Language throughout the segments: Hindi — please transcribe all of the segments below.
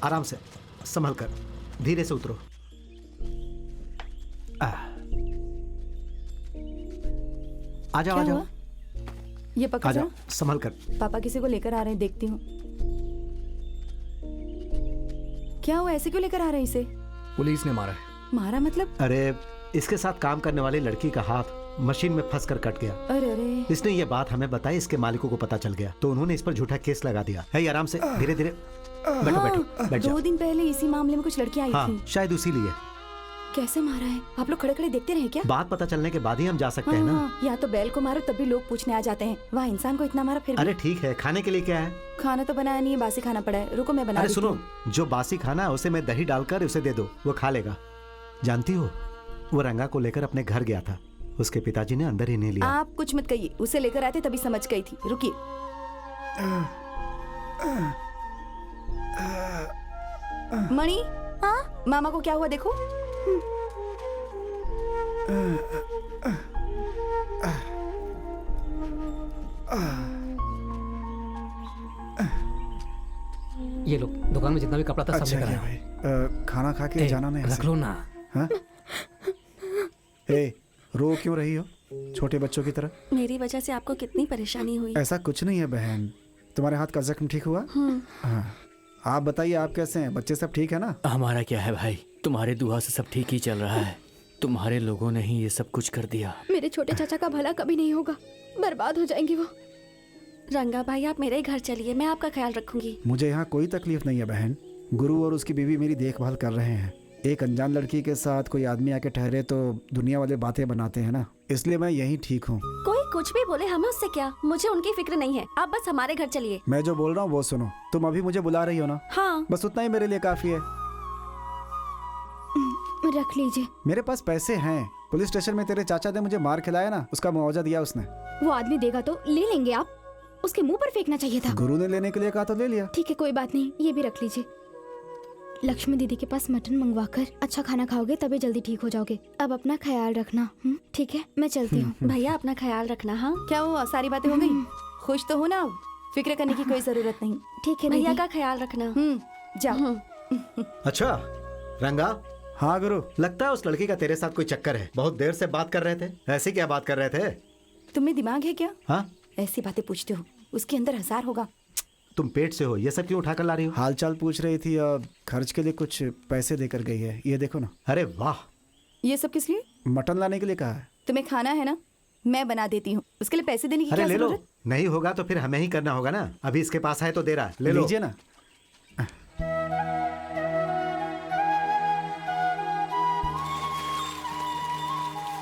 आराम से, संभल कर, धीरे से उतरो। आ जाओ, आ जाओ, ये पकड़, आ जाओ, संभल कर। पापा किसी को लेकर आ रहे हैं, देखती हूँ। क्या हुआ, ऐसे क्यों लेकर आ रहे हैं इसे? पुलिस ने मारा है। मारा मतलब? अरे इसके साथ काम करने वाली लड़की का हाथ मशीन में फंस कर कट गया। अरे अरे, इसने ये बात हमें बताई, इसके मालिकों को पता चल गया तो उन्होंने इस पर झूठा केस लगा दिया है। आराम से, धीरे धीरे, बैठो बैठो, बैठ जाओ। 2 दिन पहले इसी मामले में कुछ लड़कियां आई हाँ, थी। शायद उसी लिए। कैसे मारा है? आप लोग खड़े खड़े देखते रहे क्या? बात पता चलने के बाद ही हम जा सकते हैं ना। हाँ, या तो बैल को मारो तब भी लोग पूछने आ जाते हैं, वहाँ इंसान को इतना मारा फिर भी। अरे ठीक है, खाने के लिए क्या है? खाना तो बनाया नहीं है, बासी खाना पड़ा है। रुको मैं बना अरे देती सुनो, हूँ। जो बासी खाना है उसे मैं दही डालकर उसे दे दो, वो खा लेगा। जानती हो, वो रंगा को लेकर अपने घर गया था, उसके पिताजी ने अंदर ही नहीं लिया। आप कुछ मत कहिए, उसे लेकर आते तभी समझ गई थी। रुकिए। मणि, हाँ मामा को क्या हुआ देखो। ये लो, दुकान में जितना भी कपड़ा था सब अच्छा लेकर क्या आए। भाई, खाना खा के जाना नहीं रख लो ना। हाँ? ए, रो क्यों रही हो छोटे बच्चों की तरह? मेरी वजह से आपको कितनी परेशानी हुई। ऐसा कुछ नहीं है बहन, तुम्हारे हाथ का जख्म ठीक हुआ? हाँ। आप बताइए, आप कैसे हैं? बच्चे सब ठीक है ना? हमारा क्या है भाई, तुम्हारे दुआ से सब ठीक ही चल रहा है। तुम्हारे लोगों ने ही ये सब कुछ कर दिया। मेरे छोटे चाचा का भला कभी नहीं होगा, बर्बाद हो जाएंगे वो। रंगा भाई, आप मेरे घर चलिए, मैं आपका ख्याल रखूंगी। मुझे यहाँ कोई तकलीफ नहीं है बहन, गुरु और उसकी बीवी मेरी देखभाल कर रहे हैं। एक अनजान लड़की के साथ कोई आदमी आके ठहरे तो दुनिया वाले बातें बनाते हैं ना, इसलिए मैं यहीं ठीक हूँ। कोई कुछ भी बोले, हमें उससे क्या, मुझे उनकी फिक्र नहीं है। आप बस हमारे घर चलिए। मैं जो बोल रहा हूँ वो सुनो। तुम अभी मुझे बुला रही हो ना? हाँ। बस उतना ही मेरे लिए काफी है। रख लीजिए। मेरे पास पैसे हैं। पुलिस स्टेशन में तेरे चाचा ने मुझे मार खिलाया ना, उसका मुआवजा दिया उसने। वो आदमी देगा तो ले लेंगे आप, उसके मुंह पर फेंकना चाहिए था। गुरु ने लेने के लिए कहा तो ले लिया। ठीक है, कोई बात नहीं, ये भी रख लीजिए। लक्ष्मी दीदी के पास मटन मंगवाकर अच्छा खाना खाओगे तभी जल्दी ठीक हो जाओगे। अब अपना ख्याल रखना। ठीक है, मैं चलती हूँ। भैया अपना ख्याल रखना। हाँ, क्या हुआ, सारी बातें हो गई? खुश तो हो ना? अब फिक्र करने की कोई जरूरत नहीं। ठीक है, भैया का ख्याल रखना। जाओ। अच्छा रंगा। हाँ गुरु। लगता है उस लड़की का तेरे साथ कोई चक्कर है। बहुत देर से बात कर रहे थे। ऐसी क्या बात कर रहे थे? तुम्हें दिमाग है क्या? हाँ, ऐसी बातें पूछते हो, उसके अंदर 1000 होगा। तुम पेट से हो, ये सब क्यों उठाकर ला रही हो? हालचाल पूछ रही थी और खर्च के लिए कुछ पैसे देकर गई है, ये देखो ना। अरे वाह। ये सब किस लिए? मटन लाने के लिए कहा है। तुम्हें खाना है ना, मैं बना देती हूँ, उसके लिए पैसे देने की अरे क्या ले लो, जरूरत? नहीं होगा तो फिर हमें ही करना होगा ना। अभी इसके पास है तो दे रहा है, ले लो। लीजिए ना।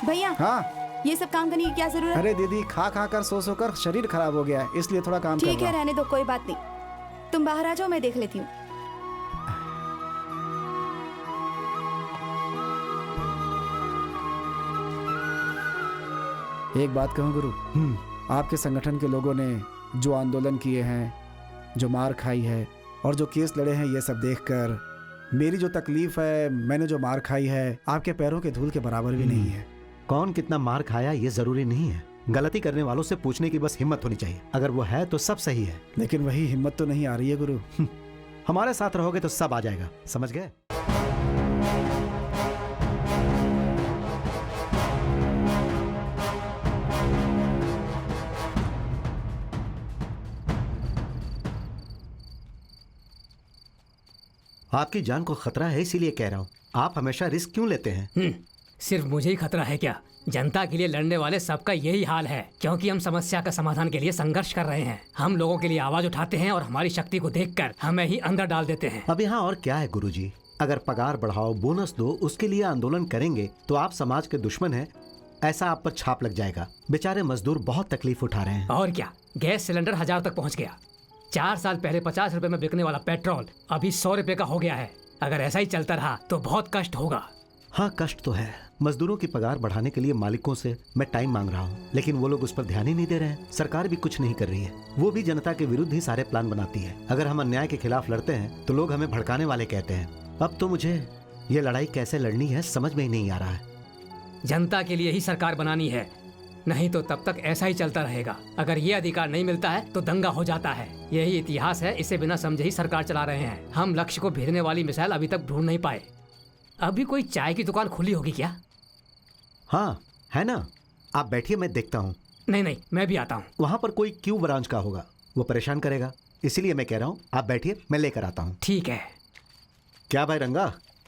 भैया, हाँ। ये सब काम करने की क्या जरूरत? अरे दीदी, खा खा कर सो कर शरीर खराब हो गया है, इसलिए थोड़ा काम कर ठीक है, रहा हूं। रहने दो, कोई बात नहीं। तुम बाहर आ जाओ, मैं देख लेती हूँ। एक बात कहूँ गुरु, आपके संगठन के लोगों ने जो आंदोलन किए हैं, जो मार खाई है और जो केस लड़े हैं, ये सब देखकर मेरी जो तकलीफ है, मैंने जो मार खाई है, आपके पैरों के धूल के बराबर भी नहीं है। कौन कितना मार खाया ये जरूरी नहीं है। गलती करने वालों से पूछने की बस हिम्मत होनी चाहिए। अगर वो है तो सब सही है। लेकिन वही हिम्मत तो नहीं आ रही है गुरु। हमारे साथ रहोगे तो सब आ जाएगा, समझ गए? आपकी जान को खतरा है, इसीलिए कह रहा हूँ। आप हमेशा रिस्क क्यों लेते हैं? सिर्फ मुझे ही खतरा है क्या? जनता के लिए लड़ने वाले सबका यही हाल है, क्योंकि हम समस्या का समाधान के लिए संघर्ष कर रहे हैं। हम लोगों के लिए आवाज उठाते हैं और हमारी शक्ति को देखकर हमें ही अंदर डाल देते हैं। अब यहाँ और क्या है गुरुजी? अगर पगार बढ़ाओ, बोनस दो, उसके लिए आंदोलन करेंगे तो आप समाज के दुश्मन हैं, ऐसा आप पर छाप लग जाएगा। बेचारे मजदूर बहुत तकलीफ उठा रहे हैं। और क्या, गैस सिलेंडर 1000 तक पहुँच गया। 4 साल पहले 50 रुपए में बिकने वाला पेट्रोल अभी 100 रुपए का हो गया है। अगर ऐसा ही चलता रहा तो बहुत कष्ट होगा। हाँ, कष्ट तो है। मजदूरों की पगार बढ़ाने के लिए मालिकों से मैं टाइम मांग रहा हूँ, लेकिन वो लोग उस पर ध्यान ही नहीं दे रहे हैं। सरकार भी कुछ नहीं कर रही है, वो भी जनता के विरुद्ध ही सारे प्लान बनाती है। अगर हम अन्याय के खिलाफ लड़ते हैं तो लोग हमें भड़काने वाले कहते हैं। अब तो मुझे ये लड़ाई कैसे लड़नी है समझ में ही नहीं आ रहा है। जनता के लिए ही सरकार बनानी है, नहीं तो तब तक ऐसा ही चलता रहेगा। अगर ये अधिकार नहीं मिलता है तो दंगा हो जाता है। यही इतिहास है, इसे बिना समझे ही सरकार चला रहे हैं। हम लक्ष्य को भेजने वाली मिसाइल अभी तक ढूंढ नहीं पाए। अभी कोई चाय की दुकान खुली होगी क्या? हाँ है ना, आप बैठिए, मैं देखता हूँ। नहीं नहीं, मैं भी आता हूँ। वहाँ पर कोई क्यू ब्रांच का होगा, वो परेशान करेगा, इसीलिए मैं कह रहा हूँ आप बैठिए, मैं लेकर आता हूँ। ठीक है। क्या भाई रंगा,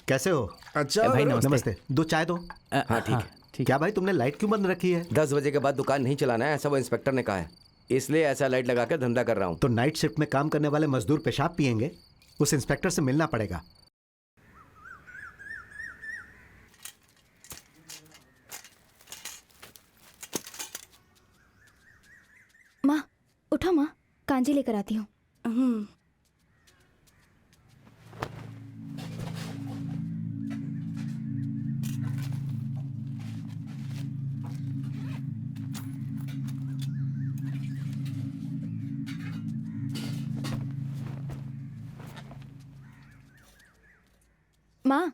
कैसे हो? अच्छा भाई नमस्ते। नमस्ते, 2 चाय दो। हाँ ठीक है। क्या भाई तुमने लाइट क्यों बंद रखी है? 10 बजे के बाद दुकान नहीं चलाना है, ऐसा वो इंस्पेक्टर ने कहा है, इसलिए ऐसा लाइट लगा कर धंधा कर रहा हूँ। तो नाइट शिफ्ट में काम करने वाले मजदूर पेशाब पिएंगे, उस इंस्पेक्टर से मिलना पड़ेगा। माँ उठो, माँ कांजी लेकर आती हूँ। माँ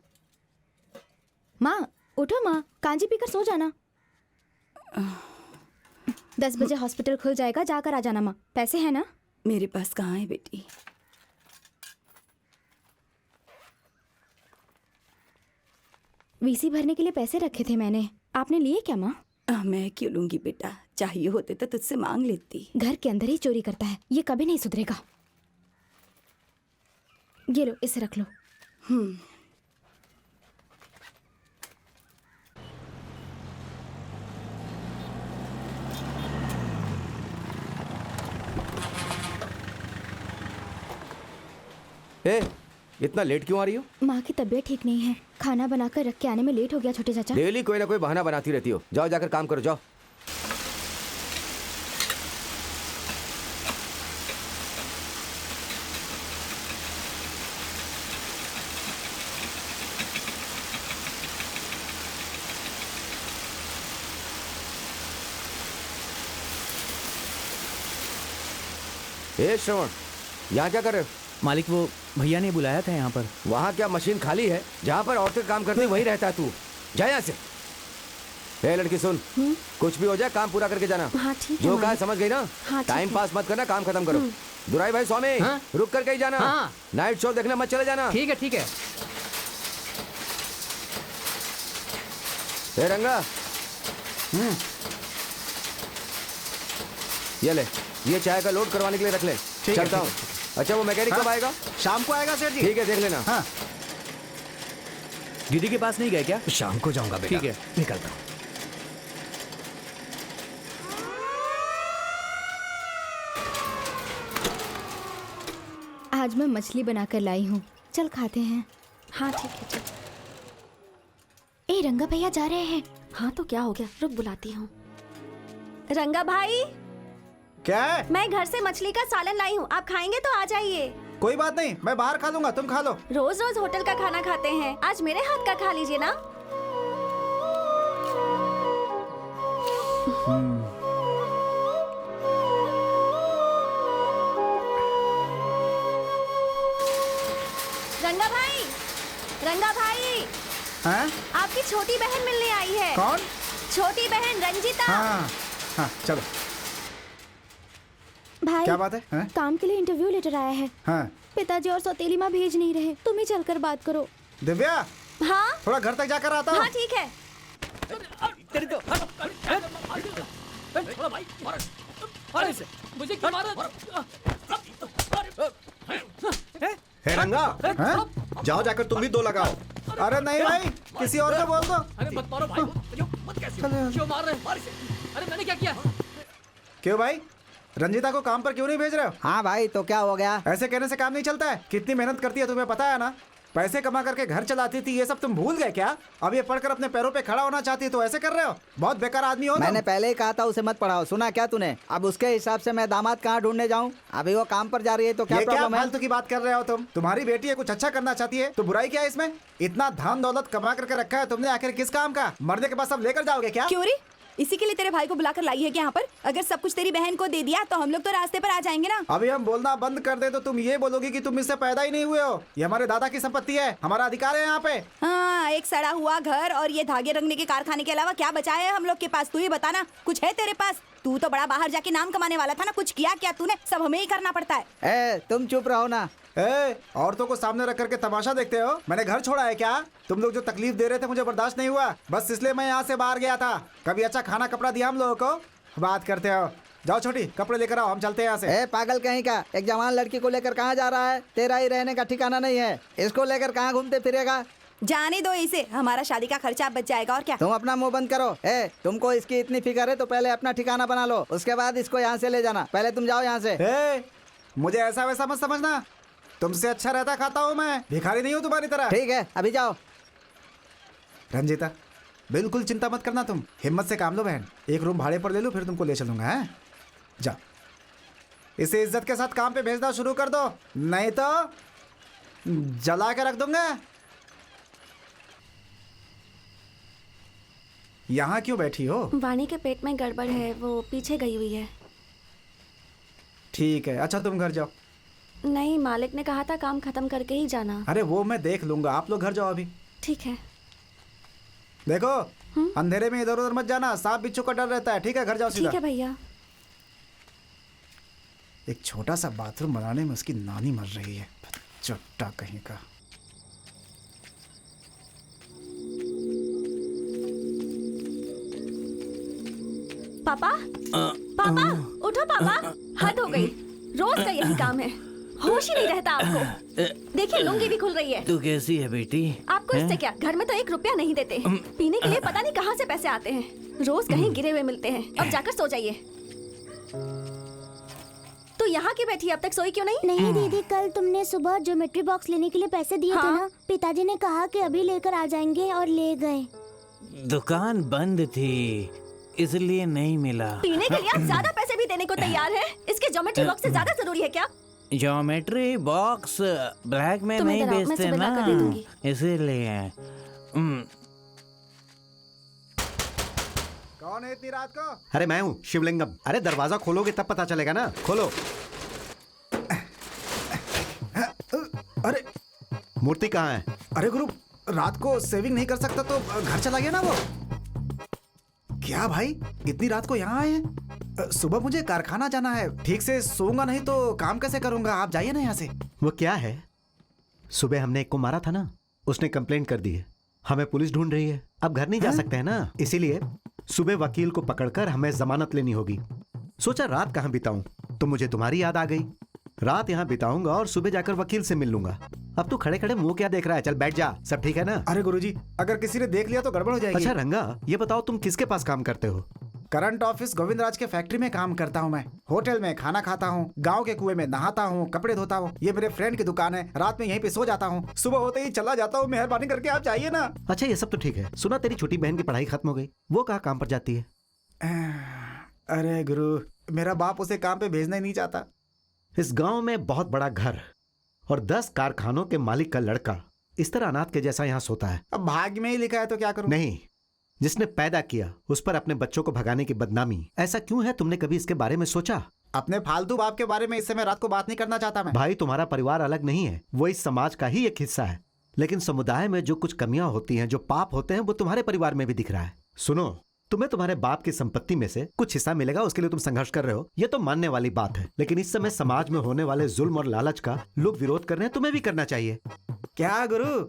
माँ उठो, माँ कांजी पीकर सो जाना। 10 बजे हॉस्पिटल खुल जाएगा, जाकर आ जाना। माँ पैसे हैं ना? मेरे पास कहाँ है बेटी? वीसी भरने के लिए पैसे रखे थे मैंने, आपने लिए क्या माँ? मैं क्यों लूंगी बेटा, चाहिए होते तो तुझसे मांग लेती। घर के अंदर ही चोरी करता है, ये कभी नहीं सुधरेगा। ये लो, इसे रख लो। ए, इतना लेट क्यों आ रही हो? माँ की तबीयत ठीक नहीं है, खाना बनाकर रख के आने में लेट हो गया छोटे चाचा। डेली कोई ना कोई बहाना बनाती रहती हो। जाओ जाकर काम करो, जाओ। ए श्रवण, यहाँ क्या कर रहे हो? मालिक वो भैया ने बुलाया था यहाँ पर। वहाँ क्या मशीन खाली है? जहाँ पर औरतें काम करती वहीं रहता है तू। जा यहाँ से। ए लड़की सुन, कुछ भी हो जाए काम पूरा करके जाना। हाँ ठीक है जो कहा मालिक। समझ गई ना? हाँ, ठीक टाइम है। पास मत करना, काम खत्म करो। दुराई भाई स्वामी, हाँ? रुक कर कहीं जाना। हाँ। नाइट शो देखने मत चले जाना। ठीक है ठीक है। ए रंगा, ये ले, ये चाय का लोड करवाने के लिए रख ले। चलता हूँ। अच्छा वो मैकेनिक कब आएगा? शाम को आएगा सेठ जी। ठीक है, देख लेना। हाँ दीदी के पास नहीं गए क्या? शाम को जाऊंगा बेटा। ठीक है। निकलता हूँ। आज मैं मछली बनाकर लाई हूँ, चल खाते हैं। हाँ ठीक है चल। ए रंगा भैया जा रहे हैं। हाँ तो क्या हो गया, रुक बुलाती हूँ। रंगा भाई, क्या है? मैं घर से मछली का सालन लाई हूँ, आप खाएंगे तो आ जाइए। कोई बात नहीं, मैं बाहर खा लूंगा, तुम खा लो। रोज रोज होटल का खाना खाते हैं, आज मेरे हाथ का खा लीजिए ना। रंगा भाई, रंगा भाई, हैं? आपकी छोटी बहन मिलने आई है। कौन? छोटी बहन रंजीता। हाँ हाँ चलो। भाई क्या बात है? हैं? काम के लिए इंटरव्यू लेटर आया है। हाँ पिताजी और सौतेली माँ भेज नहीं रहे, तुम ही चलकर बात करो। दिव्या, हाँ थोड़ा घर तक जाकर आता हाँ हूँ। ठीक है। मुझे क्यों मारा? हे रंगा, हैं? जाओ जाकर तुम भी 2 लगाओ। अरे नहीं भाई, किसी और को बोल दो। अरे मत मारो भाई, मत कैसे क्यों मार रहे हैं? अरे मैंने क्या किया? क्यों भाई, रंजीता को काम पर क्यों नहीं भेज रहे हो? हाँ भाई, तो क्या हो गया? ऐसे कहने से काम नहीं चलता है। कितनी मेहनत करती है तुम्हें पता है ना? पैसे कमा करके घर चलाती थी, ये सब तुम भूल गए क्या? अब ये पढ़कर अपने पैरों पे खड़ा होना चाहती है तो ऐसे कर रहे हो? बहुत बेकार आदमी हो मैंने तुम। पहले ही कहा था उसे मत पढ़ाओ, सुना क्या तूने? अब उसके हिसाब से मैं दामाद कहाँ ढूंढने जाऊँ? अभी वो काम पर जा रही है तो क्या ये क्या प्रॉब्लम है? फालतू की बात कर रहे हो तुम? तुम्हारी बेटी है, कुछ अच्छा करना चाहती है तो बुराई क्या है इसमें? इतना धन दौलत कमा करके रखा है तुमने, आखिर किस काम का? मरने के बाद सब लेकर जाओगे क्या? क्यों रे, इसी के लिए तेरे भाई को बुलाकर लाई है कि यहाँ पर? अगर सब कुछ तेरी बहन को दे दिया तो हम लोग तो रास्ते पर आ जाएंगे ना। अभी हम बोलना बंद कर दे तो तुम ये बोलोगी कि तुम इससे पैदा ही नहीं हुए हो। ये हमारे दादा की संपत्ति है, हमारा अधिकार है यहाँ पे। हाँ, एक सड़ा हुआ घर और ये धागे रंगने के कारखाने के अलावा क्या बचा है हम लोग के पास? तू ही बताना, कुछ है तेरे पास? तू तो बड़ा बाहर जाके नाम कमाने वाला था ना, कुछ किया क्या तूने? सब हमें ही करना पड़ता है। तुम चुप रहो ना। औरतों को सामने रख करके तमाशा देखते हो? मैंने घर छोड़ा है क्या? तुम लोग जो तकलीफ दे रहे थे मुझे बर्दाश्त नहीं हुआ, बस इसलिए मैं यहाँ से बाहर गया था। कभी अच्छा खाना कपड़ा दिया हम लोगों को? बात करते हो। जाओ छोटी, कपड़े लेकर आओ, हम चलते हैं यहाँ से। पागल कहीं का, एक जवान लड़की को लेकर कहाँ जा रहा है? तेरा ही रहने का ठिकाना नहीं है। इसको लेकर कहाँ घूमते फिरेगा? जाने दो इसे, हमारा शादी का खर्चा बच जाएगा और क्या। तुम अपना मुंह बंद करो। तुमको इसकी इतनी फिक्र है तो पहले अपना ठिकाना बना लो, उसके बाद इसको यहाँ से ले जाना। पहले तुम जाओ यहाँ से। मुझे ऐसा वैसा मत समझना, तुमसे अच्छा रहता खाता हूँ मैं, भिखारी नहीं हूँ तुम्हारी तरह। ठीक है, अभी जाओ। रंजीता, बिल्कुल चिंता मत करना, तुम हिम्मत से काम लो बहन। एक रूम भाड़े पर ले लो, फिर तुमको ले चलूंगा। है जाओ, इसे इज्जत के साथ काम पे भेजना शुरू कर दो, नहीं तो जला के रख दूंगा। यहाँ क्यों बैठी हो? वाणी के पेट में गड़बड़ है, वो पीछे गई हुई है। ठीक है, अच्छा तुम घर जाओ। नहीं, मालिक ने कहा था काम खत्म करके ही जाना। अरे वो मैं देख लूंगा, आप लोग घर जाओ अभी। ठीक है। देखो अंधेरे में इधर उधर मत जाना, सांप बिच्छू का डर रहता है। ठीक है, घर जाओ सीधा। ठीक है भैया। एक छोटा सा बाथरूम बनाने में उसकी नानी मर रही है, चट्टा कहीं का। पापा, पापा उठो पापा, हद हो गई, रोज का यही काम है, होश ही नहीं रहता आपको। देखिए लुंगी भी खुल रही है। तू कैसी है बेटी? आपको इससे क्या, घर में तो 1 रुपया नहीं देते, पीने के लिए पता नहीं कहाँ से पैसे आते हैं, रोज कहीं गिरे हुए मिलते हैं। अब जाकर सो जाइए। तो यहाँ क्यों बैठी, अब तक सोई क्यों नहीं? नहीं दीदी, कल तुमने सुबह ज्योमेट्री बॉक्स लेने के लिए पैसे दिए थे ना, पिताजी ने कहा कि अभी लेकर आ जाएंगे और ले गए। दुकान बंद थी इसलिए नहीं मिला। पीने के लिए आप ज्यादा पैसे भी देने को तैयार हैं? इसके ज्योमेट्री बॉक्स से ज्यादा जरूरी है क्या? ज्योमेट्री बॉक्स ब्लैक में तुम नहीं इधर आओ, मैं बेचते सुबह ना, लाकर दे दूंगी। इसीलिए। कौन है इतनी रात को? अरे मैं हूँ शिवलिंगम। अरे दरवाजा खोलोगे तब पता चलेगा ना, खोलो। अरे मूर्ति कहाँ है? अरे गुरु, रात को सेविंग नहीं कर सकता तो घर चला गया ना वो। क्या भाई, इतनी रात को यहाँ आए हैं? सुबह मुझे कारखाना जाना है, ठीक से सोऊंगा नहीं तो काम कैसे करूंगा? आप जाइए ना यहाँ से। वो क्या है? सुबह हमने एक को मारा था ना, उसने कंप्लेंट कर दी है, हमें पुलिस ढूंढ रही है। अब घर नहीं जा सकते हैं ना, इसीलिए सुबह वकील को पकड़कर हमें जमानत लेनी होगी। सोचा रात कहाँ बिताऊं, तो मुझे तुम्हारी याद आ गई। रात यहाँ बिताऊंगा और सुबह जाकर वकील से मिल लूंगा। अब तू खड़े खड़े मुंह क्या देख रहा है? चल बैठ जा, सब ठीक है ना? अरे गुरुजी, अगर किसी ने देख लिया तो गड़बड़ हो जाएगी। अच्छा रंगा, ये बताओ तुम किसके पास काम करते हो? करंट ऑफिस गोविंदराज के फैक्ट्री में काम करता हूँ मैं। होटल में खाना खाता हूँ, गांव के कुएं में नहाता हूँ, कपड़े धोता हूँ। ये मेरे फ्रेंड की दुकान है, रात में यहीं पे सो जाता हूँ, सुबह होते ही चला जाता हूँ। मेहरबानी करके आप जाइए ना। अच्छा ये सब तो ठीक है, सुना तेरी छोटी बहन की पढ़ाई खत्म हो गई, वो कहाँ काम पर जाती है? अरे गुरु, मेरा बाप उसे काम पे भेजना ही नहीं चाहता। इस गांव में बहुत बड़ा घर और 10 कारखानों के मालिक का लड़का इस तरह अनाथ के जैसा यहाँ सोता है। अब भाग्य में ही लिखा है तो क्या करूं? नहीं, जिसने पैदा किया उस पर अपने बच्चों को भगाने की बदनामी, ऐसा क्यों है? तुमने कभी इसके बारे में सोचा? अपने फालतू बाप के बारे में इस समय रात को बात नहीं करना चाहता मैं। भाई तुम्हारा परिवार अलग नहीं है, वो इस समाज का ही एक हिस्सा है। लेकिन समुदाय में जो कुछ कमियां होती हैं, जो पाप होते हैं, वो तुम्हारे परिवार में भी दिख रहा है। सुनो, तुम्हें तुम्हारे बाप की संपत्ति में से कुछ हिस्सा मिलेगा, उसके लिए तुम संघर्ष कर रहे हो, ये तो मानने वाली बात है। लेकिन इस समय समाज में होने वाले जुल्म और लालच का लोग विरोध कर रहे हैं, तुम्हें भी करना चाहिए। क्या गुरु,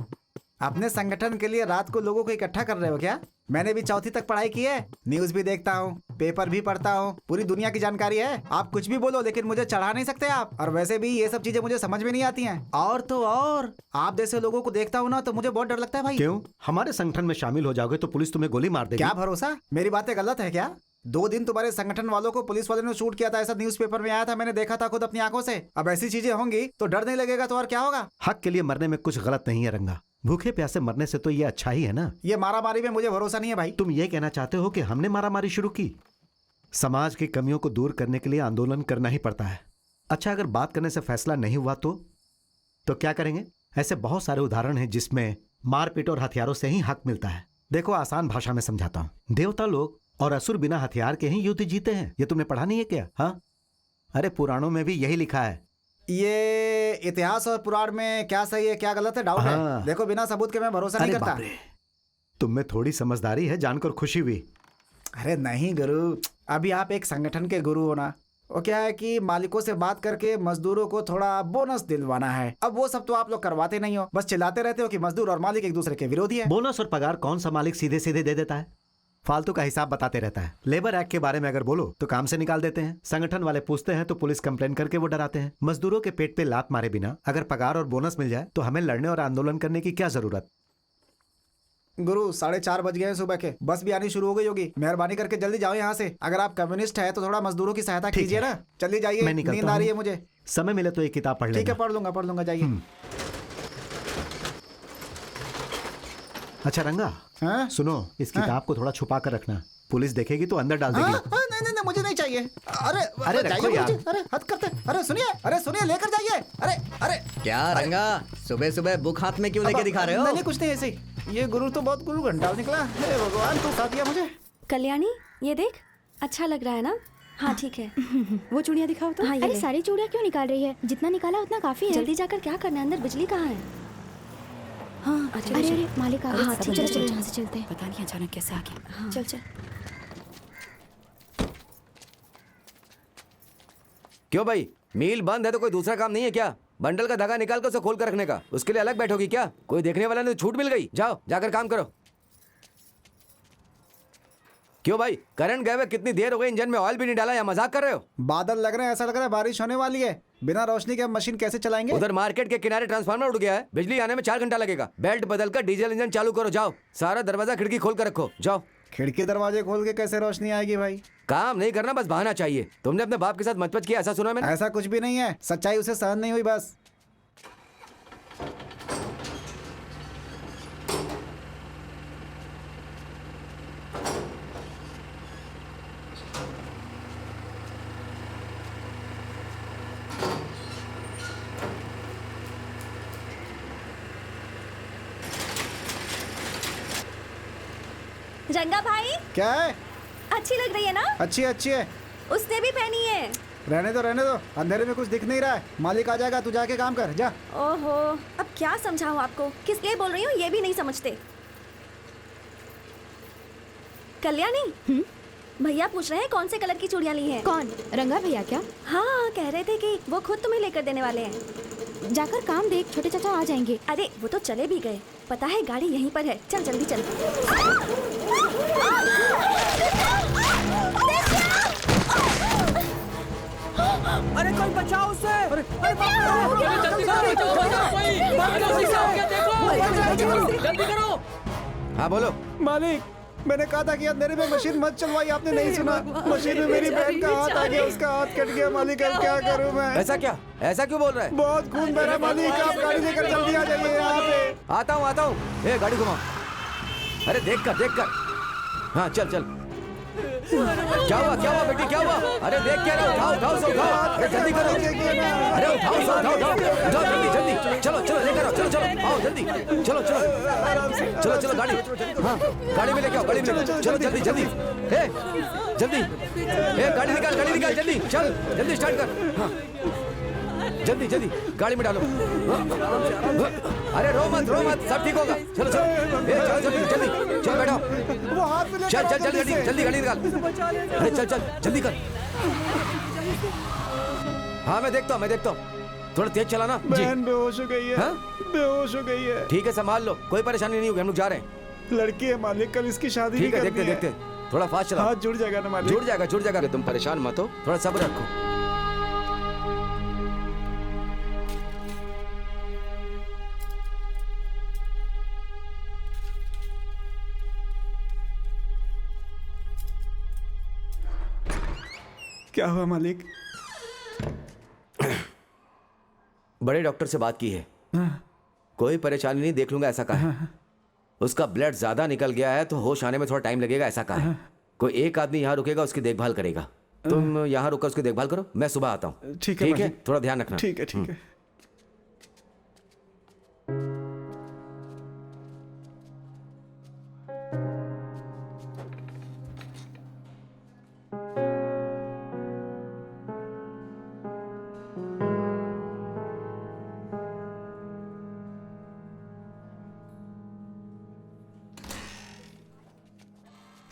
अपने संगठन के लिए रात को लोगों को इकट्ठा कर रहे हो क्या? मैंने भी 4वीं तक पढ़ाई की है, न्यूज भी देखता हूँ, पेपर भी पढ़ता हूँ, पूरी दुनिया की जानकारी है। आप कुछ भी बोलो लेकिन मुझे चढ़ा नहीं सकते आप। और वैसे भी ये सब चीजें मुझे समझ में नहीं आती हैं। और तो और आप जैसे लोगों को देखता हूँ ना तो मुझे बहुत डर लगता है भाई। क्यों? हमारे संगठन में शामिल हो जाओगे तो पुलिस तुम्हें गोली मार देगी। क्या भरोसा, मेरी बातें गलत है क्या? 2 दिन तुम्हारे संगठन वालों को पुलिस वाले ने शूट किया था, ऐसा न्यूज़पेपर में आया था, मैंने देखा था खुद अपनी आंखों से। अब ऐसी चीजें होंगी तो डर नहीं लगेगा तो और क्या होगा? हक के लिए मरने में कुछ गलत नहीं है रंगा, भूखे प्यासे मरने से तो ये अच्छा ही है ना। ये मारामारी में मुझे भरोसा नहीं है भाई। तुम ये कहना चाहते हो कि हमने मारामारी शुरू की? समाज की कमियों को दूर करने के लिए आंदोलन करना ही पड़ता है। अच्छा, अगर बात करने से फैसला नहीं हुआ तो क्या करेंगे? ऐसे बहुत सारे उदाहरण हैं जिसमें मारपीट और हथियारों से ही हक मिलता है। देखो, आसान भाषा में समझाता हूँ। देवता लोग और असुर बिना हथियार के ही युद्ध जीते हैं। ये तुमने पढ़ा नहीं है क्या? हाँ, अरे पुराणों में भी यही लिखा है। ये इतिहास और पुराण में क्या सही है क्या गलत है डाउट हाँ। है। देखो बिना सबूत के मैं भरोसा नहीं अरे करता। बाप रे, तुम में थोड़ी समझदारी है, जानकर खुशी हुई। अरे नहीं गुरु, अभी आप एक संगठन के गुरु हो ना। वो क्या है कि मालिकों से बात करके मजदूरों को थोड़ा बोनस दिलवाना है। अब वो सब तो आप लोग करवाते नहीं हो, बस चिल्लाते रहते हो कि मजदूर और मालिक एक दूसरे के विरोधी है। बोनस और पगार कौन सा मालिक सीधे सीधे दे देता है? फालतू का हिसाब बताते रहता है। लेबर एक्ट के बारे में अगर बोलो तो काम से निकाल देते हैं। संगठन वाले पूछते हैं तो पुलिस कंप्लेन करके वो डराते हैं। मजदूरों के पेट पे लात मारे बिना अगर पगार और बोनस मिल जाए तो हमें लड़ने और आंदोलन करने की क्या जरूरत? गुरु 4:30 बज गए हैं सुबह के, बस भी आनी शुरू हो गई होगी। मेहरबानी करके जल्दी जाओ यहाँ से। अगर आप कम्युनिस्ट है तो थोड़ा मजदूरों की सहायता ठीक कीजिए है। ना। जल्दी जाइए, मैं निकलता नींद आ रही है हूँ। मुझे। समय मिले तो एक किताब पढ़ ठीक है, लेना। पढ़ लूंगा जाइए। अच्छा रंगा, हाँ? सुनो, इस किताब को थोड़ा छुपा कर रखना। पुलिस देखेगी तो अंदर डाल देगी। नहीं मुझे नहीं चाहिए। अरे अरे जाइए रखो यार। अरे हद करते। अरे सुनिए लेकर जाइए। अरे क्या रंगा, सुबह सुबह बुक हाथ में क्यों लेके दिखा रहे हो? नहीं कुछ नहीं, ऐसे ही। ये गुरु तो बहुत गुरु घंटाल निकला। हे भगवान, तू साथ दिया मुझे। कल्याणी ये देख, अच्छा लग रहा है ना? हाँ ठीक है। वो चूड़ियाँ दिखाओ तो। हाँ ये अरे ले। सारी चूड़ियाँ क्यों निकाल रही है? जितना निकाला उतना काफी है। जल्दी जाकर क्या करना है, अंदर बिजली कहाँ है? हाँ अरे मालिक आ गए। हाँ, ठीक है, चलो चलो, यहाँ से चलते हैं। पता नहीं अचानक कैसे आ गया। चल क्यों भाई, मील बंद है तो कोई दूसरा काम नहीं है क्या? बंडल का धागा निकाल कर उसे खोल कर रखने का, उसके लिए अलग बैठोगी क्या? कोई देखने वाला नहीं तो छूट मिल गई। जाओ जाकर काम करो। क्यों भाई, करंट गए हुए कितनी देर हो गई, इंजन में ऑयल भी नहीं डाला, या मजाक कर रहे हो? बादल लग रहे हैं, ऐसा लग रहा है बारिश होने वाली है। बिना रोशनी के हम मशीन कैसे चलाएंगे? उधर मार्केट के किनारे ट्रांसफार्मर उड़ गया है, बिजली आने में 4 घंटा लगेगा। बेल्ट बदल कर डीजल इंजन चालू करो। जाओ, सारा दरवाजा खिड़की खोल कर रखो। जाओ। खिड़की दरवाजे खोल के कैसे रोशनी आएगी भाई? काम नहीं करना, बस बहाना चाहिए। तुमने अपने बाप के साथ मतपच किया, ऐसा सुना मैंने। ऐसा कुछ भी नहीं है, सच्चाई उसे सहन नहीं हुई बस। रंगा भाई, क्या है? अच्छी लग रही है ना? अच्छी है। उसने भी पहनी है। रहने दो, अंधेरे में कुछ दिख नहीं रहा है। मालिक आ जाएगा, तू जाके काम कर जा। ओहो, अब क्या समझाऊं आपको? किस लिए बोल रही हूँ ये भी नहीं समझते। कल्याणी, भैया पूछ रहे हैं कौन से कलर की चूड़ियाँ ली हैं? कौन? रंगा भैया क्या? हाँ, कह रहे थे कि वो खुद तुम्हें लेकर देने वाले हैं। जाकर काम देख, छोटे चाचा आ जाएंगे। अरे वो तो चले भी गए, पता है गाड़ी यहीं पर है। चल जल्दी चल। अरे कोई बचाओ उसे। जल्दी करो। हाँ बोलो। मालिक, मैंने कहा था कि अंधेरे में मशीन मत चलवाई, आपने नहीं सुना। मशीन में मेरी बहन का हाथ आ गया, उसका हाथ कट गया। मालिक अब क्या करूं मैं? ऐसा क्यों बोल रहा है? बहुत खून बह रहा है मालिक, आप गाड़ी लेकर जल्दी आ जाइए यहाँ पे। आता हूँ। ए गाड़ी घुमाओ। अरे देख कर। हाँ चल। क्या हुआ बेटी, क्या हुआ? अरे देख क्या रहा, उठाओ सो उठाओ। अरे जल्दी करो। अरे उठाओ सो उठाओ। जाओ जल्दी। चलो लेकर आओ। चलो आओ जल्दी। चलो गाड़ी। हाँ गाड़ी में लेके आओ, चलो जल्दी। गाड़ी निकाल जल्दी। चल जल्दी स्टार्ट कर। हाँ जल्दी गाड़ी में डालो। अरे रो मत, सब ठीक होगा। चलो चलो जल्दी बैठो। वो हाथ में लेकर चल आओ जल्दी गाड़ी निकाल। अरे चल जल्दी कर। हाँ मैं देखता हूँ। थोड़ा तेज चलाना। बहन बेहोश हो गई है। हाँ? बेहोश हो गई है। ठीक है, संभाल लो, कोई परेशानी नहीं होगी, हम लोग जा रहे हैं। लड़की है मालिक, कल इसकी शादी ठीक है, भी करनी देखते थोड़ा फास्ट चलाओ। हाथ जुड़ जाएगा ना मालिक? जुड़ जाएगा। तुम परेशान मत हो, थोड़ा सब्र रखो। क्या हुआ मालिक? बड़े डॉक्टर से बात की है। कोई परेशानी नहीं, देख लूंगा, ऐसा कहा है। उसका ब्लड ज्यादा निकल गया है तो होश आने में थोड़ा टाइम लगेगा, ऐसा कहा है। कोई एक आदमी यहाँ रुकेगा, उसकी देखभाल करेगा। तुम यहाँ रुकर उसकी देखभाल करो, मैं सुबह आता हूँ। ठीक है, थोड़ा ध्यान रखना। ठीक है।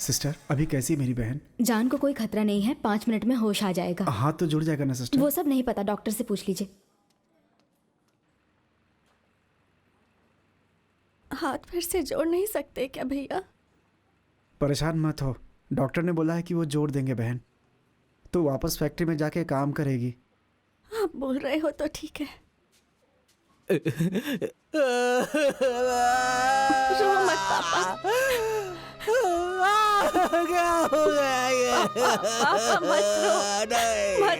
सिस्टर अभी कैसी है मेरी बहन? जान को कोई खतरा नहीं है, 5 मिनट में होश आ जाएगा। हाथ तो जुड़ जाएगा ना सिस्टर? वो सब नहीं पता, डॉक्टर से पूछ लीजिए। हाथ फिर से जोड़ नहीं सकते क्या भैया? परेशान मत हो, डॉक्टर ने बोला है कि वो जोड़ देंगे बहन। तो वापस फैक्ट्री में जाके काम करेगी। आप बोल रहे हो तो ठीक है। रो मत पापा। क्या हो गया ये? पापा मत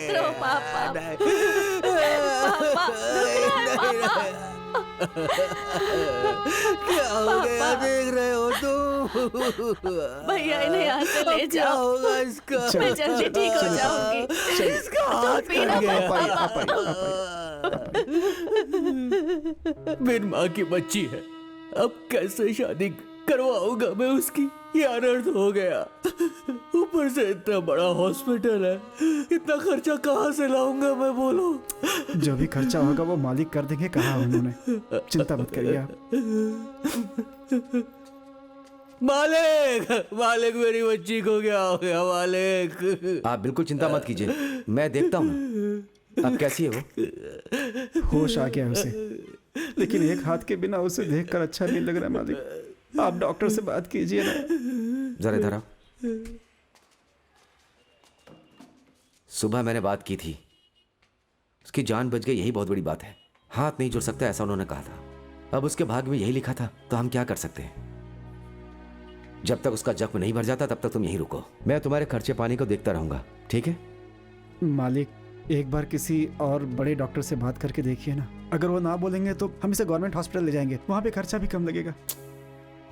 रो पापा। पापा क्या हो गया? देख रहे हो तुम? भैया इन्हें यहाँ से ले क्या जाओ। होगा इसका? मैं जल्दी ठीक हो जाऊंगी। इसका हाथ पीना कट मत गया। मेरी माँ की बच्ची है, अब कैसे शादी करवाऊंगा मैं उसकी? ये अनर्थ हो गया। ऊपर से इतना बड़ा हॉस्पिटल है, इतना खर्चा कहाँ से लाऊंगा मैं, बोलो? जो भी खर्चा होगा वो मालिक कर देंगे, कहा उन्होंने। चिंता मत करिए आप। मालिक, मालिक मेरी बच्ची को क्या हो गया मालिक? आप बिल्कुल चिंता मत कीजिए, मैं देखता हूँ अब कैसी है वो। होश आ गया उसे, लेकिन एक हाथ के बिना उसे देखकर अच्छा नहीं लग रहा मालिक। आप डॉक्टर से बात कीजिए ना। जरा इधर आओ। सुबह मैंने बात की थी, उसकी जान बच गई, यही बहुत बड़ी बात है। हाथ नहीं जुड़ सकता ऐसा उन्होंने कहा था। अब उसके भाग्य में यही लिखा था, तो हम क्या कर सकते हैं? जब तक उसका जख्म नहीं भर जाता तब तक तुम यहीं रुको, मैं तुम्हारे खर्चे पानी को देखता रहूंगा, ठीक है? मालिक एक बार किसी और बड़े डॉक्टर से बात करके देखिए ना। अगर वो ना बोलेंगे तो हम इसे गवर्नमेंट हॉस्पिटल ले जाएंगे, वहां पे खर्चा भी कम लगेगा।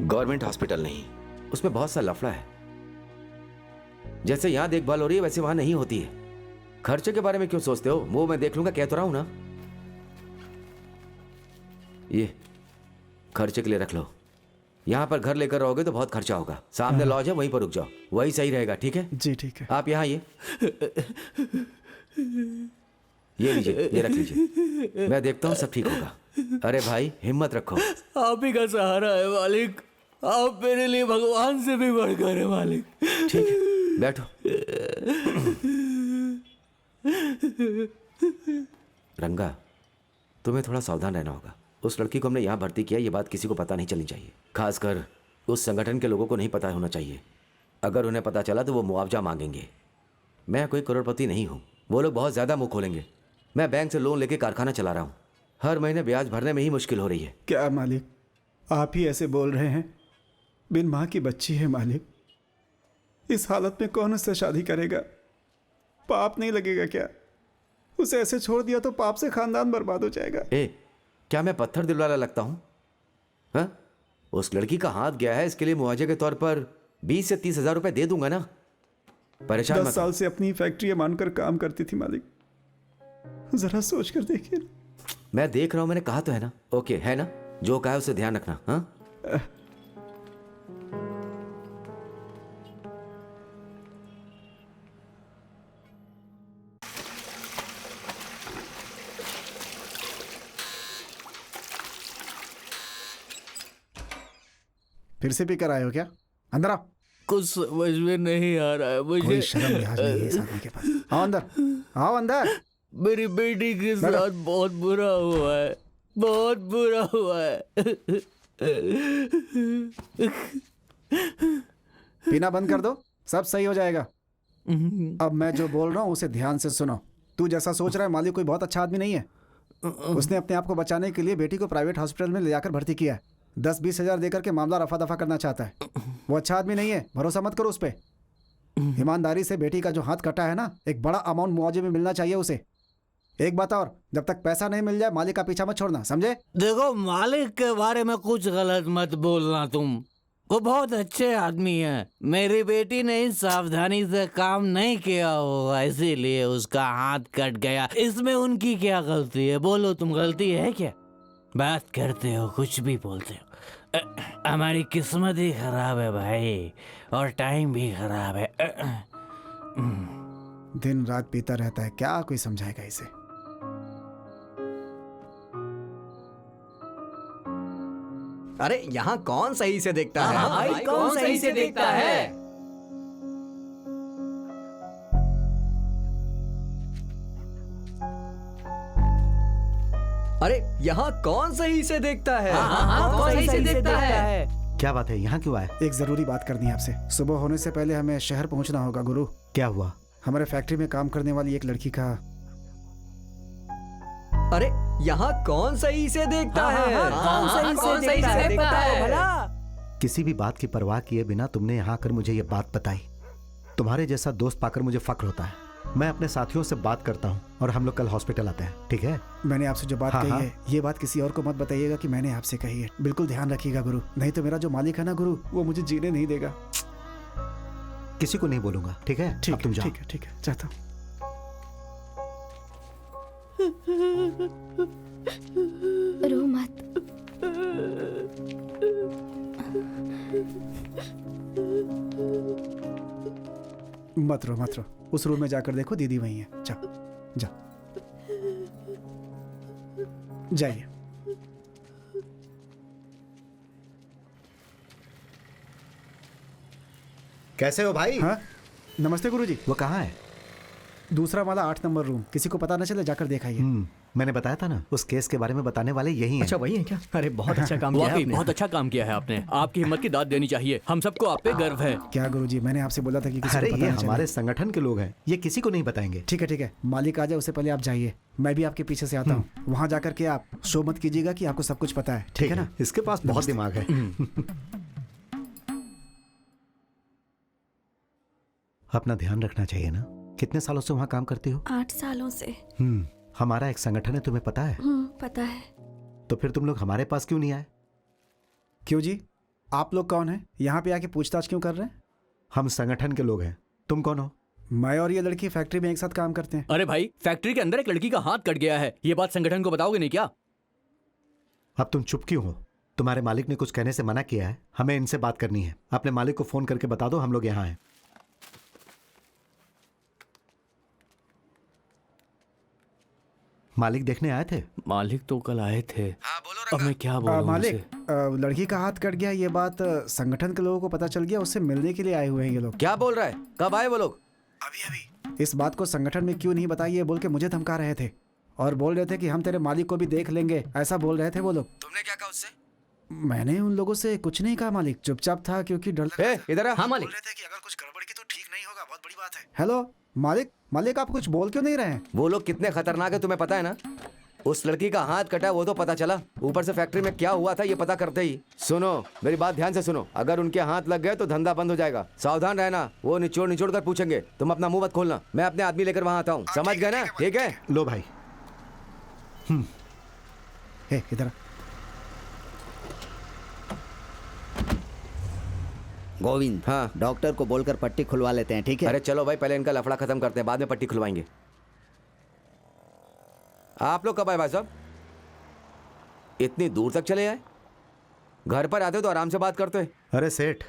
गवर्नमेंट हॉस्पिटल नहीं, उसमें बहुत सा लफड़ा है। जैसे यहां देखभाल हो रही है वैसे वहां नहीं होती है। खर्चे के बारे में क्यों सोचते हो? वो मैं देख लूंगा, कह तो रहा हूं ना। ये खर्चे के लिए रख लो। यहां पर घर लेकर रहोगे तो बहुत खर्चा होगा। सामने लॉज है, वहीं पर रुक जाओ, वही सही रहेगा, ठीक है? जी ठीक है। आप यहाँ ये लीजिए, ये रख लीजिए, मैं देखता हूँ सब ठीक होगा। अरे भाई हिम्मत रखो। आप ही का सहारा है मालिक, आप मेरे लिए भगवान से भी बढ़कर है मालिक। ठीक है, बैठो। रंगा, तुम्हें थोड़ा सावधान रहना होगा। उस लड़की को हमने यहाँ भर्ती किया, ये बात किसी को पता नहीं चलनी चाहिए। खासकर उस संगठन के लोगों को नहीं पता होना चाहिए। अगर उन्हें पता चला तो वो मुआवजा मांगेंगे। मैं कोई करोड़पति नहीं हूँ, वो लोग बहुत ज़्यादा मुँह खोलेंगे। मैं बैंक से लोन लेके कारखाना चला रहा हूँ, हर महीने ब्याज भरने में ही मुश्किल हो रही है। क्या मालिक आप ही ऐसे बोल रहे हैं? बिन माँ की बच्ची है मालिक, इस हालत में कौन उससे शादी करेगा? पाप नहीं लगेगा क्या? उसे ऐसे छोड़ दिया तो पाप से खानदान बर्बाद हो जाएगा। क्या मैं पत्थर दिल वाला लगता हूँ? हाँ, उस लड़की का हाथ गया है, इसके लिए मुआवजे के तौर पर 20 से 30 हजार रुपए दे दूंगा ना। परेशान 10 साल से अपनी फैक्ट्री मानकर काम करती थी मालिक, जरा सोच कर देखिए। मैं देख रहा हूं, मैंने कहा तो है ना। ओके है ना, जो कहा है उसे ध्यान रखना। हाँ फिर से पी कर आए हो क्या? अंदर आओ। कुछ समझ में नहीं आ रहा है मुझे। कोई शर्म लिहाज नहीं है इस आदमी के पास। आओ अंदर, आओ अंदर। मेरी बेटी के साथ बहुत बुरा हुआ है, बहुत बुरा हुआ है। पीना बंद कर दो, सब सही हो जाएगा। अब मैं जो बोल रहा हूँ उसे ध्यान से सुनो। तू जैसा सोच रहा है मालिक कोई बहुत अच्छा आदमी नहीं है। उसने अपने आप को बचाने के लिए बेटी को प्राइवेट हॉस्पिटल में ले जाकर भर्ती किया है। 10-20 हजार देकर के मामला रफा दफा करना चाहता है। वो अच्छा आदमी नहीं है, भरोसा मत करो उस पर। ईमानदारी से बेटी का जो हाथ कटा है ना, एक बड़ा अमाउंट मुआवजे में मिलना चाहिए उसे। एक बात और, जब तक पैसा नहीं मिल जाए मालिक का पीछा मत छोड़ना, समझे? देखो मालिक के बारे में कुछ गलत मत बोलना तुम, वो बहुत अच्छे आदमी है। मेरी बेटी ने सावधानी से काम नहीं किया होगा, इसीलिए उसका हाथ कट गया। इसमें उनकी क्या गलती है? बोलो, तुम गलती है क्या? बात करते हो, कुछ भी बोलते हो। हमारी किस्मत ही खराब है भाई, और टाइम भी खराब है। दिन रात पीता रहता है, क्या कोई समझाएगा इसे? अरे यहाँ कौन सही से देखता है? भाई कौन सही से देखता है? अरे यहाँ कौन सही से देखता है? कौन सही से देखता है? क्या बात है, यहाँ क्यों आए? एक जरूरी बात करनी है आपसे। सुबह होने से पहले हमें शहर पहुंचना होगा गुरु। क्या हुआ? हमारे फैक्ट्री में काम करने वाली एक लड़की का। अरे यहाँ कौन सही से देखता है? कौन सही से देखता है? भला किसी भी बात की परवाह किए बिना तुमने यहाँ आकर मुझे ये बात बताई। तुम्हारे जैसा दोस्त पाकर मुझे फक्र होता है। मैं अपने साथियों से बात करता हूँ और हम लोग कल हॉस्पिटल आते हैं, ठीक है? मैंने आपसे जो बात हाँ, कही हाँ। है, ये बात किसी और को मत बताइएगा कि मैंने आपसे कही है। बिल्कुल ध्यान रखिएगा गुरु, नहीं तो मेरा जो मालिक है ना गुरु, वो मुझे जीने नहीं देगा। किसी को नहीं बोलूंगा, ठीक है? अब तुम जाओ। ठीक है, चाहता हूँ। रो मत। मत रो। उस रूम में जाकर देखो, दीदी वहीं है। जाओ जाइए। कैसे हो भाई? हाँ, नमस्ते गुरुजी। वो कहाँ है? दूसरा वाला 8 नंबर रूम। किसी को पता न चले, जाकर देखाइए। मैंने बताया था ना, उस केस के बारे में बताने वाले यही हैं। अच्छा वही है क्या? अरे बहुत अच्छा काम किया है वाकई आपने। बहुत अच्छा काम किया है आपने। आपकी हिम्मत की दाद देनी चाहिए। हम सबको आप पे गर्व है। क्या गुरुजी, मैंने आपसे बोला था कि किसी अरे को पता ये न चले। हमारे संगठन के लोग हैं, ये किसी को नहीं बताएंगे। ठीक है। मालिक आ जाए उससे पहले आप जाइए, मैं भी आपके पीछे से आता हूँ। वहाँ जाकर के आप शो मत कीजिएगा कि आपको सब कुछ पता है, ठीक है ना? इसके पास बहुत दिमाग है। अपना ध्यान रखना चाहिए ना। कितने सालों से वहाँ काम करती हो? 8 सालों से। हमारा एक संगठन है, तुम्हें पता है? पता है। तो फिर तुम लोग हमारे पास क्यों नहीं आए? क्यों जी, आप लोग कौन हैं? यहाँ पे आके पूछताछ क्यों कर रहे हैं? हम संगठन के लोग हैं। तुम कौन हो? मैं और ये लड़की फैक्ट्री में एक साथ काम करते हैं। अरे भाई, फैक्ट्री के अंदर एक लड़की का हाथ कट गया है। ये बात संगठन को बताओगे नहीं क्या? अब तुम चुप क्यों हो? तुम्हारे मालिक ने कुछ कहने से मना किया है। हमें इनसे बात करनी है। अपने मालिक को फोन करके बता दो हम लोग यहाँ हैं। मालिक देखने आए थे? मालिक तो कल आए थे। हाँ बोलो अब मैं क्या बोलूं मालिक, उनसे? लड़की का हाथ कट गया, ये बात संगठन के लोगों को पता चल गया। उससे मिलने के लिए आए हुए हैं ये लोग। क्या बोल रहा है? कब आए वो लोग? अभी इस बात को संगठन में क्यों नहीं बताई, ये बोल के मुझे धमका रहे थे और बोल रहे थे कि हम तेरे मालिक को भी देख लेंगे। ऐसा बोल रहे थे वो लोग। तुमने क्या कहा उससे? मैंने उन लोगों से कुछ नहीं कहा मालिक, चुपचाप था क्योंकि डर लग ए, इधर आ। हाँ मालिक। रहे थे कि अगर कुछ गड़बड़ की तो ठीक नहीं होगा, बहुत बड़ी बात है। हेलो मालिक आप कुछ बोल क्यों नहीं रहे हैं? वो लोग कितने खतरनाक है तुम्हें पता है ना? उस लड़की का हाथ कटा वो तो पता चला, ऊपर से फैक्ट्री में क्या हुआ था ये पता करते ही। सुनो मेरी बात ध्यान से सुनो, अगर उनके हाथ लग गए तो धंधा बंद हो जाएगा। सावधान रहना, वो निचोड़ कर पूछेंगे। तुम अपना मुंह मत खोलना। मैं अपने आदमी लेकर वहां आता हूँ, समझ गए ना? ठीक है? लो भाई। इधर गोविंद, हाँ। डॉक्टर को बोलकर पट्टी खुलवा लेते हैं, ठीक है? अरे चलो भाई, पहले इनका लफड़ा खत्म करते हैं, बाद में पट्टी खुलवाएंगे। आप लोग कब आए भाई साहब? इतनी दूर तक चले आए? घर पर आते तो आराम से बात करते। अरे सेठ,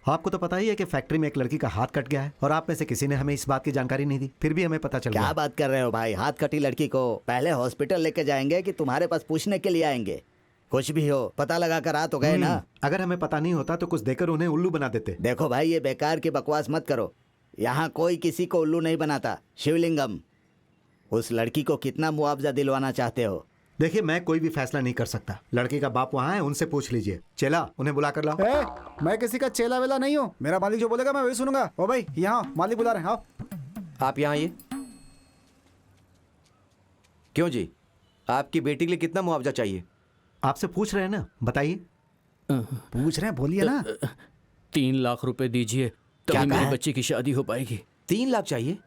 आपको तो पता ही है कि फैक्ट्री में एक लड़की का हाथ कट गया है और आप में से किसी ने हमें इस बात की जानकारी नहीं दी। फिर भी हमें पता चल क्या गया। बात कर रहे हो भाई? हाथ कटी लड़की को पहले हॉस्पिटल लेके जाएंगे कि तुम्हारे पास पूछने के लिए आएंगे? कुछ भी हो, पता लगा कर आ तो गए ना। अगर हमें पता नहीं होता तो कुछ देकर उन्हें उल्लू बना देते। देखो भाई, ये बेकार की बकवास मत करो। यहाँ कोई किसी को उल्लू नहीं बनाता। शिवलिंगम, उस लड़की को कितना मुआवजा दिलवाना चाहते हो? देखिए, मैं कोई भी फैसला नहीं कर सकता। लड़की का बाप वहाँ है, उनसे पूछ लीजिए। चेला, उन्हें बुला कर लाओ। मैं किसी का चेला वेला नहीं हूँ। मेरा मालिक जो बोलेगा मैं वही सुनूंगा। ओ भाई, यहाँ मालिक बुला रहे हैं, आओ। आप यहाँ आइए। क्यों जी, आपकी बेटी के लिए कितना मुआवजा चाहिए? आपसे पूछ रहे हैं ना, बताइए। पूछ रहे हैं, बोलिए ना। 3 लाख रुपए दीजिए, क्या तभी कहा मेरे है? बच्चे की शादी हो पाएगी। 3 लाख चाहिए?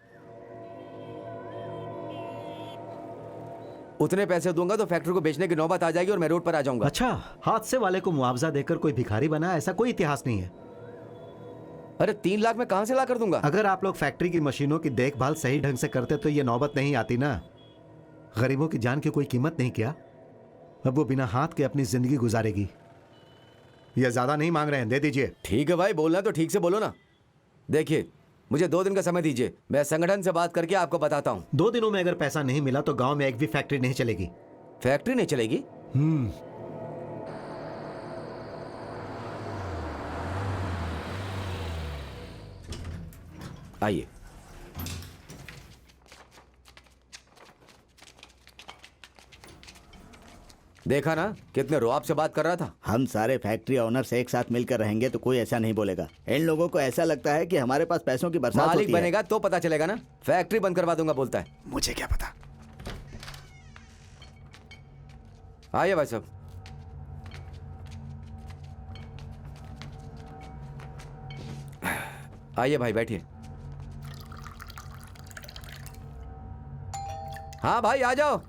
उतने पैसे दूंगा तो फैक्ट्री को बेचने की नौबत आ जाएगी और मैं रोड पर आ जाऊंगा। अच्छा, हादसे वाले को मुआवजा देकर कोई भिखारी बना, ऐसा कोई इतिहास नहीं है। अरे 3 लाख में कहां से ला कर दूंगा? अगर आप लोग फैक्ट्री की मशीनों की देखभाल सही ढंग से करते तो ये नौबत नहीं आती ना। गरीबों की जान की कोई कीमत नहीं किया, अब वो बिना हाथ के अपनी जिंदगी गुजारेगी। ये ज्यादा नहीं मांग रहे हैं, दे दीजिए। ठीक है भाई, बोलना तो ठीक से बोलो ना। देखिए, मुझे 2 दिन का समय दीजिए, मैं संगठन से बात करके आपको बताता हूँ। 2 दिनों में अगर पैसा नहीं मिला तो गांव में एक भी फैक्ट्री नहीं चलेगी। फैक्ट्री नहीं चलेगी? आइए। देखा ना कितने रुआब से बात कर रहा था। हम सारे फैक्ट्री ओनर्स एक साथ मिलकर रहेंगे तो कोई ऐसा नहीं बोलेगा। इन लोगों को ऐसा लगता है कि हमारे पास पैसों की बरसात मालिक होती है। बनेगा तो पता चलेगा ना। फैक्ट्री बंद करवा दूंगा बोलता है। मुझे क्या पता। आइए भाई साहब। आइए भाई बैठिए। हाँ भाई आ जाओ।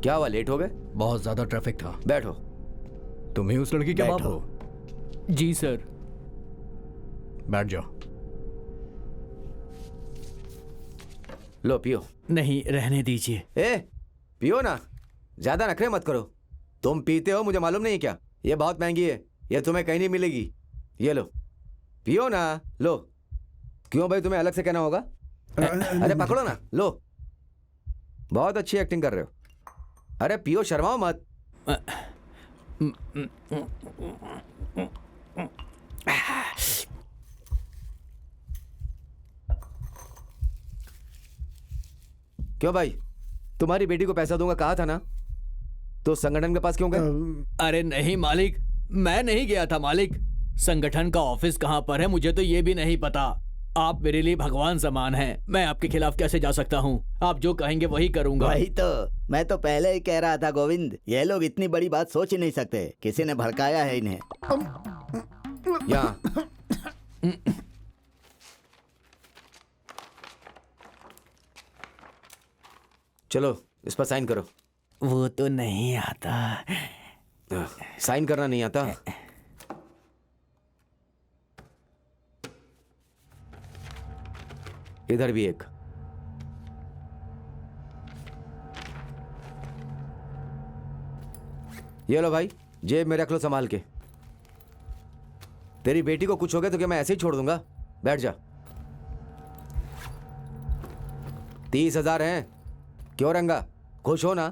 क्या हुआ, लेट हो गए? बहुत ज्यादा ट्रैफिक था। बैठो। तुम ही उस लड़की के बाप बैठो। हो? जी सर। बैठ जाओ। लो पियो। नहीं, रहने दीजिए। ए पियो ना, ज्यादा नखरे मत करो। तुम पीते हो मुझे मालूम नहीं क्या? ये बहुत महंगी है, ये तुम्हें कहीं नहीं मिलेगी। ये लो पियो ना, लो। क्यों भाई, तुम्हें अलग से कहना होगा? अरे पकड़ो ना, लो। बहुत अच्छी एक्टिंग कर रहे हो। अरे पियो, शर्माओ मत। क्यों भाई, तुम्हारी बेटी को पैसा दूंगा कहा था ना, तो संगठन के पास क्यों गए? अरे नहीं मालिक, मैं नहीं गया था मालिक। संगठन का ऑफिस कहाँ पर है मुझे तो ये भी नहीं पता। आप मेरे लिए भगवान समान हैं। मैं आपके खिलाफ कैसे जा सकता हूँ? आप जो कहेंगे वही करूंगा। वही तो मैं तो पहले ही कह रहा था गोविंद, ये लोग इतनी बड़ी बात सोच ही नहीं सकते। किसी ने भड़काया है इन्हें। यहाँ चलो, इस पर साइन करो। वो तो नहीं आता। साइन करना नहीं आता? इधर भी एक। ये लो भाई, जेब में रख लो संभाल के। तेरी बेटी को कुछ हो गया तो क्या मैं ऐसे ही छोड़ दूंगा? बैठ जा। 30,000 हैं। क्यों रंगा, खुश हो ना?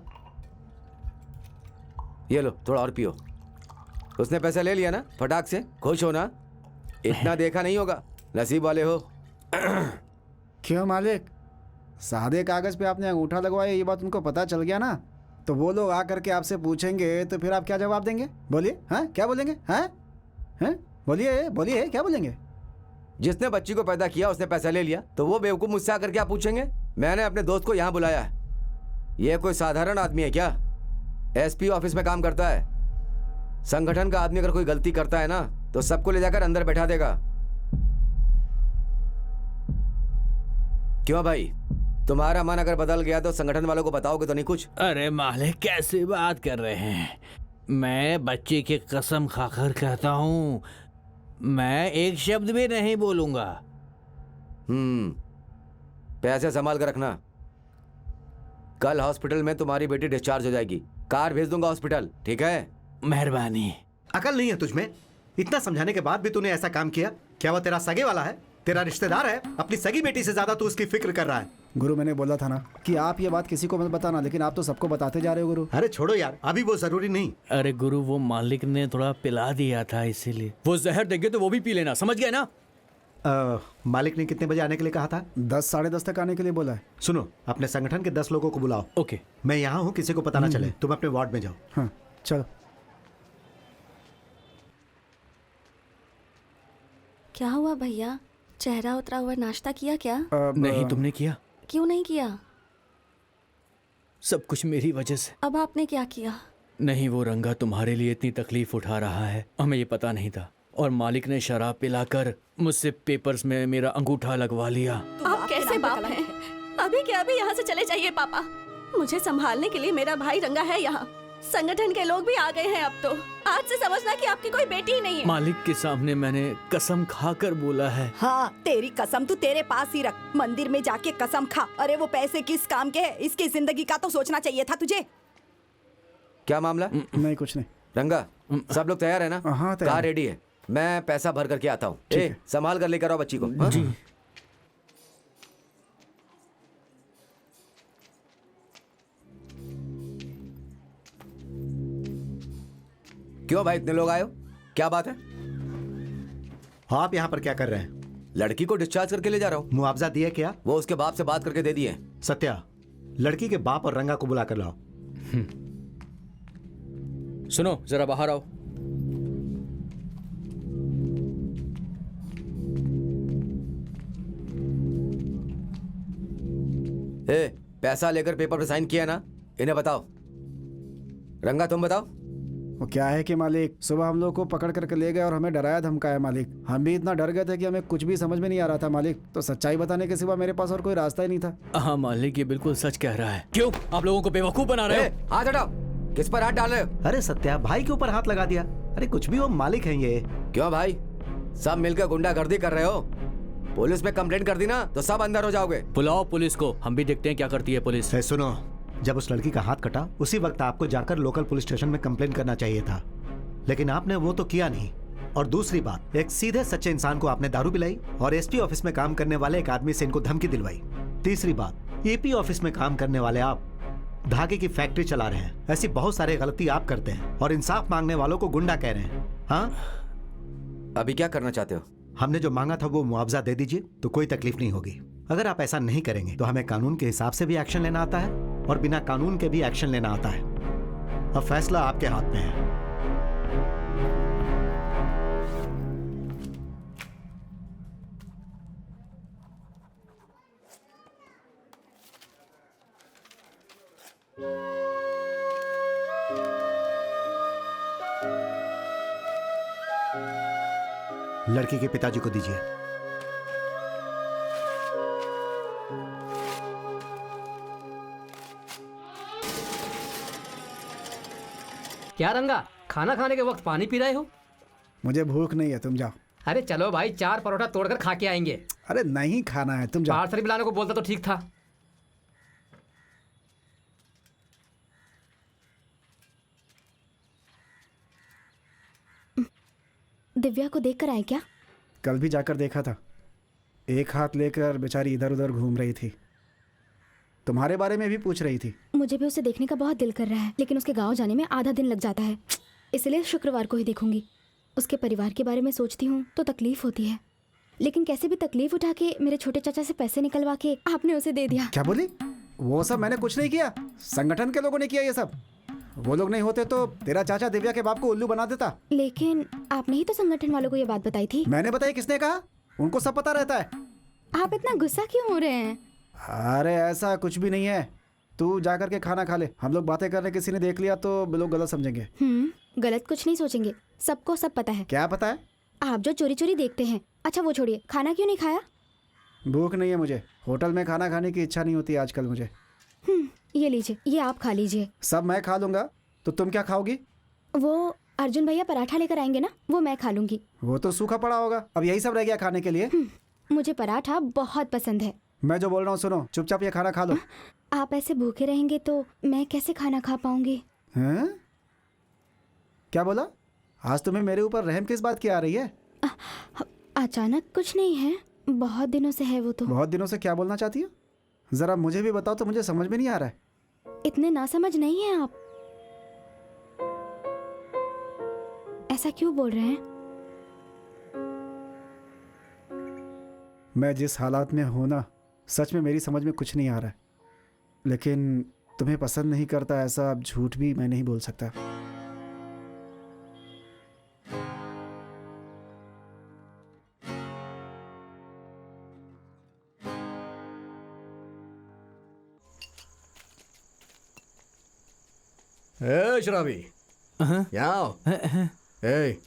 ये लो थोड़ा और पियो। उसने पैसा ले लिया ना फटाक से, खुश हो ना? इतना देखा नहीं होगा, नसीब वाले हो। क्यों मालिक, सादे कागज पे आपने अंगूठा लगवाया, ये बात उनको पता चल गया ना, तो वो लोग आकर के आपसे पूछेंगे तो फिर आप क्या जवाब देंगे? बोलिए। हाँ, क्या बोलेंगे? हाँ हैं, बोलिए बोलिए, क्या बोलेंगे? जिसने बच्ची को पैदा किया उसने पैसा ले लिया, तो वो बेवकूफ मुझसे आकर क्या पूछेंगे? मैंने अपने दोस्त को यहाँ बुलाया है। ये कोई साधारण आदमी है क्या? एसपी ऑफिस में काम करता है। संगठन का आदमी अगर कोई गलती करता है ना तो सबको ले जाकर अंदर बैठा देगा। क्यों भाई, तुम्हारा मन अगर बदल गया तो संगठन वालों को बताओगे तो नहीं कुछ? अरे मालिक, कैसे बात कर रहे हैं? मैं बच्चे की कसम खाकर कहता हूँ, मैं एक शब्द भी नहीं बोलूंगा। पैसे संभाल कर रखना। कल हॉस्पिटल में तुम्हारी बेटी डिस्चार्ज हो जाएगी। कार भेज दूंगा हॉस्पिटल, ठीक है? मेहरबानी। अकल नहीं है तुझमें? इतना समझाने के बाद भी तूने ऐसा काम किया? क्या वो तेरा सगे वाला है, तेरा रिश्तेदार है? अपनी सगी बेटी से ज्यादा तू उसकी फिक्र कर रहा है। गुरु, मैंने बोला था ना कि आप ये बात किसी को मत बताना, लेकिन आप तो सबको बताते जा रहे हो गुरु। अरे छोड़ो यार, अभी वो जरूरी नहीं। अरे गुरु, वो मालिक ने थोड़ा पिला दिया था इसीलिए। वो जहर देंगे तो वो भी पी लेना, समझ गए ना? मालिक ने कितने बजे आने के लिए कहा था? 10 साढ़े 10 तक आने के लिए बोला है। सुनो, अपने संगठन के 10 लोगों को बुलाओ। ओके। मैं यहाँ हूँ, किसी को पता ना चले। तुम अपने वार्ड में जाओ। हाँ चलो। क्या हुआ भैया, चेहरा उतरा हुआ? नाश्ता किया क्या? नहीं, तुमने किया? क्यों नहीं किया? सब कुछ मेरी वजह से। अब आपने क्या किया? नहीं, वो रंगा तुम्हारे लिए इतनी तकलीफ उठा रहा है, हमें ये पता नहीं था। और मालिक ने शराब पिलाकर मुझसे पेपर्स में मेरा अंगूठा लगवा लिया। आप कैसे बाप हैं? अभी के अभी यहाँ से चले जाइए पापा। मुझे संभालने के लिए मेरा भाई रंगा है यहाँ। संगठन के लोग भी आ गए हैं अब तो। आज से समझना कि आपकी कोई बेटी ही नहीं है। मालिक के सामने मैंने कसम खाकर बोला है। हाँ, तेरी कसम तू तेरे पास ही रख, मंदिर में जाके कसम खा। अरे वो पैसे किस काम के है? इसकी जिंदगी का तो सोचना चाहिए था तुझे। क्या मामला? नहीं कुछ नहीं। रंगा, सब लोग तैयार है ना? हाँ, तैयार कार है। रेडी है। मैं पैसा भर करके आता हूँ। संभाल कर लेकर आओ बच्ची को। हाँ? जी। क्यों भाई, इतने लोग आए हो? क्या बात है? आप यहाँ पर क्या कर रहे हैं? लड़की को डिस्चार्ज करके ले जा रहा हूँ। मुआवजा दिया क्या? वो उसके बाप से बात करके दे दिए। सत्या, लड़की के बाप और रंगा को बुला कर लाओ। सुनो, जरा बाहर आओ। ए, पैसा लेकर पेपर पे साइन किया ना? इन्हें बताओ। रंगा तुम बताओ। वो क्या है कि मालिक, सुबह हम लोग को पकड़ करके ले गए और हमें डराया धमकाया मालिक। हम भी इतना डर गए थे कि हमें कुछ भी समझ में नहीं आ रहा था मालिक। तो सच्चाई बताने के सिवा मेरे पास और कोई रास्ता ही नहीं था। हाँ मालिक, ये बिल्कुल सच कह रहा है। क्यों आप लोगों को बेवकूफ बना रहे हो? हाथ हटाओ। किस पर हाथ डाल रहे हो? अरे सत्या, भाई के ऊपर हाथ लगा दिया। अरे कुछ भी, वो मालिक हैं ये। क्यों भाई, सब मिलकर गुंडागर्दी कर रहे हो? पुलिस में कंप्लेंट कर दी ना तो सब अंदर हो जाओगे। बुलाओ पुलिस को, हम भी देखते हैं क्या करती है पुलिस। सुनो, जब उस लड़की का हाथ कटा उसी वक्त आपको जाकर लोकल पुलिस स्टेशन में कंप्लेंट करना चाहिए था, लेकिन आपने वो तो किया नहीं। और दूसरी बात, एक सीधे सच्चे इंसान को आपने दारू पिलाई और एसपी ऑफिस में काम करने वाले एक आदमी से इनको धमकी दिलवाई। तीसरी बात, एपी ऑफिस में काम करने वाले आप धागे की फैक्ट्री चला रहे हैं। ऐसी बहुत सारी गलती आप करते हैं और इंसाफ मांगने वालों को गुंडा कह रहे हैं। हाँ, अभी क्या करना चाहते हो? हमने जो मांगा था वो मुआवजा दे दीजिए तो कोई तकलीफ नहीं होगी। अगर आप ऐसा नहीं करेंगे तो हमें कानून के हिसाब से भी एक्शन लेना आता है और बिना कानून के भी एक्शन लेना आता है। अब फैसला आपके हाथ में है। लड़की के पिताजी को दीजिए। क्या रंगा, खाना खाने के वक्त पानी पी रहे हो? मुझे भूख नहीं है, तुम जाओ। अरे चलो भाई, 4 परोठा तोड़कर खा के आएंगे। अरे नहीं खाना है, तुम जाओ। पार्सल बुलाने को बोलता तो ठीक था। दिव्या को देख कर आए क्या? कल भी जाकर देखा था, एक हाथ लेकर बेचारी इधर उधर घूम रही थी। तुम्हारे बारे में भी पूछ रही थी। मुझे भी उसे देखने का बहुत दिल कर रहा है, लेकिन उसके गांव जाने में आधा दिन लग जाता है, इसलिए शुक्रवार को ही देखूंगी। उसके परिवार के बारे में सोचती हूँ तो तकलीफ होती है, लेकिन कैसे भी तकलीफ उठा के मेरे छोटे चाचा से पैसे निकलवा के आपने उसे दे दिया। क्या बोली? वो सब मैंने कुछ नहीं किया, संगठन के लोगों ने किया ये सब। वो लोग नहीं होते तो तेरा चाचा दिव्या के बाप को उल्लू बना देता। लेकिन आपने ही तो संगठन वालों को ये बात बताई थी। मैंने बताई? किसने कहा? उनको सब पता रहता है। आप इतना गुस्सा क्यों हो रहे हैं? अरे ऐसा कुछ भी नहीं है, तू जाकर के खाना खा ले। हम लोग बातें कर रहे किसी ने देख लिया तो लोग गलत समझेंगे। गलत कुछ नहीं सोचेंगे, सबको सब पता है। क्या पता है? आप जो चोरी चोरी देखते हैं। अच्छा वो छोड़िए, खाना क्यों नहीं खाया? भूख नहीं है मुझे, होटल में खाना खाने की इच्छा नहीं होती आजकल मुझे। ये लीजिए, ये आप खा लीजिए। सब मैं खा लूंगा, तो तुम क्या खाओगी? वो अर्जुन भैया पराठा लेकर आएंगे ना, वो मैं खा लूंगी। वो तो सूखा पड़ा होगा, अब यही सब रह गया खाने के लिए। मुझे पराठा बहुत पसंद है। मैं जो बोल रहा हूँ सुनो, चुपचाप ये खाना खा लो। आप ऐसे भूखे रहेंगे तो मैं कैसे खाना खा पाऊंगी? हैं? क्या बोला? आज तुम्हें मेरे ऊपर रहम किस बात की आ रही है? अचानक कुछ नहीं है, बहुत दिनों से है वो तो। बहुत दिनों से क्या बोलना चाहती हो? जरा मुझे भी बताओ तो, मुझे समझ में नहीं आ रहा है। इतने नासमझ नहीं है आप। ऐसा क्यों बोल रहे हैं? मैं जिस हालात में हूं ना, सच में मेरी समझ में कुछ नहीं आ रहा है। लेकिन तुम्हें पसंद नहीं करता ऐसा अब झूठ भी मैं नहीं बोल सकता। ए शराबी, यहाँ आओ। ए,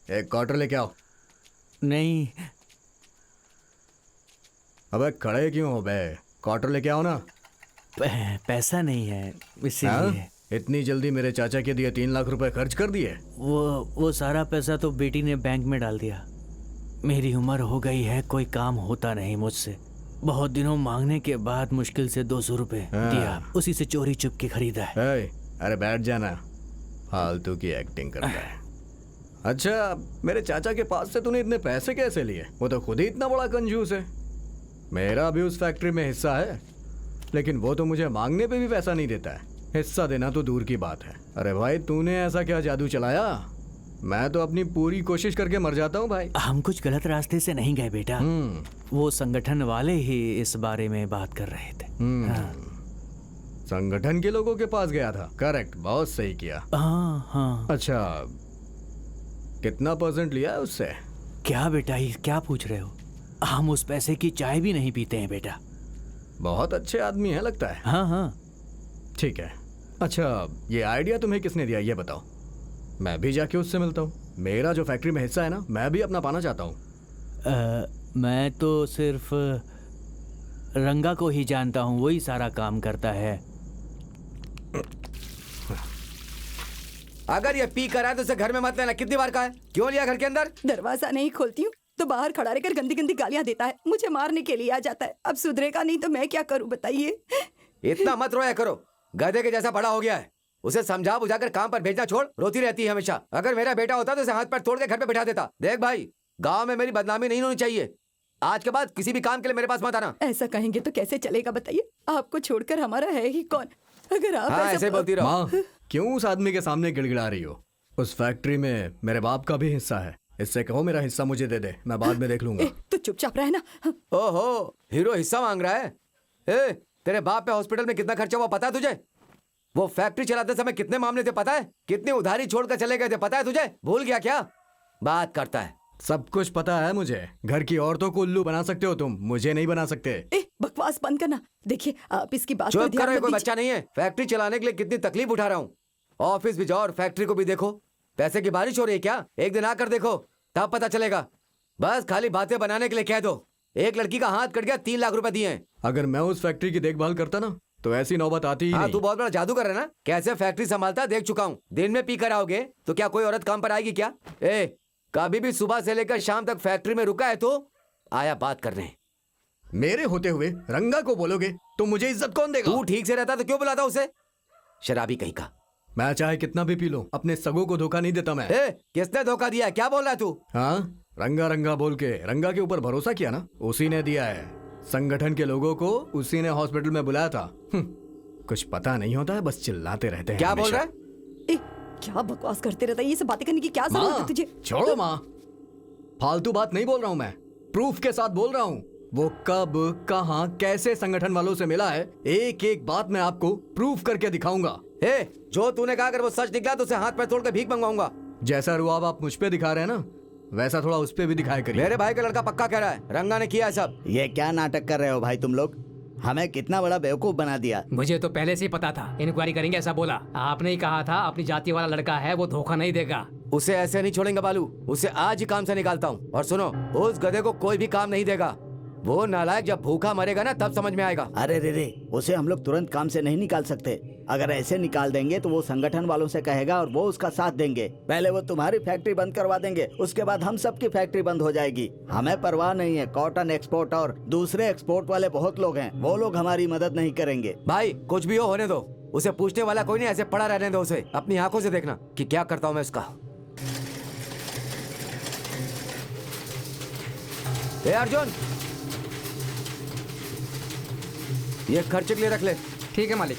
एक क्वार्टर लेके आओ। नहीं। अबे खड़े क्यों हो बे? क्वार्टर लेके आओ ना। पैसा नहीं है इसीलिए। इतनी जल्दी मेरे चाचा के दिए 3 लाख रुपए खर्च कर दिए? वो सारा पैसा तो बेटी ने बैंक में डाल दिया। मेरी उम्र हो गई है, कोई काम होता नहीं मुझसे। बहुत दिनों मांगने के बाद मुश्किल से 200 रुपए दिया, उसी से चोरी चुप के खरीदा है। अरे बैठ जाना, फालतू की एक्टिंग करता है। अच्छा, मेरे चाचा के पास से तूने इतने पैसे कैसे लिए? वो तो खुद ही इतना बड़ा कंजूस है। मेरा भी उस फैक्ट्री में हिस्सा है, लेकिन वो तो मुझे मांगने पे भी पैसा नहीं देता है। हिस्सा देना तो दूर की बात है। अरे भाई, तूने ऐसा क्या जादू चलाया मैं तो अपनी पूरी कोशिश करके मर जाता हूँ भाई। हम कुछ गलत रास्ते से नहीं गए बेटा। वो संगठन वाले ही इस बारे में बात कर रहे थे। हाँ। संगठन के लोगों के पास गया था। करेक्ट, बहुत सही किया। हाँ। अच्छा, कितना % लिया है उससे? क्या बेटा, ये क्या पूछ रहे हो? हम उस पैसे की चाय भी नहीं पीते हैं बेटा। बहुत अच्छे आदमी है लगता है। हाँ। ठीक है। अच्छा, ये आइडिया तुम्हें किसने दिया ये बताओ। मैं भी जाके उससे मिलता हूँ। मेरा जो फैक्ट्री में हिस्सा है ना, मैं भी अपना पाना चाहता हूँ। मैं तो सिर्फ रंगा को ही जानता हूँ, वही सारा काम करता है। अगर ये पी कर आए तो उसे घर में मत लेना। कितनी बार कहा है? क्यों लिया घर के अंदर? दरवाजा नहीं खोलती हूँ तो बाहर खड़ा रहकर गंदी गंदी गालियाँ देता है, मुझे मारने के लिए आ जाता है। अब सुधरेगा नहीं तो मैं क्या करूँ बताइए। इतना मत रोया करो, गधे के जैसा बड़ा हो गया है। उसे समझा बुझाकर काम पर भेजना छोड़, रोती रहती है हमेशा। अगर मेरा बेटा होता तो उसे हाथ पैर तोड़ के घर पे बिठा देता। देख भाई, गांव में मेरी बदनामी नहीं होनी चाहिए। आज के बाद किसी भी काम के लिए मेरे पास मत आना। ऐसा कहेंगे तो कैसे चलेगा बताइए? आपको छोड़कर हमारा है ही कौन? अगर आप ऐसे बोलती रहो। माँ, क्यों उस आदमी के सामने गिड़गिड़ा रही हो? उस फैक्ट्री में मेरे बाप का भी हिस्सा है। इससे कहो मेरा हिस्सा मुझे दे दे, मैं बाद में देख लूंगा। तो चुपचाप रहना। ओहो, हीरो हिस्सा मांग रहा है। ए, तेरे बाप पे हॉस्पिटल में कितना खर्चा हुआ पता है तुझे? वो फैक्ट्री चलाते समय कितने मामले थे पता है? कितनी उधारी छोड़कर चले गए थे पता है तुझे? भूल गया क्या? बात करता है। सब कुछ पता है मुझे। घर की औरतों को उल्लू बना सकते हो तुम, मुझे नहीं बना सकते। बकवास बंद करना। देखिए, आप इसकी बात पर चुप ध्यान करो, मत कोई दीजिए। बच्चा नहीं है। फैक्ट्री चलाने के लिए कितनी तकलीफ उठा रहा हूँ। ऑफिस भी जाओ और फैक्ट्री को भी देखो। पैसे की बारिश हो रही है क्या? एक दिन आकर देखो, तब पता चलेगा। बस खाली बातें बनाने के लिए कह दो। एक लड़की का हाथ कट गया, 3 लाख रुपए दिए हैं। अगर मैं उस फैक्ट्री की देखभाल करता ना तो ऐसी नौबत आती ही हाँ, नहीं। तू बहुत बड़ा जादूगर है ना। कैसे फैक्ट्री संभालता देख चुका हूँ। दिन में पी कर आओगे तो क्या कोई औरत काम पर आएगी क्या? कभी भी सुबह से लेकर शाम तक फैक्ट्री में रुका है तो आया बात करने। मेरे होते हुए रंगा को बोलोगे तो मुझे इज्जत कौन देगा? तू ठीक से रहता तो क्यों बुलाता उसे? शराबी कहीं का। मैं चाहे कितना भी पी लो, अपने सगों को धोखा नहीं देता मैं। किसने धोखा दिया? क्या बोल रहा है तू? हाँ, रंगा रंगा बोल के रंगा के ऊपर भरोसा किया ना, उसी ने दिया है। संगठन के लोगों को उसी ने हॉस्पिटल में बुलाया था। कुछ पता नहीं होता है, बस चिल्लाते रहते हैं। क्या बोल रहा है? क्या बकवास करते रहता है? ये सब बातें करने की क्या जरूरत है तुझे? छोड़ो माँ, फालतू बात नहीं बोल रहा हूँ मैं, प्रूफ के साथ बोल रहा हूँ। वो कब, कहाँ, कैसे संगठन वालों से मिला है, एक एक बात मैं आपको प्रूफ करके दिखाऊंगा। जो तूने कहा अगर वो सच निकला तो उसे हाथ पैर तोड़ के भीख मंगवाऊंगा। जैसा रुआब आप मुझ पे दिखा रहे हैं ना, वैसा थोड़ा उस पे भी दिखाया करिए। मेरे भाई का लड़का पक्का कह रहा है रंगा ने किया है सब। ये क्या नाटक कर रहे हो भाई तुम लोग? हमें कितना बड़ा बेवकूफ बना दिया। मुझे तो पहले से ही पता था इंक्वायरी करेंगे ऐसा बोला। आपने ही कहा था अपनी जाति वाला लड़का है, वो धोखा नहीं देगा। उसे ऐसे नहीं छोड़ेंगे बालू, उसे आज ही काम से निकालता हूँ। और सुनो, उस गधे को कोई भी काम नहीं देगा। वो नालायक जब भूखा मरेगा ना तब समझ में आएगा। अरे रे, उसे हम लोग तुरंत काम से नहीं निकाल सकते। अगर ऐसे निकाल देंगे तो वो संगठन वालों से कहेगा और वो उसका साथ देंगे। पहले वो तुम्हारी फैक्ट्री बंद करवा देंगे, उसके बाद हम सबकी फैक्ट्री बंद हो जाएगी। हमें परवाह नहीं है। कॉटन एक्सपोर्ट और दूसरे एक्सपोर्ट वाले बहुत लोग हैं, वो लोग हमारी मदद नहीं करेंगे। भाई कुछ भी हो होने दो, उसे पूछने वाला कोई नहीं, ऐसे पड़ा रहने दो उसे। अपनी आंखों से देखना कि क्या करता हूँ मैं उसका। अर्जुन, ये खर्चे के लिए रख ले। ठीक है मालिक।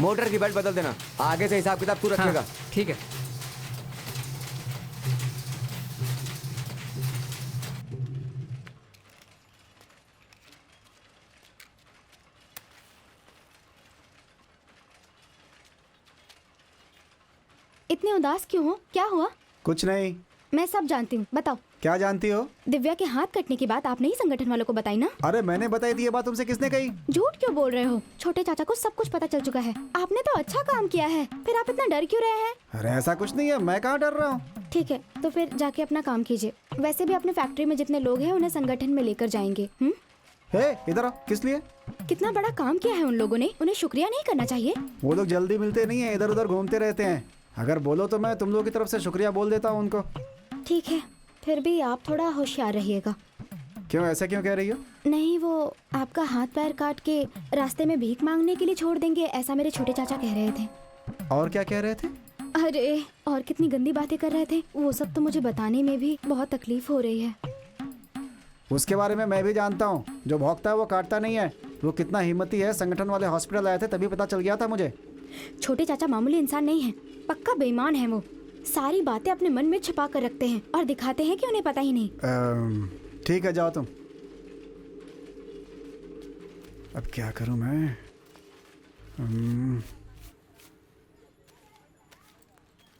मोटर की बेल्ट बदल देना, आगे से हिसाब किताब तू रखेगा। ठीक है। इतने उदास क्यों हो? क्या हुआ? कुछ नहीं। मैं सब जानती हूँ, बताओ। क्या जानती हो? दिव्या के हाथ कटने की बात आपने ही संगठन वालों को बताई ना? अरे मैंने बताई थी ये बात, तुमसे किसने कही? झूठ क्यों बोल रहे हो? छोटे चाचा को सब कुछ पता चल चुका है। आपने तो अच्छा काम किया है, फिर आप इतना डर क्यों रहे हैं? अरे ऐसा कुछ नहीं है, मैं कहाँ डर रहा हूँ। ठीक है, तो फिर जाके अपना काम कीजिए। वैसे भी अपने फैक्ट्री में जितने लोग हैं उन्हें संगठन में लेकर जाएंगे। हे, इधर आओ। किस लिए? कितना बड़ा काम किया है उन लोगों ने, उन्हें शुक्रिया नहीं करना चाहिए? वो लोग जल्दी मिलते नहीं है, इधर उधर घूमते रहते हैं। अगर बोलो तो मैं तुम लोगों की तरफ से शुक्रिया बोल देता हूँ उनको। ठीक है, फिर भी आप थोड़ा होशियार रहिएगा। क्यों, ऐसा क्यों कह रही हो? नहीं, वो आपका हाथ पैर काट के रास्ते में भीख मांगने के लिए छोड़ देंगे, ऐसा मेरे छोटे चाचा कह रहे थे। और क्या कह रहे थे? अरे, और कितनी गंदी बातें कर रहे थे, वो सब तो मुझे बताने में भी बहुत तकलीफ हो रही है। उसके बारे में मैं भी जानता हूँ। जो भौंकता है वो काटता नहीं है। वो कितना हिम्मती है, संगठन वाले हॉस्पिटल आए थे तभी पता चल गया था मुझे। छोटे चाचा मामूली इंसान नहीं है, पक्का बेईमान है वो। सारी बातें अपने मन में छिपा कर रखते हैं और दिखाते हैं कि उन्हें पता ही नहीं। ठीक है, जाओ तुम। अब क्या करूं मैं?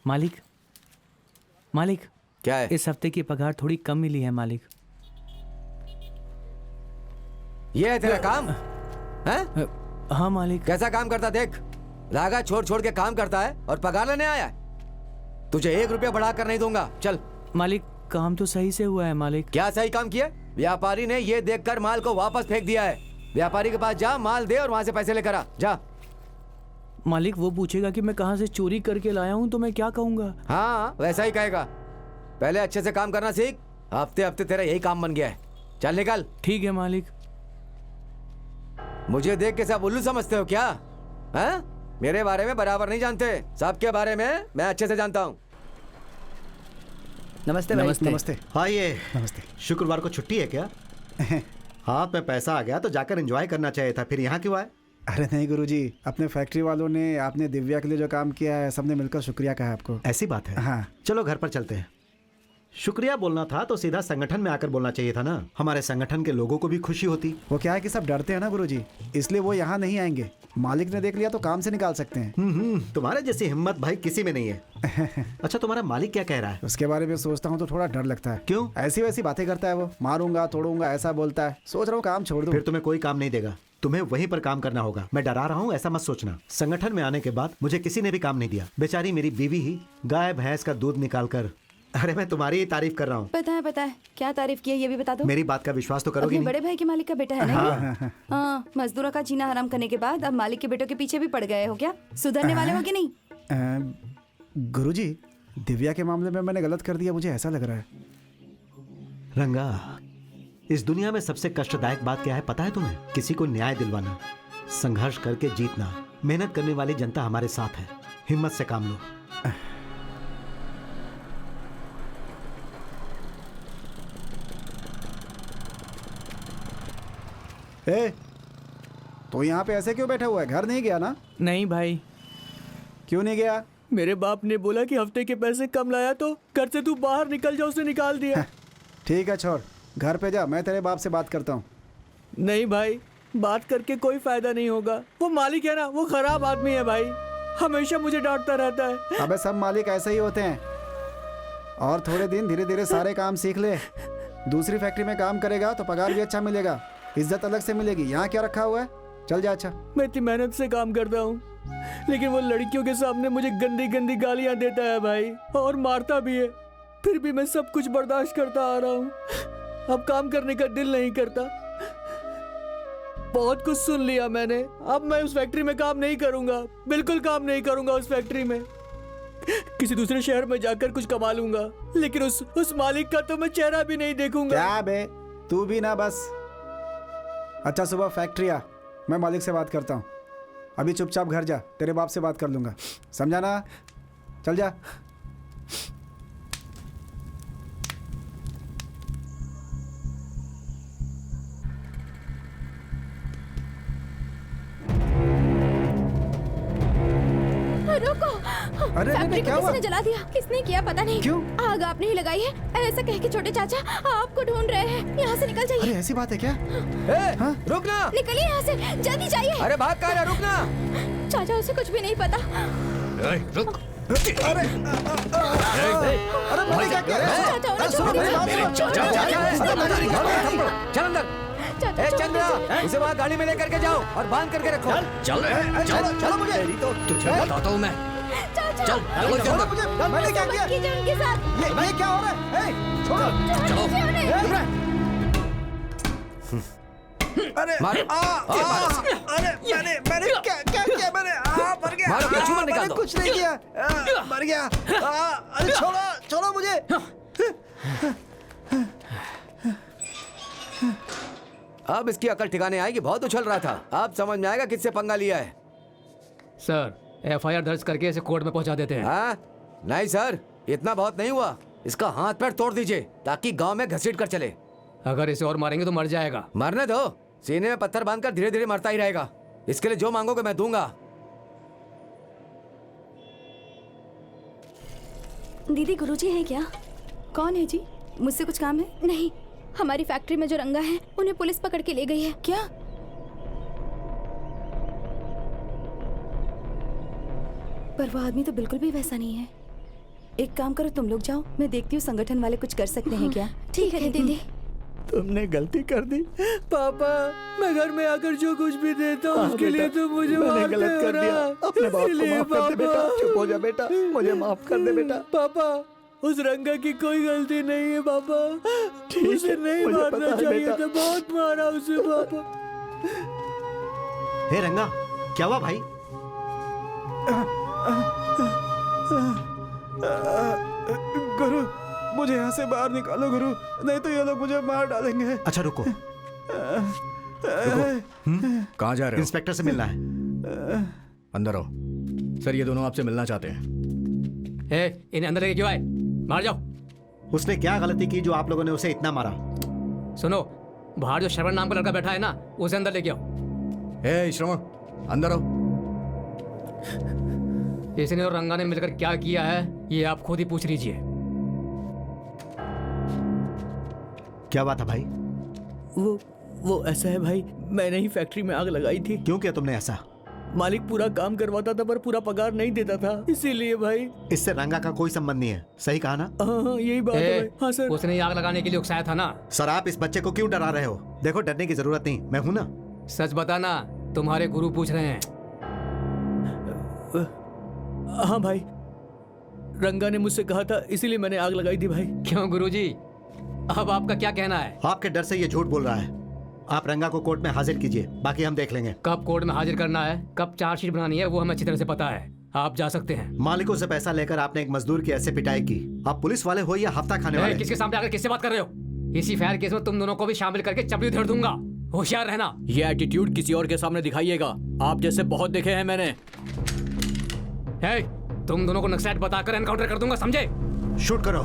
मालिक, मालिक, क्या है? इस हफ्ते की पगार थोड़ी कम मिली है मालिक। ये है तेरा काम? हैं? हाँ मालिक। कैसा काम करता देख। रागा छोड़ छोड़ के काम करता है और पगार लेने आया है। तुझे 1 रुपया बढ़ा कर नहीं दूंगा। चल। मालिक, काम तो सही से हुआ है मालिक। क्या सही काम किया? व्यापारी ने ये देखकर माल को वापस फेंक दिया है। व्यापारी के पास जा, माल दे और वहां से पैसे लेकर आ। जा। मालिक, वो पूछेगा कि मैं कहाँ से चोरी करके लाया हूँ तो मैं क्या कहूँगा? हाँ, वैसा ही कहेगा। पहले अच्छे से काम करना सीख। हफ्ते हफ्ते तेरा यही काम बन गया है। चल निकल। ठीक है मालिक। मुझे देख के सब उल्लू समझते हो क्या? हैं? मेरे बारे में बराबर नहीं जानते। सबके बारे में मैं अच्छे से जानता हूँ। नमस्ते भाई। नमस्ते। हाँ, ये नमस्ते। शुक्रवार को छुट्टी है क्या? हाथ में पैसा आ गया तो जाकर एंजॉय करना चाहिए था, फिर यहाँ क्यों आए? अरे नहीं गुरुजी, अपने फैक्ट्री वालों ने आपने दिव्या के लिए जो काम किया है सबने मिलकर शुक्रिया कहा आपको। ऐसी बात है? हाँ। चलो घर पर चलते हैं। शुक्रिया बोलना था तो सीधा संगठन में आकर बोलना चाहिए था ना। हमारे संगठन के लोगों को भी खुशी होती। वो क्या है कि सब डरते हैं ना गुरुजी, इसलिए वो यहाँ नहीं आएंगे। मालिक ने देख लिया तो काम से निकाल सकते हैं। तुम्हारे जैसी हिम्मत भाई किसी में नहीं है। अच्छा, तुम्हारा मालिक क्या कह रहा है? उसके बारे में सोचता हूँ तो थोड़ा डर लगता है। क्यों? ऐसी वैसी बातें करता है वो, मारूंगा तोड़ूंगा ऐसा बोलता है। सोच रहा हूँ काम छोड़ दूं। फिर तुम्हें कोई काम नहीं देगा, तुम्हें वहीं पर काम करना होगा। मैं डरा रहा हूँ ऐसा मत सोचना। संगठन में आने के बाद मुझे किसी ने भी काम नहीं दिया। बेचारी मेरी बीवी ही गाय भैंस का दूध निकाल कर। अरे मैं तुम्हारी ही तारीफ कर रहा हूँ। पता है क्या तारीफ की है ये भी बता दो। मेरी बात का विश्वास तो करोगी अपने नहीं? बड़े भाई के मालिक का बेटा है ना? हाँ, मजदूरों का जीना हराम करने के बाद अब मालिक के बेटों के पीछे भी पड़ गए हो क्या? सुधरने वाले हो कि नहीं? गुरुजी, दिव्या के मामले में मैंने गलत कर दिया, मुझे ऐसा लग रहा है। रंगा, इस दुनिया में सबसे कष्टदायक बात क्या है पता है तुम्हें? किसी को न्याय दिलवाना, संघर्ष करके जीतना। मेहनत करने वाली जनता हमारे साथ है। हिम्मत से काम लो। ए, तो यहाँ पे ऐसे क्यों बैठा हुआ है? घर नहीं गया ना? नहीं भाई। क्यों नहीं गया? मेरे बाप ने बोला कि हफ्ते के पैसे कम लाया तो घर से तू बाहर निकल जा, उसने निकाल दिया। ठीक है छोड़, घर पे जा, मैं तेरे बाप से बात करता हूँ। नहीं भाई, बात करके कोई फायदा नहीं होगा। वो मालिक है ना, वो खराब आदमी है भाई, हमेशा मुझे डांटता रहता है। अबे सब मालिक ऐसे ही होते हैं। और थोड़े दिन धीरे धीरे सारे काम सीख ले। दूसरी फैक्ट्री में काम करेगा तो पगार भी अच्छा मिलेगा, इज्जत अलग से मिलेगी। यहाँ क्या रखा हुआ है? चल जा। अच्छा, मैं इतनी मेहनत से काम करता हूँ लेकिन वो लड़कियों के सामने मुझे गंदी गंदी गालियाँ देता है भाई, और मारता भी है। फिर भी मैं सब कुछ बर्दाश्त करता आ रहा हूँ। अब काम करने का दिल नहीं करता। बहुत कुछ सुन लिया मैंने। अब मैं उस फैक्ट्री में काम नहीं करूंगा, बिल्कुल काम नहीं करूंगा उस फैक्ट्री में। किसी दूसरे शहर में जाकर कुछ कमा लूंगा, लेकिन उस मालिक का तो मैं चेहरा भी नहीं देखूंगा। क्या बे, तू भी ना बस। अच्छा, सुबह फैक्ट्री आ, मैं मालिक से बात करता हूँ। अभी चुपचाप घर जा, तेरे बाप से बात कर लूंगा, समझा ना? चल जा। रुको। अरे फैक्ट्री क्या को हुआ? किसने जला दिया? किसने किया पता नहीं। क्यों? आग आपने ही लगाई है। ऐसा कह के छोटे चाचा आपको ढूंढ रहे हैं। यहाँ से निकल जाइए। अरे ऐसी बात है क्या? हाँ? रुक ना। निकलिए यहाँ से, जल्दी जाइए। अरे भाग कहाँ रहा? रुक ना। चाचा, उसे कुछ भी नहीं पता। रुक। अरे मैंने क्या किया? चाचा, उन्हें छोड़ दीजिए। चल अंदर। चाचा, ए छोड़ चंद्रा, दीजिए। उसे वहाँ गाड़ी में लेकर के जाओ और बांध करके रखो। चल चलो मुझे। तो तुझे बताता हूँ मैं। चाचा, चल, छोड़ो मुझे। मैंने क्या किया? कीजिए उनके साथ। ये क्या हो रहा है? छोड़ो। चलो। अरे मारो। अरे मैंने क्या किया? मैंने मर गया। मारो, क्या छुपा निकाल दो। कुछ नहीं किया, मर गया। अरे छोड़ो मुझे। अब इसकी अकल ठिकाने आएगी। बहुत उछल रहा था, अब समझ में आएगा किससे पंगा लिया है। सर, एफआईआर दर्ज करके इसे कोर्ट में पहुंचा देते हैं। हाँ? नहीं सर, इतना बहुत नहीं हुआ। इसका हाथ पैर तोड़ दीजिए ताकि गांव में घसीट कर चले। अगर इसे और मारेंगे तो मर जाएगा। मरने दो, सीने में पत्थर बांधकर धीरे धीरे मरता ही रहेगा। इसके लिए जो मांगोगे मैं दूंगा। दीदी गुरुजी हैं क्या? कौन है जी? मुझसे कुछ काम है? नहीं, हमारी फैक्ट्री में जो रंगा है उन्हें पुलिस पकड़ के ले गई है। क्या? पर वो आदमी तो बिल्कुल भी वैसा नहीं है। एक काम करो, तुम लोग जाओ, मैं देखती हूँ संगठन वाले कुछ कर सकते हैं क्या। ठीक है दीदी। तुमने गलती कर दी। पापा, मैं घर में आकर जो कुछ भी देता हूँ उसके लिए तो मुझे मैंने मारते गलत हो कर ना। दिया। अपने बाप को इसलिए माफ कर दे बेटा। चुप हो जा बेटा, मुझे माफ कर दे बेटा। पापा, उस रंगा की कोई गलती नहीं है पापा। उसे नहीं मुझे मारना पता है चाहिए बेटा। था, बहुत मारा उसे पापा। हे रंगा, क्या हुआ भाई? गुरु, मुझे यहाँ से बाहर निकालो गुरु, नहीं तो ये लोग मुझे मार डालेंगे। अच्छा रुको, कहाँ जा रहे हो? इंस्पेक्टर से मिलना है। अंदर आओ। सर, ये दोनों आपसे मिलना चाहते हैं। इन्हें अंदर लेके क्यों आए? बाहर जाओ। उसने क्या गलती की जो आप लोगों ने उसे इतना मारा? सुनो, बाहर जो श्रवण नाम का लड़का बैठा है ना, उसे अंदर लेके आओ। श्रवण, अंदर आओ। इसने और रंगा ने मिलकर क्या किया है ये आप खुद ही पूछ लीजिए। क्या बात है भाई? वो ऐसा है भाई, मैंने ही फैक्ट्री में आग लगाई थी। क्यों किया तुमने ऐसा? मालिक पूरा काम करवाता था पर पूरा पगार नहीं देता था, इसीलिए भाई। इससे रंगा का कोई संबंध नहीं है, सही कहा ना? हाँ, यही बात है भाई। हाँ सर। उसने आग लगाने के लिए उकसाया था ना। सर, आप इस बच्चे को क्यों डरा रहे हो? देखो, डरने की जरूरत नहीं, मैं हूं ना। सच बताना, तुम्हारे गुरु पूछ रहे हैं। हाँ भाई, रंगा ने मुझसे कहा था, इसीलिए मैंने आग लगाई थी भाई। क्यों गुरुजी, अब आपका क्या कहना है? आपके डर से ये झूठ बोल रहा है। आप रंगा को कोर्ट में हाजिर कीजिए, बाकी हम देख लेंगे। कब कोर्ट में हाजिर करना है, कब चार्जशीट बनानी है, वो हमें अच्छी तरह से पता है। आप जा सकते हैं। मालिकों से पैसा लेकर आपने एक मजदूर की ऐसे पिटाई की। आप पुलिस वाले हो या हफ्ता खाने वाले? किसके सामने आकर किससे बात कर रहे हो? इसी फायर केस में तुम दोनों को भी शामिल करके चपली उधेड़ दूंगा, होशियार रहना। ये एटीट्यूड किसी और के सामने दिखाइएगा, आप जैसे बहुत देखे हैं मैंने। तुम दोनों को नक्सलाइट बताकर एनकाउंटर कर दूंगा, समझे? शूट करो,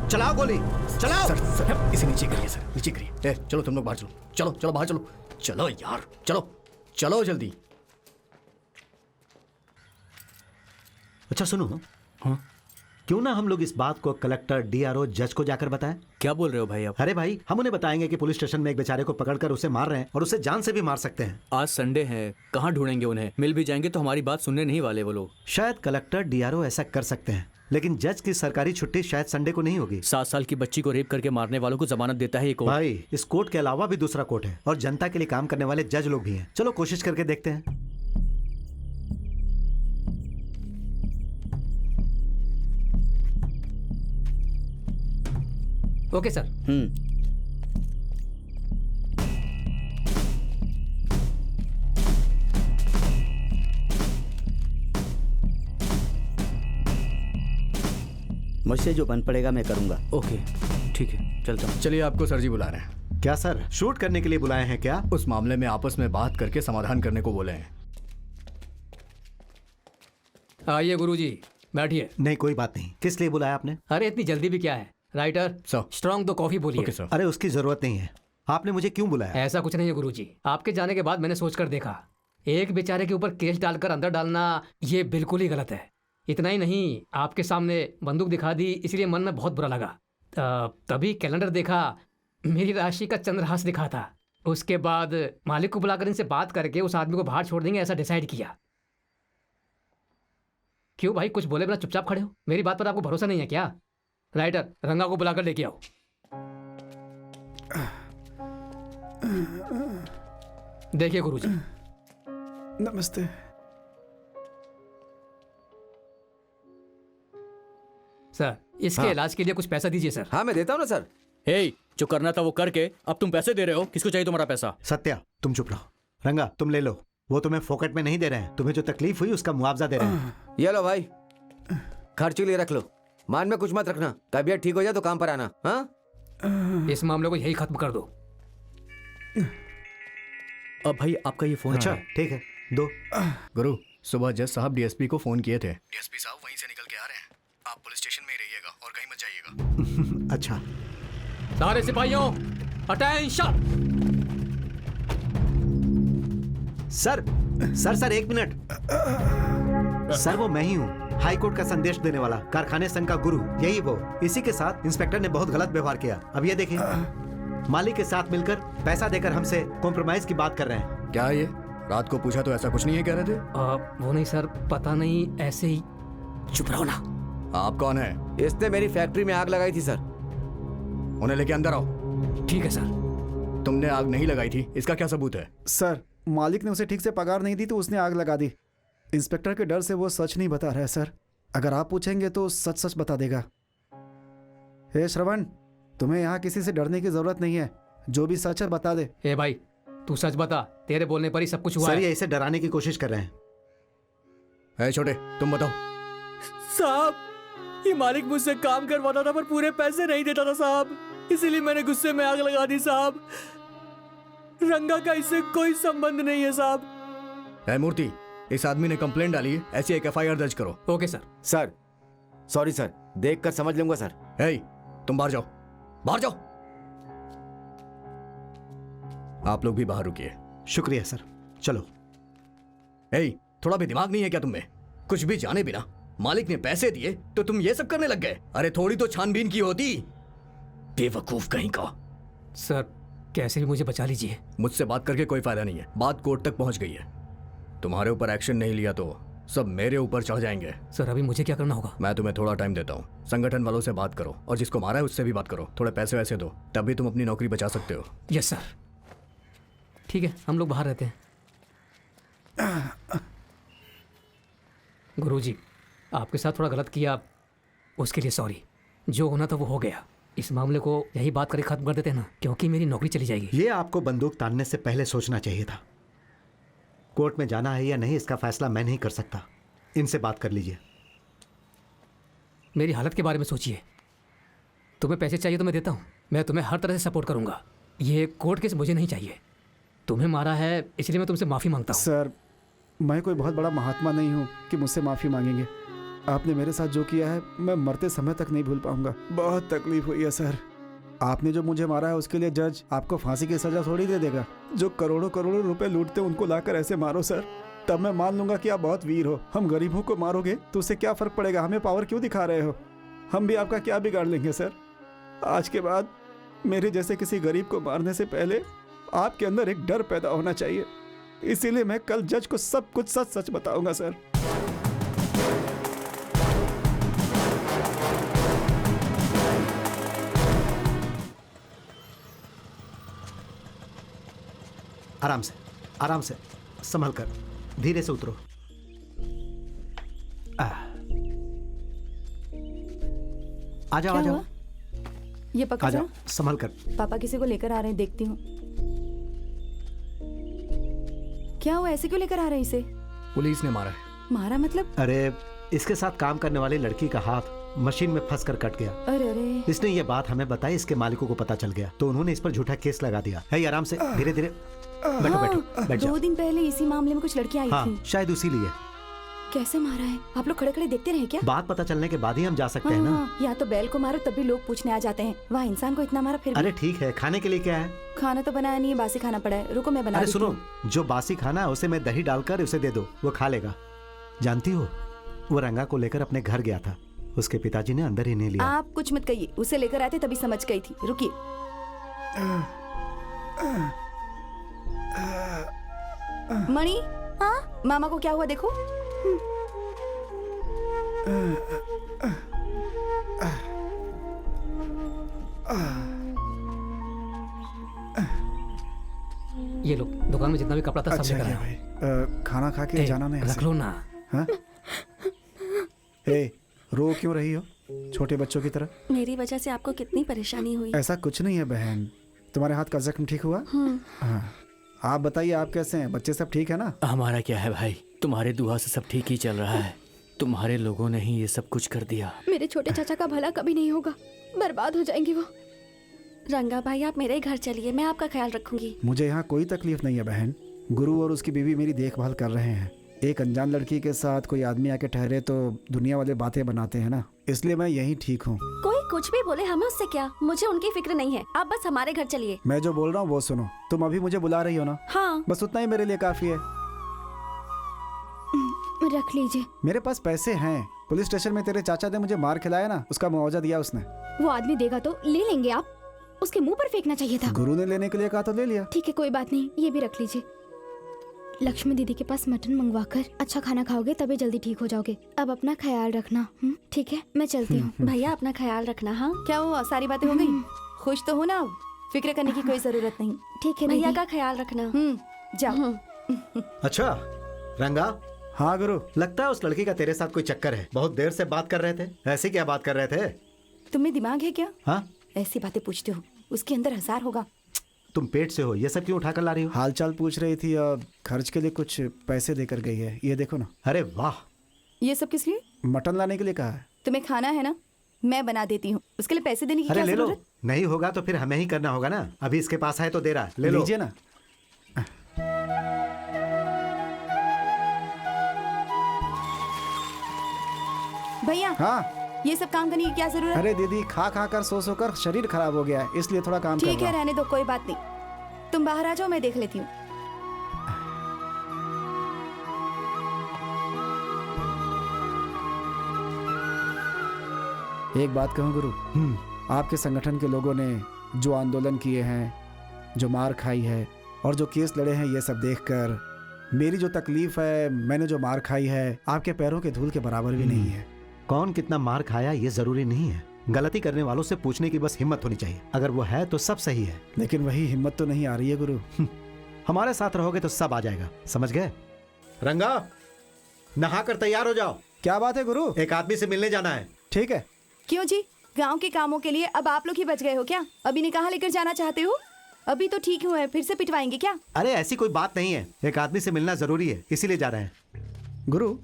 चलाओ गोली, चलाओ। सर, इसे नीचे करिए सर, नीचे करिए। चलो तुम लोग बाहर चलो, चलो चलो बाहर चलो। चलो यार, चलो चलो जल्दी। अच्छा सुनो, हाँ, क्यों ना हम लोग इस बात को कलेक्टर, डीआरओ, जज को जाकर बताएं? क्या बोल रहे हो भाई आप? अरे भाई, हम उन्हें बताएंगे कि पुलिस स्टेशन में एक बेचारे को पकड़कर उसे मार रहे हैं और उसे जान से भी मार सकते हैं। आज संडे है, कहाँ ढूंढेंगे उन्हें? मिल भी जाएंगे तो हमारी बात सुनने नहीं वाले वो लोग। शायद कलेक्टर, डीआरओ ऐसा कर सकते हैं, लेकिन जज की सरकारी छुट्टी शायद संडे को नहीं होगी। 7 साल की बच्ची को रेप करके मारने वालों को जमानत देता है ये कोर्ट। भाई, इस कोर्ट के अलावा भी दूसरा कोर्ट है और जनता के लिए काम करने वाले जज लोग भी हैं। चलो कोशिश करके देखते हैं। Okay sir. मुझसे जो बन पड़ेगा मैं करूंगा। ओके, ठीक है, चलता हूँ। चलिए, आपको सर जी बुला रहे हैं। क्या सर, शूट करने के लिए बुलाए हैं क्या? उस मामले में आपस में बात करके समाधान करने को बोले हैं। आइए गुरुजी, बैठिए। नहीं, कोई बात नहीं। किस लिए बुलाया आपने? अरे इतनी जल्दी भी क्या है? राइटर, स्ट्रॉन्ग दो कॉफी बोलिए। Okay sir. अरे उसकी जरूरत नहीं है। आपने मुझे क्यों बुलाया? ऐसा कुछ नहीं है गुरुजी, आपके जाने के बाद मैंने सोचकर देखा, एक बेचारे के ऊपर केस डालकर अंदर डालना ये बिल्कुल ही गलत है। इतना ही नहीं, आपके सामने बंदूक दिखा दी, इसलिए मन में बहुत बुरा लगा। तभी कैलेंडर देखा, मेरी राशि का चंद्रहास दिखा था। उसके बाद मालिक को बुलाकर इनसे बात करके उस आदमी को बाहर छोड़ देंगे, ऐसा डिसाइड किया। क्यों भाई, कुछ बोले बिना चुपचाप खड़े हो? मेरी बात पर आपको भरोसा नहीं है क्या? राइटर, रंगा को बुलाकर लेके आओ। देखिए गुरुजी। नमस्ते। सर, इसके इलाज के लिए कुछ पैसा दीजिए सर। हाँ, मैं देता हूँ ना सर। हे, जो करना था वो करके अब तुम पैसे दे रहे हो। किसको चाहिए तुम्हारा पैसा? सत्या, तुम चुप रहो। रंगा, तुम ले लो। वो तुम्हें फोकट में नहीं दे रहे हैं, तुम्हें जो तकलीफ हुई उसका मुआवजा दे रहे हैं। ये लो भाई, खर्च के लिए रख लो। मान में कुछ मत रखना, तबीयत ठीक हो जाए तो काम पर आना। हाँ, इस मामले को यही खत्म कर दो। अब भाई आपका ये फोन। अच्छा ठीक है, दो। गुरु, सुबह जज साहब डीएसपी को फोन किए थे। डीएसपी साहब वहीं से निकल के आ रहे हैं। आप पुलिस स्टेशन में ही रहिएगा और कहीं मत जाइएगा। अच्छा। सारे सिपाहियों अटेंशन। सर, एक मिनट। सर, वो मैं ही हूँ। हाई कोर्ट का संदेश देने वाला, कारखाने संघ का गुरु, यही वो। इसी के साथ इंस्पेक्टर ने बहुत गलत व्यवहार किया। अब ये देखिए, मालिक के साथ मिलकर पैसा देकर हमसे कॉम्प्रोमाइज की बात कर रहे हैं। क्या ये रात को पूछा तो ऐसा कुछ नहीं है कह रहे थे? वो नहीं सर, पता नहीं, ऐसे ही। चुप रहो ना। आप कौन है? इसने मेरी फैक्ट्री में आग लगाई थी सर। उन्हें लेके अंदर आओ। ठीक है सर। तुमने आग नहीं लगाई थी, इसका क्या सबूत है? सर, मालिक ने उसे ठीक से पगार नहीं दी तो उसने आग लगा दी। इंस्पेक्टर के डर से वो सच नहीं बता रहा है सर। अगर आप पूछेंगे तो सच सच बता देगा। हे श्रवण, तुम्हें यहाँ किसी से डरने की जरूरत नहीं है। जो भी सच है बता दे। ए भाई, तू सच बता, तेरे बोलने पर ही सब कुछ हुआ सर, है। ये इसे डराने की कोशिश कर रहे हैं। है छोटे, तुम बताओ। साहब, ये मालिक मुझसे काम करवाता था पर पूरे पैसे नहीं देता था साहब, इसीलिए मैंने गुस्से में आग लगा दी साहब। रंगा का इससे कोई संबंध नहीं है साहब। है मूर्ति, इस आदमी ने कंप्लेंट डाली है, ऐसी एक एफआईआर दर्ज करो। Okay sir. Sir sorry sir, देख कर समझ लूंगा सर। है, तुम बाहर जाओ, बाहर जाओ। आप लोग भी बाहर रुकिए। शुक्रिया सर, चलो। है, थोड़ा भी दिमाग नहीं है क्या तुम्हें? कुछ भी जाने बिना मालिक ने पैसे दिए तो तुम ये सब करने लग गए। अरे थोड़ी तो छानबीन की होती, बेवकूफ कहीं का। सर, कैसे भी मुझे बचा लीजिए। मुझसे बात करके कोई फायदा नहीं है, बात कोर्ट तक पहुंच गई है। तुम्हारे ऊपर एक्शन नहीं लिया तो सब मेरे ऊपर चढ़ जाएंगे। सर, अभी मुझे क्या करना होगा? मैं तुम्हें थोड़ा टाइम देता हूँ। संगठन वालों से बात करो और जिसको मारा है उससे भी बात करो। थोड़े पैसे वैसे दो, तभी तुम अपनी नौकरी बचा सकते हो। Yes sir. ठीक है, हम लोग बाहर रहते हैं। गुरुजी, आपके साथ थोड़ा गलत किया, उसके लिए सॉरी। जो होना था वो हो गया। इस मामले को यही बात करके खत्म कर देते हैं ना, क्योंकि मेरी नौकरी चली जाएगी। ये आपको बंदूक तानने से पहले सोचना चाहिए था। कोर्ट में जाना है या नहीं, इसका फैसला मैं नहीं कर सकता। इनसे बात कर लीजिए। मेरी हालत के बारे में सोचिए। तुम्हें पैसे चाहिए तो मैं देता हूँ। मैं तुम्हें हर तरह से सपोर्ट करूंगा। ये कोर्ट केस मुझे नहीं चाहिए। तुम्हें मारा है इसलिए मैं तुमसे माफ़ी मांगता हूँ। सर, मैं कोई बहुत बड़ा महात्मा नहीं हूँ कि मुझसे माफ़ी मांगेंगे। आपने मेरे साथ जो किया है मैं मरते समय तक नहीं भूल पाऊंगा। बहुत तकलीफ हुई है सर। आपने जो मुझे मारा है उसके लिए जज आपको फांसी की सजा थोड़ी दे देगा। जो करोड़ों करोड़ों रुपए लूटते उनको लाकर ऐसे मारो सर, तब मैं मान लूंगा कि आप बहुत वीर हो। हम गरीबों को मारोगे तो उससे क्या फर्क पड़ेगा? हमें पावर क्यों दिखा रहे हो? हम भी आपका क्या बिगाड़ लेंगे सर? आज के बाद मेरे जैसे किसी गरीब को मारने से पहले आपके अंदर एक डर पैदा होना चाहिए। इसीलिए मैं कल जज को सब कुछ सच सच बताऊंगा सर। आराम से संभल कर, धीरे से उतरो। आ जाओ, आ जाओ, ये आ पकड़ जाओ, संभल कर। पापा किसी को लेकर आ रहे हैं, देखती हूँ। क्या हुआ? ऐसे क्यों लेकर आ रहे हैं इसे? पुलिस ने मारा है। मारा मतलब? अरे इसके साथ काम करने वाली लड़की का हाथ मशीन में फंस कर कट गया। अरे अरे, इसने ये बात हमें बताई, इसके मालिकों को पता चल गया तो उन्होंने इस पर झूठा केस लगा दिया है। आराम से, धीरे धीरे बैठो, बैठो, बैठ जाओ। 2 दिन पहले इसी मामले में कुछ लड़कियां आई हाँ, थी। शायद उसी लिए। कैसे मारा है? आप लोग खड़े खड़े देखते रहे क्या? बात पता चलने के बाद ही हम जा सकते हैं ना। हाँ, या तो बैल को मारो तब भी लोग पूछने आ जाते हैं। वहाँ इंसान को इतना मारा फिर भी। अरे ठीक है, खाने के लिए क्या है? खाना तो बनाया नहीं है, बासी खाना पड़ा है। रुको मैं बना अरे देती सुनो, हूँ। जो बासी खाना है उसे मैं दही डालकर उसे दे दो, वो खा लेगा। जानती हो, वो रंगा को लेकर अपने घर गया था, उसके पिताजी ने अंदर ही नहीं लिया। आप कुछ मत कहिए, उसे लेकर आते तभी समझ गई थी। रुकिए। मणि, हाँ मामा को क्या हुआ देखो। ये लो, दुकान में जितना भी कपड़ा था सब अच्छा लेकर क्या आया। भाई, खाना खा के जाना नहीं। रख लो ना। हाँ? ए, रो क्यों रही हो छोटे बच्चों की तरह? मेरी वजह से आपको कितनी परेशानी हुई। ऐसा कुछ नहीं है बहन, तुम्हारे हाथ का जख्म ठीक हुआ? हाँ। आप बताइए, आप कैसे हैं? बच्चे सब ठीक है ना? हमारा क्या है भाई, तुम्हारे दुआ से सब ठीक ही चल रहा है। तुम्हारे लोगों ने ही ये सब कुछ कर दिया। मेरे छोटे चाचा का भला कभी नहीं होगा, बर्बाद हो जाएंगे वो। रंगा भाई, आप मेरे घर चलिए, मैं आपका ख्याल रखूंगी। मुझे यहाँ कोई तकलीफ नहीं है बहन। गुरु और उसकी बीवी मेरी देखभाल कर रहे हैं। एक अनजान लड़की के साथ कोई आदमी आके ठहरे तो दुनिया वाले बातें बनाते हैं ना, इसलिए मैं यहीं ठीक हूँ। कोई कुछ भी बोले, हमें उससे क्या, मुझे उनकी फिक्र नहीं है। आप बस हमारे घर चलिए। मैं जो बोल रहा हूँ वो सुनो। तुम अभी मुझे बुला रही हो ना? हाँ। बस उतना ही मेरे लिए काफी है। रख लीजिए। मेरे पास पैसे हैं, पुलिस स्टेशन में तेरे चाचा ने मुझे मार खिलाया ना, उसका मुआवजा दिया उसने। वो आदमी देगा तो ले लेंगे आप, उसके मुंह पर फेंकना चाहिए था। गुरु ने लेने के लिए कहा तो ले लिया। ठीक है कोई बात नहीं, ये भी रख लीजिए। लक्ष्मी दीदी के पास मटन मंगवा कर अच्छा खाना खाओगे तभी जल्दी ठीक हो जाओगे। अब अपना ख्याल रखना। ठीक है मैं चलती हूँ। भैया अपना ख्याल रखना। हाँ क्या हुआ, सारी बातें हो गई? खुश तो हो ना? अब फिक्र करने की कोई जरूरत नहीं। ठीक है भैया दीदी। का ख्याल रखना। जाओ। अच्छा रंगा, हाँ गुरु। लगता है उस लड़की का तेरे साथ कोई चक्कर है। बहुत देर से बात कर रहे थे, ऐसी क्या बात कर रहे थे? तुम्हें दिमाग है क्या? हाँ, ऐसी बातें पूछते हो, उसके अंदर 1000 होगा। तुम पेट से हो, ये सब क्यों उठाकर ला रही हो? हालचाल पूछ रही थी और खर्च के लिए कुछ पैसे देकर गई है, ये देखो ना। अरे वाह, ये सब किस लिए? मटन लाने के लिए कहा है। तुम्हें खाना है ना, मैं बना देती हूँ, उसके लिए पैसे देने की अरे क्या ले लो। जरूरत? नहीं होगा तो फिर हमें ही करना होगा ना। अभी इसके पास है तो दे रहा है, ले लो। लीजिए ना। भैया हाँ ये सब काम करने की क्या जरूरत? अरे दीदी, खा खा कर सो कर शरीर खराब हो गया है, इसलिए थोड़ा काम कर ठीक है रहा हूं। रहने दो, कोई बात नहीं। तुम बाहर आ जाओ, मैं देख लेती हूँ। एक बात कहूँ गुरु, आपके संगठन के लोगों ने जो आंदोलन किए हैं, जो मार खाई है और जो केस लड़े हैं, ये सब देखकर मेरी जो तकलीफ है, मैंने जो मार खाई है, आपके पैरों के धूल के बराबर भी नहीं है। कौन कितना मार खाया ये जरूरी नहीं है। गलती करने वालों से पूछने की बस हिम्मत होनी चाहिए। अगर वो है तो सब सही है। लेकिन वही हिम्मत तो नहीं आ रही है गुरु। हमारे साथ रहोगे तो सब आ जाएगा, समझ गए? रंगा, नहाकर तैयार हो जाओ। क्या बात है गुरु? एक आदमी से मिलने जाना है। ठीक है। क्यों जी, गांव के कामों के लिए अब आप लोग ही बच गए हो क्या? अभी ने कहाँ लेकर जाना चाहते हो? अभी तो ठीक हुए, फिर से पिटवाएंगे क्या? अरे ऐसी कोई बात नहीं है, एक आदमी से मिलना जरूरी है, इसीलिए जा रहे हैं। गुरु,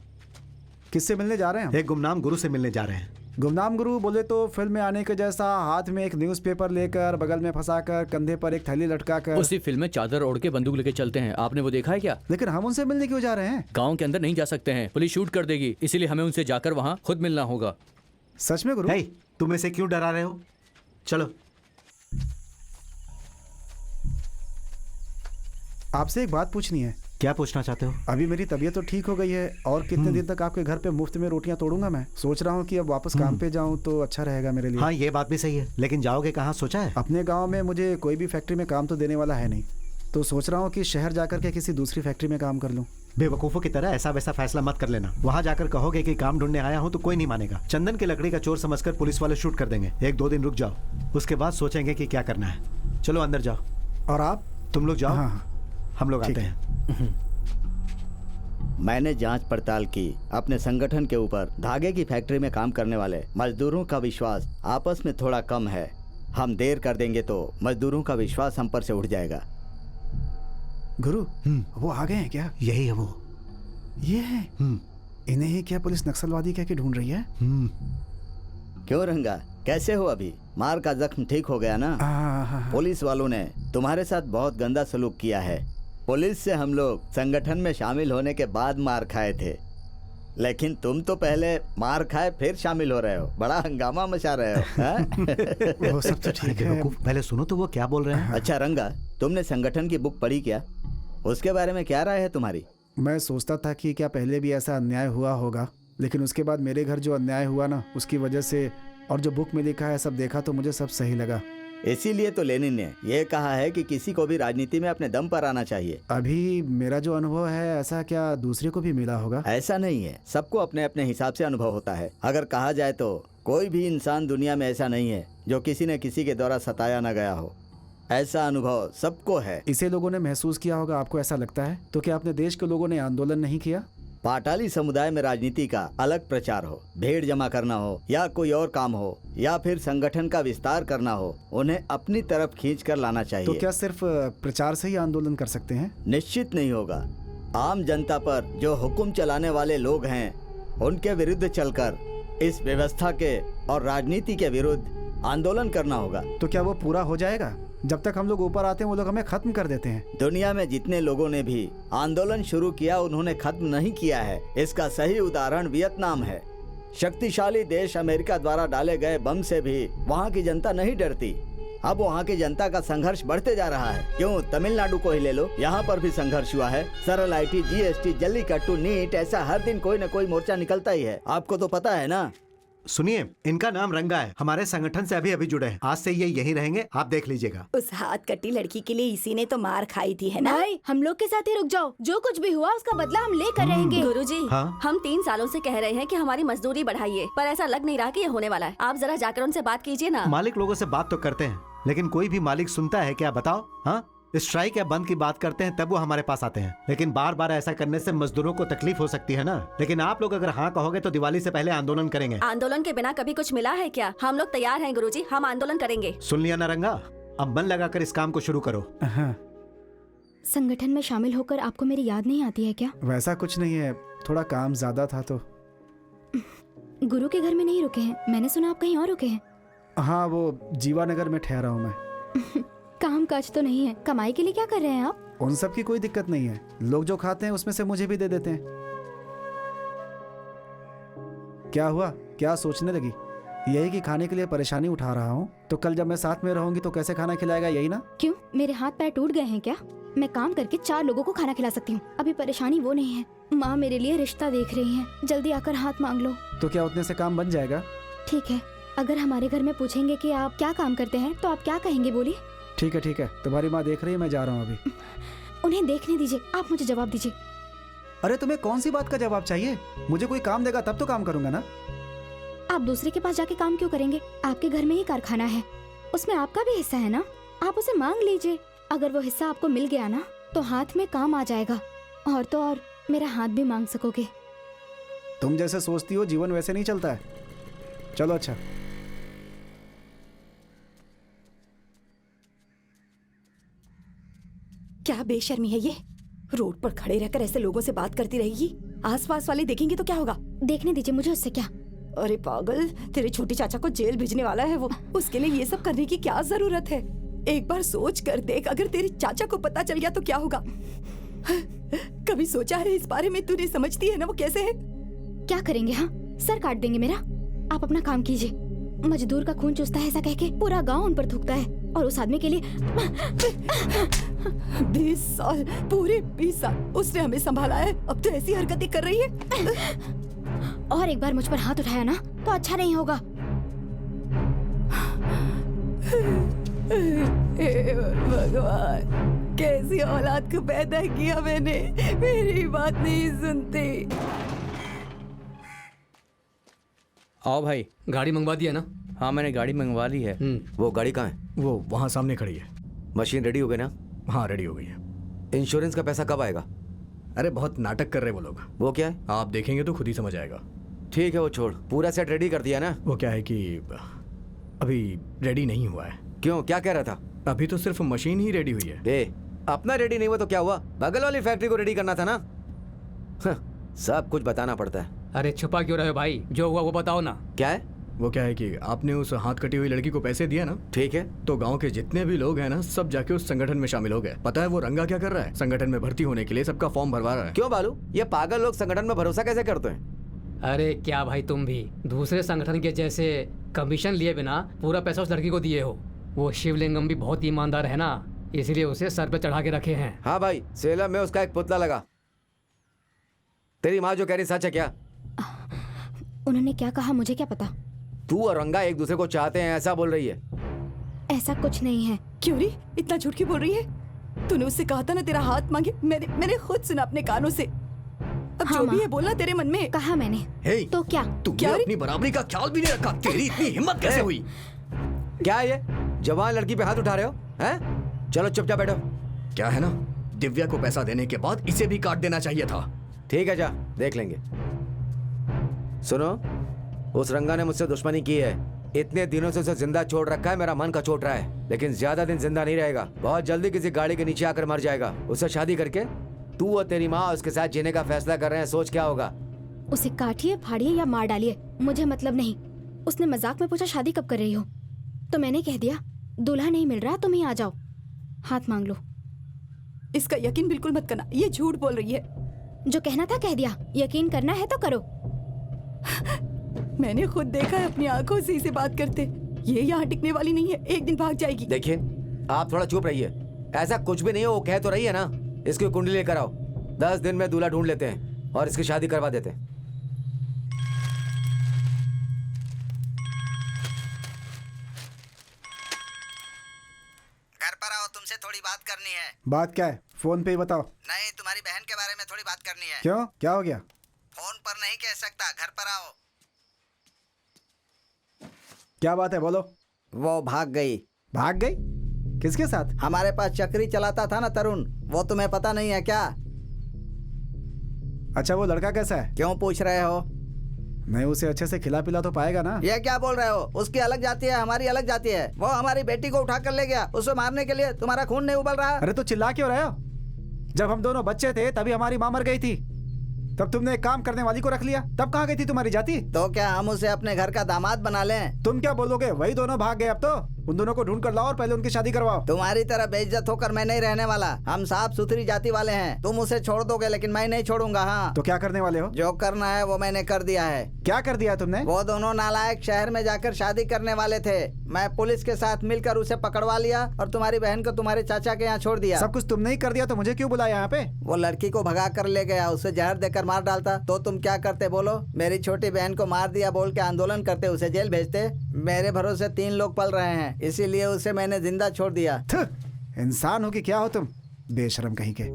किससे मिलने जा रहे हैं? एक गुमनाम गुरु से मिलने जा रहे हैं। गुमनाम गुरु बोले तो फिल्म में आने के जैसा, हाथ में एक न्यूज़पेपर लेकर, बगल में फंसाकर, कंधे पर एक थैली लटकाकर। उसी फिल्म में चादर ओढ़ के बंदूक लेके चलते हैं, आपने वो देखा है क्या? लेकिन हम उनसे मिलने क्यों जा रहे हैं? गांव के अंदर नहीं जा सकते हैं, पुलिस शूट कर देगी, इसीलिए हमें उनसे जाकर वहाँ खुद मिलना होगा। सच में गुरु? हे, तुम इसे क्यों डरा रहे हो? चलो। आपसे एक बात पूछनी है। क्या पूछना चाहते हो? अभी मेरी तबीयत तो ठीक हो गई है और कितने दिन तक आपके घर पे मुफ्त में रोटियां तोड़ूंगा मैं। सोच रहा हूँ कि अब वापस काम पे जाऊँ तो अच्छा रहेगा मेरे लिए। हाँ ये बात भी सही है, लेकिन जाओगे कहाँ सोचा है? अपने गांव में मुझे कोई भी फैक्ट्री में काम तो देने वाला है नहीं, तो सोच रहा हूँ कि शहर जाकर के किसी दूसरी फैक्ट्री में काम कर लूँ। बेवकूफों की तरह ऐसा वैसा फैसला मत कर लेना। वहाँ जाकर कहोगे कि काम ढूंढने आया हूँ तो कोई नहीं मानेगा। चंदन की लकड़ी का चोर समझकर पुलिस वाले शूट कर देंगे। 1-2 दिन रुक जाओ, उसके बाद सोचेंगे कि क्या करना है। चलो अंदर जाओ। और आप? तुम लोग जाओ। हाँ, हम लोग आते हैं। मैंने जांच पड़ताल की, अपने संगठन के ऊपर धागे की फैक्ट्री में काम करने वाले मजदूरों का विश्वास आपस में थोड़ा कम है। हम देर कर देंगे तो मजदूरों का विश्वास हम पर से उठ जाएगा। गुरु, वो आ गए हैं क्या? यही है वो। ये है? इन्हें ही क्या पुलिस नक्सलवादी कह के ढूंढ रही है? क्यों रंगा, कैसे हो? अभी मार का जख्म ठीक हो गया ना? पुलिस वालों ने तुम्हारे साथ बहुत गंदा सलूक किया है। पुलिस से हम लोग संगठन में शामिल होने के बाद मार खाए थे, लेकिन तुम तो पहले मार खाए फिर शामिल हो रहे हो। बड़ा हंगामा मचा रहे हो। वो सब तो ठीक है। पहले सुनो तो वो क्या बोल रहे हैं। अच्छा रंगा, तुमने संगठन की बुक पढ़ी क्या? उसके बारे में क्या राय है तुम्हारी? मैं सोचता था कि क्या पहले भी ऐसा अन्याय हुआ होगा, लेकिन उसके बाद मेरे घर जो अन्याय हुआ ना, उसकी वजह से और जो बुक में लिखा है सब देखा तो मुझे सब सही लगा। इसीलिए तो लेनिन ने यह कहा है कि किसी को भी राजनीति में अपने दम पर आना चाहिए। अभी मेरा जो अनुभव है, ऐसा क्या दूसरे को भी मिला होगा? ऐसा नहीं है, सबको अपने अपने हिसाब से अनुभव होता है। अगर कहा जाए तो कोई भी इंसान दुनिया में ऐसा नहीं है जो किसी न किसी के द्वारा सताया न गया हो। ऐसा अनुभव सबको है। इसे लोगों ने महसूस किया होगा, आपको ऐसा लगता है? तो क्या अपने देश के लोगों ने आंदोलन नहीं किया? पाटाली समुदाय में राजनीति का अलग प्रचार हो, भीड़ जमा करना हो या कोई और काम हो या फिर संगठन का विस्तार करना हो, उन्हें अपनी तरफ खींच कर लाना चाहिए। तो क्या सिर्फ प्रचार से ही आंदोलन कर सकते हैं? निश्चित नहीं होगा। आम जनता पर जो हुक्म चलाने वाले लोग हैं, उनके विरुद्ध चलकर इस व्यवस्था के और राजनीति के विरुद्ध आंदोलन करना होगा। तो क्या वो पूरा हो जाएगा? जब तक हम लोग ऊपर आते हैं वो लोग हमें खत्म कर देते हैं। दुनिया में जितने लोगों ने भी आंदोलन शुरू किया, उन्होंने खत्म नहीं किया है। इसका सही उदाहरण वियतनाम है। शक्तिशाली देश अमेरिका द्वारा डाले गए बम से भी वहाँ की जनता नहीं डरती। अब वहाँ की जनता का संघर्ष बढ़ते जा रहा है। क्यों, तमिलनाडु को ही ले लो, यहाँ पर भी संघर्ष हुआ है। सरल IT, GST, जल्लीकट्टू, नीट, ऐसा हर दिन कोई न कोई मोर्चा निकलता ही है। आपको तो पता है ना। सुनिए, इनका नाम रंगा है, हमारे संगठन से अभी अभी जुड़े हैं। आज से ये यहीं रहेंगे, आप देख लीजिएगा। उस हाथ कटी लड़की के लिए इसी ने तो मार खाई थी, है ना? भाई हम लोग के साथ ही रुक जाओ, जो कुछ भी हुआ उसका बदला हम लेकर रहेंगे। गुरुजी, हाँ? हम 3 सालों से कह रहे हैं कि हमारी मजदूरी बढ़ाइए, पर ऐसा लग नहीं रहा कि ये होने वाला है। आप जरा जाकर उनसे बात कीजिए ना। मालिक लोगों से बात तो करते हैं, लेकिन कोई भी मालिक सुनता है क्या, बताओ? हाँ, स्ट्राइक या बंद की बात करते हैं तब वो हमारे पास आते हैं, लेकिन बार बार ऐसा करने से मजदूरों को तकलीफ हो सकती है ना। लेकिन आप लोग अगर हाँ कहोगे तो दिवाली से पहले आंदोलन करेंगे। आंदोलन के बिना कभी कुछ मिला है क्या? हम लोग तैयार हैं गुरुजी, हम आंदोलन करेंगे। सुन लिया ना रंगा, अब मन लगाकर इस काम को शुरू करो। हाँ, संगठन में शामिल होकर आपको मेरी याद नहीं आती है क्या? वैसा कुछ नहीं है, थोड़ा काम ज्यादा था तो। गुरु के घर में नहीं रुके हैं, मैंने सुना आप कहीं और रुके हैं। हाँ, वो जीवानगर में ठहरा हूँ मैं। काम काज तो नहीं है, कमाई के लिए क्या कर रहे हैं आप? उन सब की कोई दिक्कत नहीं है, लोग जो खाते हैं उसमें से मुझे भी दे देते हैं। क्या हुआ, क्या सोचने लगी? यही कि खाने के लिए परेशानी उठा रहा हूँ, तो कल जब मैं साथ में रहूंगी तो कैसे खाना खिलाएगा, यही ना? क्यों, मेरे हाथ पैर टूट गए हैं क्या? मैं काम करके 4 लोगों को खाना खिला सकती हूँ। अभी परेशानी वो नहीं है, माँ मेरे लिए रिश्ता देख रही है, जल्दी आकर हाथ मांग लो। तो क्या उतने से काम बन जाएगा? ठीक है, अगर हमारे घर में पूछेंगे कि आप क्या काम करते हैं तो आप क्या कहेंगे, बोलिए। ठीक है, तुम्हारी माँ देख रही है, मैं जा रहा हूँ अभी। उन्हें देखने दीजिए, आप मुझे जवाब दीजिए। अरे तुम्हें कौन सी बात का जवाब चाहिए? मुझे कोई काम देगा तब तो काम करूंगा ना। आप दूसरे के पास जाके काम क्यों करेंगे? आपके घर में ही कारखाना है, उसमें आपका भी हिस्सा है ना, आप उसे मांग लीजिए। अगर वो हिस्सा आपको मिल गया ना तो हाथ में काम आ जाएगा, और तो और मेरा हाथ भी मांग सकोगे। तुम जैसे सोचती हो जीवन वैसे नहीं चलता है। चलो अच्छा। क्या बेशर्मी है ये, रोड पर खड़े रहकर ऐसे लोगों से बात करती रहेगी। आसपास वाले देखेंगे तो क्या होगा? देखने दीजिए मुझे, उससे क्या। अरे पागल, तेरे छोटे चाचा को जेल भेजने वाला है वो, उसके लिए ये सब करने की क्या जरूरत है? एक बार सोच कर देख, अगर तेरे चाचा को पता चल गया तो क्या होगा? कभी सोचा है इस बारे में? तूने समझती है ना वो कैसे है? क्या करेंगे? हाँ, सर काट देंगे मेरा। आप अपना काम कीजिए। मजदूर का खून चूसता है ऐसा कह के पूरा गांव उन पर थूकता है, और उस आदमी के लिए 20 साल, पूरे 20 साल उसने हमें संभाला है, अब तो ऐसी हरकतें कर रही है। और एक बार मुझ पर हाथ उठाया ना तो अच्छा नहीं होगा। हे भगवान, कैसी औलाद को पैदा किया मैंने, मेरी बात नहीं सुनती। आओ भाई। गाड़ी मंगवा दिया ना? हाँ, मैंने गाड़ी मंगवा ली है। वो गाड़ी कहाँ है? वो वहाँ सामने खड़ी है। मशीन रेडी हो गई ना? हाँ, रेडी हो गई है। इंश्योरेंस का पैसा कब आएगा? अरे बहुत नाटक कर रहे वो लोग। वो क्या है? आप देखेंगे तो खुद ही समझ आएगा। ठीक है, वो छोड़, पूरा सेट रेडी कर दिया ना? वो क्या है कि अभी रेडी नहीं हुआ है। क्यों, क्या कह रहा था? अभी तो सिर्फ मशीन ही रेडी हुई है। अपना रेडी नहीं हुआ तो क्या हुआ? बगल वाली फैक्ट्री को रेडी करना था ना। सब कुछ बताना पड़ता है। अरे छुपा क्यों रहे हो भाई, जो हुआ वो बताओ ना। क्या है? वो क्या है कि आपने उस हाथ कटी हुई लड़की को पैसे दिया ना? ठीक है। तो गांव के जितने भी लोग हैं ना, सब जाके उस संगठन में शामिल हो गए। पता है वो रंगा क्या कर रहा है? संगठन में भर्ती होने के लिए सबका फॉर्म भरवा रहा है। क्यों बालू, ये पागल लोग संगठन में भरोसा कैसे करते हैं? अरे क्या भाई, तुम भी दूसरे संगठन के जैसे कमीशन लिए बिना पूरा पैसा उस लड़की को दिए हो। वो शिवलिंगम भी बहुत ईमानदार है ना, इसलिए उसे सर पे चढ़ा के रखे हैं। हाँ भाई, सेलम में उसका एक पुतला लगा। तेरी माँ जो कह रही सच है क्या? उन्होंने क्या कहा मुझे क्या पता। तू और रंगा एक दूसरे को चाहते हैं ऐसा बोल रही है। ऐसा कुछ नहीं है। क्यों री, इतना झूठ क्यों बोल रही है? तूने उससे कहा था ना तेरा हाथ मांगे, मैंने खुद सुना अपने कानों से। अब हाँ, जो भी है बोलना तेरे मन में। कहा मैंने। हे, तो क्या? तूने अपनी बराबरी का ख्याल भी नहीं रखा। तेरी इतनी हिम्मत कैसे हुई? क्या है ये, जवान लड़की पे हाथ उठा रहे हो? हैं? चलो चुपचाप बैठो। क्या है ना, दिव्या को पैसा देने के बाद इसे भी काट देना चाहिए था। ठीक है, जा देख लेंगे। सुनो, उस रंगा ने मुझसे दुश्मनी की है। इतने दिनों से उसे जिंदा छोड़ रखा है, मेरा मन का छोड़ रहा है। लेकिन ज्यादा दिन जिंदा नहीं रहेगा, बहुत जल्दी किसी गाड़ी के नीचे आकर मर जाएगा। उससे शादी करके तू और तेरी माँ उसके साथ जीने का फैसला कर रहे हैं। सोच क्या होगा? उसे काटिए, फाड़िए या मार डालिए, मुझे मतलब नहीं। उसने मजाक में पूछा शादी कब कर रही हो, तो मैंने कह दिया दूल्हा नहीं मिल रहा, तुम ही आ जाओ, हाथ मांग लो। इसका यकीन बिल्कुल मत करना, ये झूठ बोल रही है। जो कहना था कह दिया, यकीन करना है तो करो। मैंने खुद देखा है अपनी आंखों से इसे बात करते। ये यहाँ टिकने वाली नहीं है, एक दिन भाग जाएगी। देखिए आप थोड़ा चुप रहिए, ऐसा कुछ भी नहीं है, वो कह तो रही है ना। इसकी कुंडली लेकर आओ, 10 दिन में दूल्हा ढूंढ लेते हैं और इसकी शादी करवा देते हैं। घर पर आओ, तुमसे थोड़ी बात करनी है। बात क्या है? फोन पे ही बताओ। नहीं, तुम्हारी बहन के बारे में थोड़ी बात करनी है। क्यों, क्या हो गया? फोन पर नहीं कह सकता, घर पर आओ। क्या बात है, बोलो। वो भाग गई। भाग गई? किसके साथ? हमारे पास चक्री चलाता था ना तरुण, वो तुम्हें पता नहीं है क्या? अच्छा, वो लड़का कैसा है? क्यों पूछ रहे हो? नहीं, उसे अच्छे से खिला पिला तो पाएगा ना? ये क्या बोल रहे हो? उसकी अलग जाती है, हमारी अलग जाती है। वो हमारी बेटी को उठा कर ले गया, उसे मारने के लिए। तुम्हारा खून नहीं उबल रहा? अरे तो चिल्ला क्यों रहे हो? जब हम दोनों बच्चे थे तभी हमारी माँ मर गई थी, तब तुमने एक काम करने वाली को रख लिया। तब कहाँ गई थी तुम्हारी जाति? तो क्या हम उसे अपने घर का दामाद बना लें? तुम क्या बोलोगे? वही दोनों भाग गए, अब तो उन दोनों को ढूंढ कर लाओ और पहले उनकी शादी करवाओ। तुम्हारी तरह बेइज्जत होकर मैं नहीं रहने वाला। हम साफ सुथरी जाति वाले हैं। तुम उसे छोड़ दोगे लेकिन मैं नहीं छोड़ूंगा। हाँ, तो क्या करने वाले हो? जो करना है वो मैंने कर दिया है। क्या कर दिया तुमने? वो दोनों नालायक शहर में जाकर शादी करने वाले थे। मैं पुलिस के साथ मिलकर उसे पकड़वा लिया और तुम्हारी बहन को तुम्हारे चाचा के यहाँ छोड़ दिया। सब कुछ तुमने ही कर दिया, तो मुझे क्यों बुलाया यहाँ पे? वो लड़की को भगा कर ले गया, उसे जहर देकर मार डालता तो तुम क्या करते बोलो? मेरी छोटी बहन को मार दिया बोल के आंदोलन करते, उसे जेल भेजते। मेरे भरोसे 3 लोग पल रहे हैं, इसीलिए उसे मैंने जिंदा छोड़ दिया। इंसान हो कि क्या हो तुम, बेशरम कहीं के।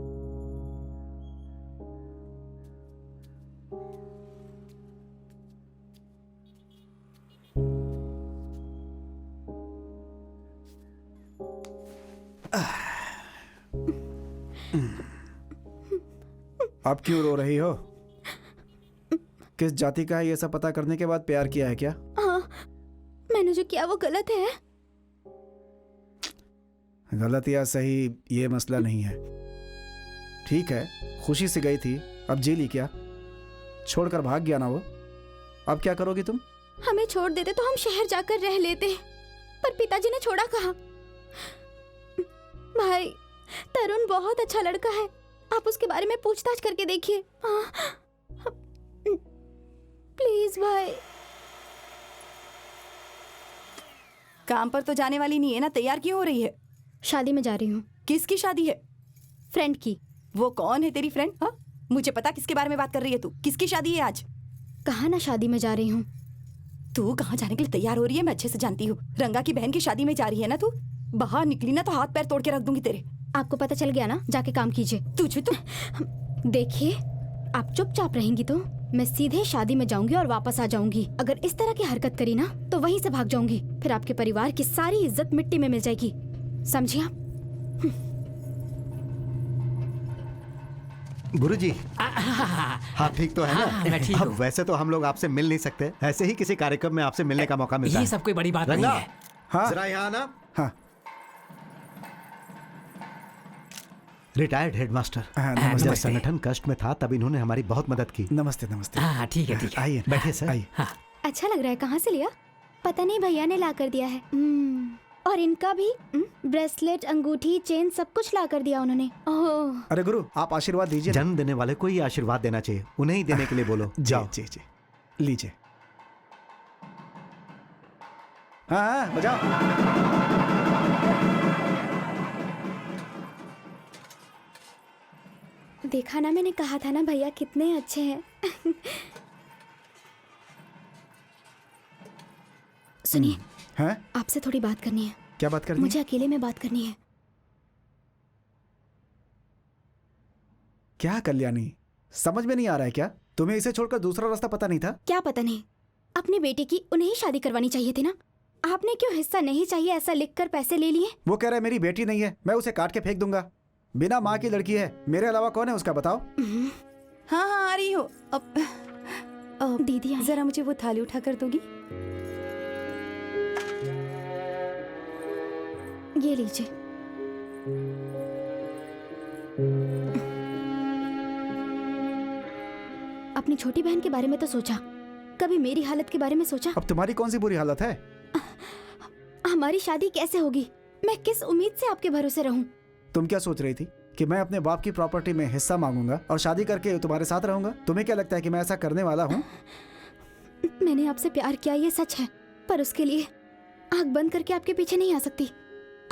अब क्यों रो रही हो? किस जाति का है ये सब पता करने के बाद प्यार किया है क्या? हाँ, मैंने जो किया वो गलत है। गलत या सही ये मसला नहीं है। ठीक है, खुशी से गई थी, अब जेली क्या? छोड़कर भाग गया ना वो, अब क्या करोगी तुम? हमें छोड़ देते तो हम शहर जाकर रह लेते, पर पिताजी ने छोड़ा कहाँ? भाई, तरुण बहुत अच्छा लड़का है, आप उसके बारे में पूछताछ करके देखिए। प्लीज भाई। काम पर तो जाने वाली नहीं है ना, तैयार क्यों हो रही है? शादी में जा रही हूँ। किसकी शादी है? फ्रेंड की। वो कौन है तेरी फ्रेंड? हाँ, मुझे पता किसके बारे में बात कर रही है तू। किसकी शादी है आज? कहा ना शादी में जा रही हूँ। तू कहाँ जाने के लिए तैयार हो रही है मैं अच्छे से जानती हूँ। रंगा की बहन की शादी में जा रही है ना तू? बाहर निकली ना तो हाथ पैर तोड़ के रख दूंगी तेरे। आपको पता चल गया ना, जाके काम कीजिए। तुझे तो देखिए, आप चुपचाप रहेंगी तो मैं सीधे शादी में जाऊंगी और वापस आ जाऊंगी। अगर इस तरह की हरकत करी ना तो वहीं से भाग जाऊंगी, फिर आपके परिवार की सारी इज्जत मिट्टी में मिल जाएगी, समझिए आप? गुरुजी, हाँ ठीक तो है ना? मैं ठीक अब हूँ। वैसे तो हम लोग आपसे मिल नहीं सकते, ऐसे ही किसी कार्यक्रम में आपसे मिलने का मौका मिलता ये है। सब कोई बड़ी बात नहीं रंगा, है। हाँ जरा यहाँ आना। हाँ रिटायर्ड हेडमास्टर। हाँ, जब नमस्ते। संगठन कष्ट में था तब इन्होंने हमारी बहुत मदद की। नमस्ते नमस्ते। हाँ ठीक है ठीक है। आइए बैठिए सर। आइए। अच्छा लग रहा है। कहाँ से लिया? पता नहीं, भैया ने ला कर दिया है। और इनका भी ब्रेसलेट, अंगूठी, चेन सब कुछ ला कर दिया उन्होंने। ओह, अरे गुरु, आप आशीर्वाद दीजिए ना। जन्म देने वाले को ही आशीर्वाद देना चाहिए, उन्हें ही देने के लिए बोलो। जाओ। जी जी, लीजिए। हाँ बजाओ। देखा ना, मैंने कहा था ना भैया कितने अच्छे हैं। सुनिए, हैं? आपसे थोड़ी बात करनी है। क्या बात करनी मुझे है? अकेले में बात करनी है। क्या कल्याणी, समझ में नहीं आ रहा है क्या? तुम्हें इसे छोड़कर दूसरा रास्ता पता नहीं था? क्या पता नहीं, अपनी बेटी की उन्हें ही शादी करवानी चाहिए थी ना। आपने क्यों हिस्सा नहीं चाहिए ऐसा लिखकर पैसे ले लिए? वो कह रहा है मेरी बेटी नहीं है, मैं उसे काट के फेंक दूंगा। बिना माँ की लड़की है, मेरे अलावा कौन है उसका, बताओ। हाँ हाँ आ रही हो। अब दीदी आई। जरा मुझे वो थाली उठा कर दोगी? ये लीजिए। अपनी छोटी बहन के बारे में तो सोचा, कभी मेरी हालत के बारे में सोचा? अब तुम्हारी कौन सी बुरी हालत है? हमारी शादी कैसे होगी? मैं किस उम्मीद से आपके भरोसे रहूं? तुम क्या सोच रही थी कि मैं अपने बाप की प्रॉपर्टी में हिस्सा मांगूंगा और शादी करके तुम्हारे साथ रहूंगा? तुम्हें क्या लगता है कि मैं ऐसा करने वाला हूँ? मैंने आपसे प्यार किया, ये सच है, पर उसके लिए आंख बंद करके आपके पीछे नहीं आ सकती।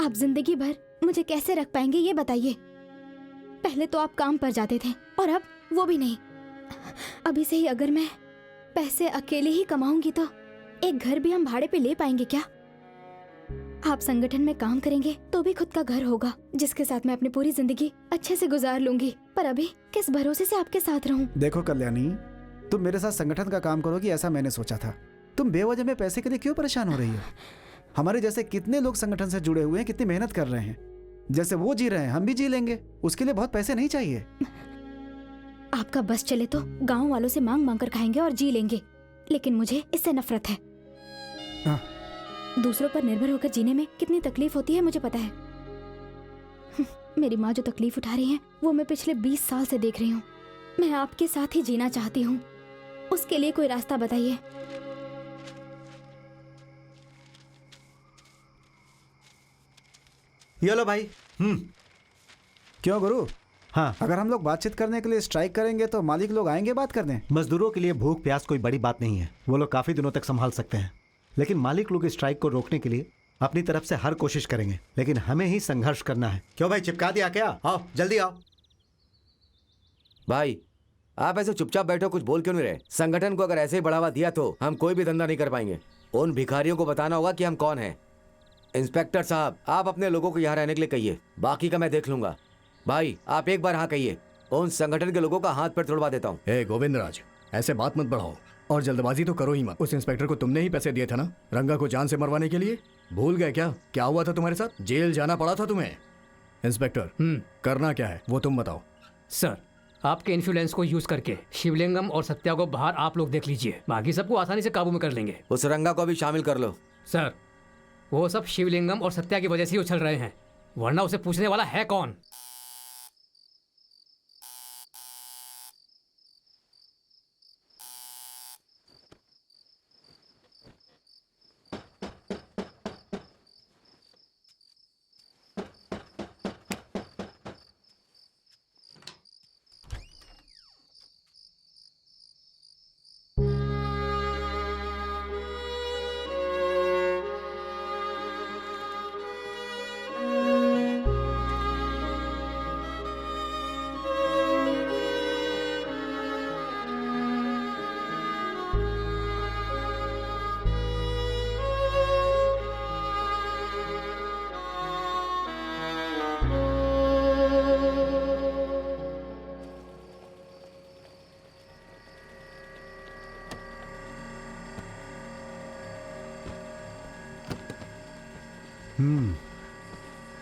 आप जिंदगी भर मुझे कैसे रख पाएंगे ये बताइए। पहले तो आप काम पर जाते थे और अब वो भी नहीं। अभी से ही अगर मैं पैसे अकेले ही कमाऊंगी तो एक घर भी हम भाड़े पे ले पाएंगे क्या? आप संगठन में काम करेंगे तो भी खुद का घर होगा जिसके साथ मैं अपनी पूरी जिंदगी अच्छे से गुजार लूंगी। पर अभी किस भरोसे से आपके साथ रहूं? देखो कल्याणी, तुम मेरे साथ संगठन का काम करोगी ऐसा मैंने सोचा था। तुम बेवजह में पैसे के लिए क्यों परेशान हो रही हो? हमारे जैसे कितने लोग संगठन से जुड़े हुए हैं, कितनी मेहनत कर रहे हैं। जैसे वो जी रहे हैं हम भी जी लेंगे, उसके लिए बहुत पैसे नहीं चाहिए। आपका बस चले तो गांव वालों से मांग मांग कर खाएंगे और जी लेंगे, लेकिन मुझे इससे नफरत है। दूसरों पर निर्भर होकर जीने में कितनी तकलीफ होती है मुझे पता है। मेरी माँ जो तकलीफ उठा रही है वो मैं पिछले 20 साल से देख रही हूँ। मैं आपके साथ ही जीना चाहती हूँ, उसके लिए कोई रास्ता बताइए। ये लो भाई। क्यों गुरु? हाँ, अगर हम लोग बातचीत करने के लिए स्ट्राइक करेंगे तो मालिक लोग आएंगे बात करने। मजदूरों के लिए भूख प्यास कोई बड़ी बात नहीं है, वो लोग काफी दिनों तक संभाल सकते हैं। लेकिन मालिक लोग स्ट्राइक को रोकने के लिए अपनी तरफ से हर कोशिश करेंगे, लेकिन हमें ही संघर्ष करना है। क्यों भाई, चिपका दिया क्या? आओ जल्दी आओ। भाई आप ऐसे चुपचाप बैठो, कुछ बोल क्यों नहीं रहे? संगठन को अगर ऐसे ही बढ़ावा दिया तो हम कोई भी धंधा नहीं कर पाएंगे। उन भिखारियों को बताना होगा कि हम कौन हैं। इंस्पेक्टर साहब, आप अपने लोगों को यहाँ रहने के लिए कहिए, बाकी का मैं देख लूंगा। भाई आप एक बार हाँ कहिए, उन संगठन के लोगों का हाथ पैर तोड़वा देता हूँ। ए गोविंदराज, ऐसे बात मत बढ़ाओ और जल्दबाजी तो करो ही मत। उस इंस्पेक्टर को तुमने ही पैसे दिए थे ना, रंगा को जान से मरवाने के लिए? भूल गए क्या? क्या हुआ था तुम्हारे साथ? जेल जाना पड़ा था तुम्हें। इंस्पेक्टर करना क्या है वो तुम बताओ। सर, आपके इन्फ्लुएंस को यूज करके शिवलिंगम और सत्या को बाहर आप लोग देख लीजिए, बाकी सबको आसानी से काबू में कर लेंगे। उस रंगा को भी शामिल कर लो। सर, वो सब शिवलिंगम और सत्या की वजह से ही उछल रहे हैं, वरना उसे पूछने वाला है कौन?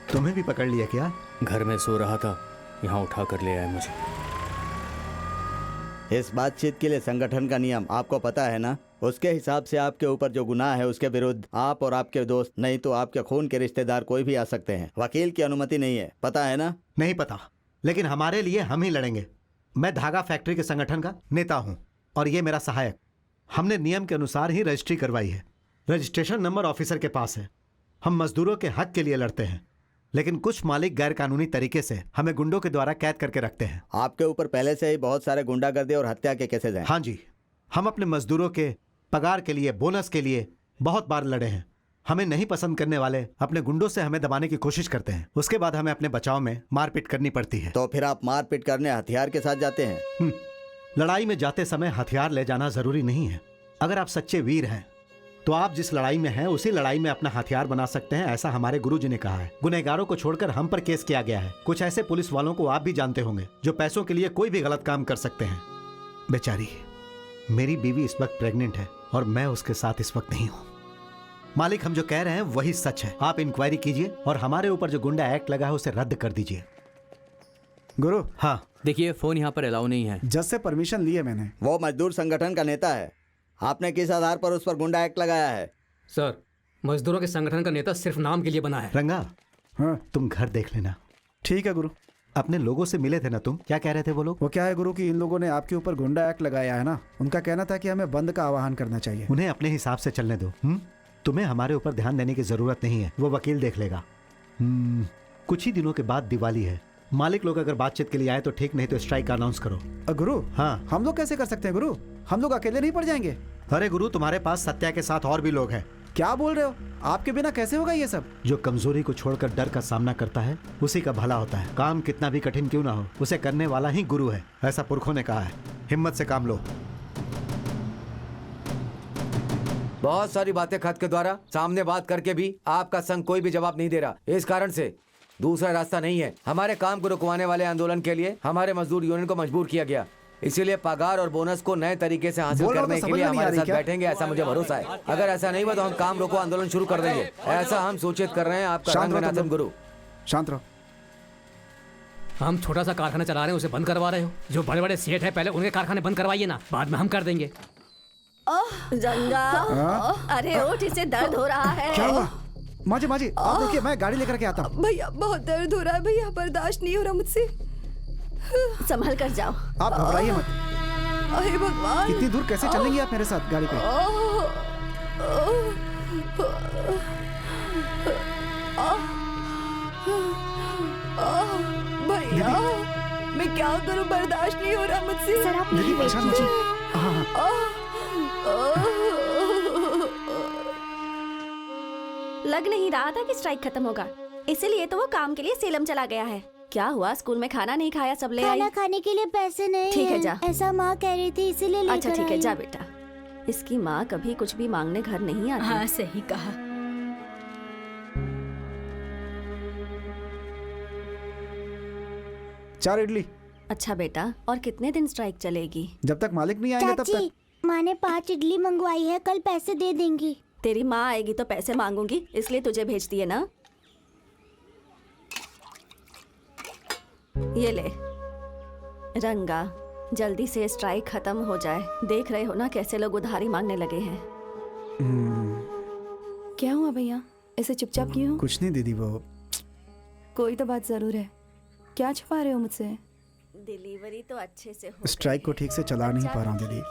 तुम्हें भी पकड़ लिया क्या? घर में सो रहा था, यहाँ उठा कर ले आए मुझे। इस बातचीत के लिए संगठन का नियम आपको पता है ना? उसके हिसाब से आपके ऊपर जो गुनाह है उसके विरुद्ध आप और आपके दोस्त, नहीं तो आपके खून के रिश्तेदार कोई भी आ सकते हैं। वकील की अनुमति नहीं है, पता है ना? नहीं पता, लेकिन हमारे लिए हम ही लड़ेंगे। मैं धागा फैक्ट्री के संगठन का नेता हूँ और ये मेरा सहायक। हमने नियम के अनुसार ही रजिस्ट्री करवाई है। रजिस्ट्रेशन नंबर ऑफिसर के पास है। हम मजदूरों के हक के लिए लड़ते हैं, लेकिन कुछ मालिक गैर कानूनी तरीके से हमें गुंडों के द्वारा कैद करके रखते हैं। आपके ऊपर पहले से ही बहुत सारे गुंडागर्दी और हत्या के केसेस हैं। हाँ जी, हम अपने मजदूरों के पगार के लिए, बोनस के लिए बहुत बार लड़े हैं। हमें नहीं पसंद करने वाले अपने गुंडों से हमें दबाने की कोशिश करते हैं, उसके बाद हमें अपने बचाव में मारपीट करनी पड़ती है। तो फिर आप मारपीट करने हथियार के साथ जाते हैं? लड़ाई में जाते समय हथियार ले जाना जरूरी नहीं है। अगर आप सच्चे वीर हैं तो आप जिस लड़ाई में हैं उसी लड़ाई में अपना हथियार बना सकते हैं, ऐसा हमारे गुरुजी ने कहा है। गुनहगारों को छोड़कर हम पर केस किया गया है। कुछ ऐसे पुलिस वालों को आप भी जानते होंगे जो पैसों के लिए कोई भी गलत काम कर सकते हैं। बेचारी मेरी बीवी इस वक्त प्रेग्नेंट है और मैं उसके साथ इस वक्त नहीं हूँ। मालिक, हम जो कह रहे हैं वही सच है। आप इंक्वायरी कीजिए और हमारे ऊपर जो गुंडा एक्ट लगा है उसे रद्द कर दीजिए। गुरु, हाँ देखिए, फोन यहाँ पर अलाउ नहीं है। जज से परमिशन ली है मैंने। वो मजदूर संगठन का नेता है, आपने किस आधार पर उस पर गुंडा एक्ट लगाया है? सर, मजदूरों के संगठन का नेता सिर्फ नाम के लिए बना है। रंगा, हाँ तुम घर देख लेना। ठीक है गुरु। अपने लोगों से मिले थे ना तुम? क्या कह रहे थे वो लोग? वो क्या है गुरु कि इन लोगों ने आपके ऊपर गुंडा एक्ट लगाया है ना, उनका कहना था कि हमें बंद का आह्वान करना चाहिए। उन्हें अपने हिसाब से चलने दो। तुम्हें हमारे ऊपर ध्यान देने की जरूरत नहीं है, वो वकील देख लेगा। कुछ ही दिनों के बाद दिवाली है। मालिक लोग अगर बातचीत के लिए आए तो ठीक, नहीं तो स्ट्राइक का अनाउंस करो। गुरु, हाँ, हम लोग कैसे कर सकते हैं गुरु? हम लोग अकेले नहीं पड़ जाएंगे? अरे गुरु, तुम्हारे पास सत्या के साथ और भी लोग हैं। क्या बोल रहे हो? आपके बिना कैसे होगा ये सब? जो कमजोरी को छोड़कर डर का सामना करता है उसी का भला होता है। काम कितना भी कठिन क्यों ना हो, उसे करने वाला ही गुरु है, ऐसा पुरखों ने कहा है। हिम्मत से काम लो। बहुत सारी बातें खत के द्वारा सामने बात करके भी आपका संघ कोई भी जवाब नहीं दे रहा। इस कारण से दूसरा रास्ता नहीं है। हमारे काम को रुकवाने वाले आंदोलन के लिए हमारे मजदूर यूनियन को मजबूर किया गया, इसीलिए पगार और बोनस को नए तरीके से हासिल करने के लिए हमारे साथ बैठेंगे, ऐसा मुझे भरोसा है। अगर ऐसा नहीं हुआ तो हम काम रोको आंदोलन शुरू कर देंगे, ऐसा हम सूचित कर रहे हैं। आपका रंगनाथन गुरु। शांत रहो। हम छोटा सा कारखाना चला रहे हैं, उसे बंद करवा रहे हो। जो बड़े बड़े सेठ है पहले उनके कारखाने बंद करवाइए ना, बाद में हम कर देंगे। रंगा, अरे उठ, इसे दर्द हो रहा है। क्या हुआ? माजी माजी आप देखिए, मैं गाड़ी लेकर के आता हूँ। भैया बहुत दर्द हो रहा है भैया, बर्दाश्त नहीं हो रहा मुझसे। संभल कर जाओ। आप घबराइए मत। अरे भगवान, इतनी दूर कैसे चलेंगी आप मेरे साथ गाड़ी पे? भैया मैं क्या करूं, बर्दाश्त नहीं हो रहा मुझसे। सर आप दीदी परेशान मत कीजिए। लग नहीं रहा था कि स्ट्राइक खत्म होगा, इसीलिए तो वो काम के लिए सेलम चला गया है। क्या हुआ, स्कूल में खाना नहीं खाया? सब ले आई? खाना खाने के लिए पैसे नहीं ठीक है, जा। ऐसा माँ कह रही थी इसीलिए लेकर अच्छा ठीक है, आई। जा बेटा। इसकी माँ कभी कुछ भी मांगने घर नहीं आती। हाँ सही कहा। चार इडली। अच्छा बेटा, और कितने दिन स्ट्राइक चलेगी? जब तक मालिक नहीं आएंगे तब चाची, तक। माँ ने 5 इडली मंगवाई है, कल पैसे दे देंगी। तेरी माँ आएगी तो पैसे मांगूंगी, इसलिए तुझे भेजती है ना। ये ले रंगा, जल्दी से स्ट्राइक खत्म हो जाए। देख रहे हो ना कैसे लोग उधारी मांगने लगे हैं। क्या हुआ भैया, ऐसे चुपचाप क्यों हो? कुछ नहीं दीदी, वो कोई तो बात जरूर है। क्या छुपा रहे हो मुझसे? डिलीवरी तो अच्छे से हो स्ट्राइक को ठीक से चला नहीं पा रहा हूँ दीदी।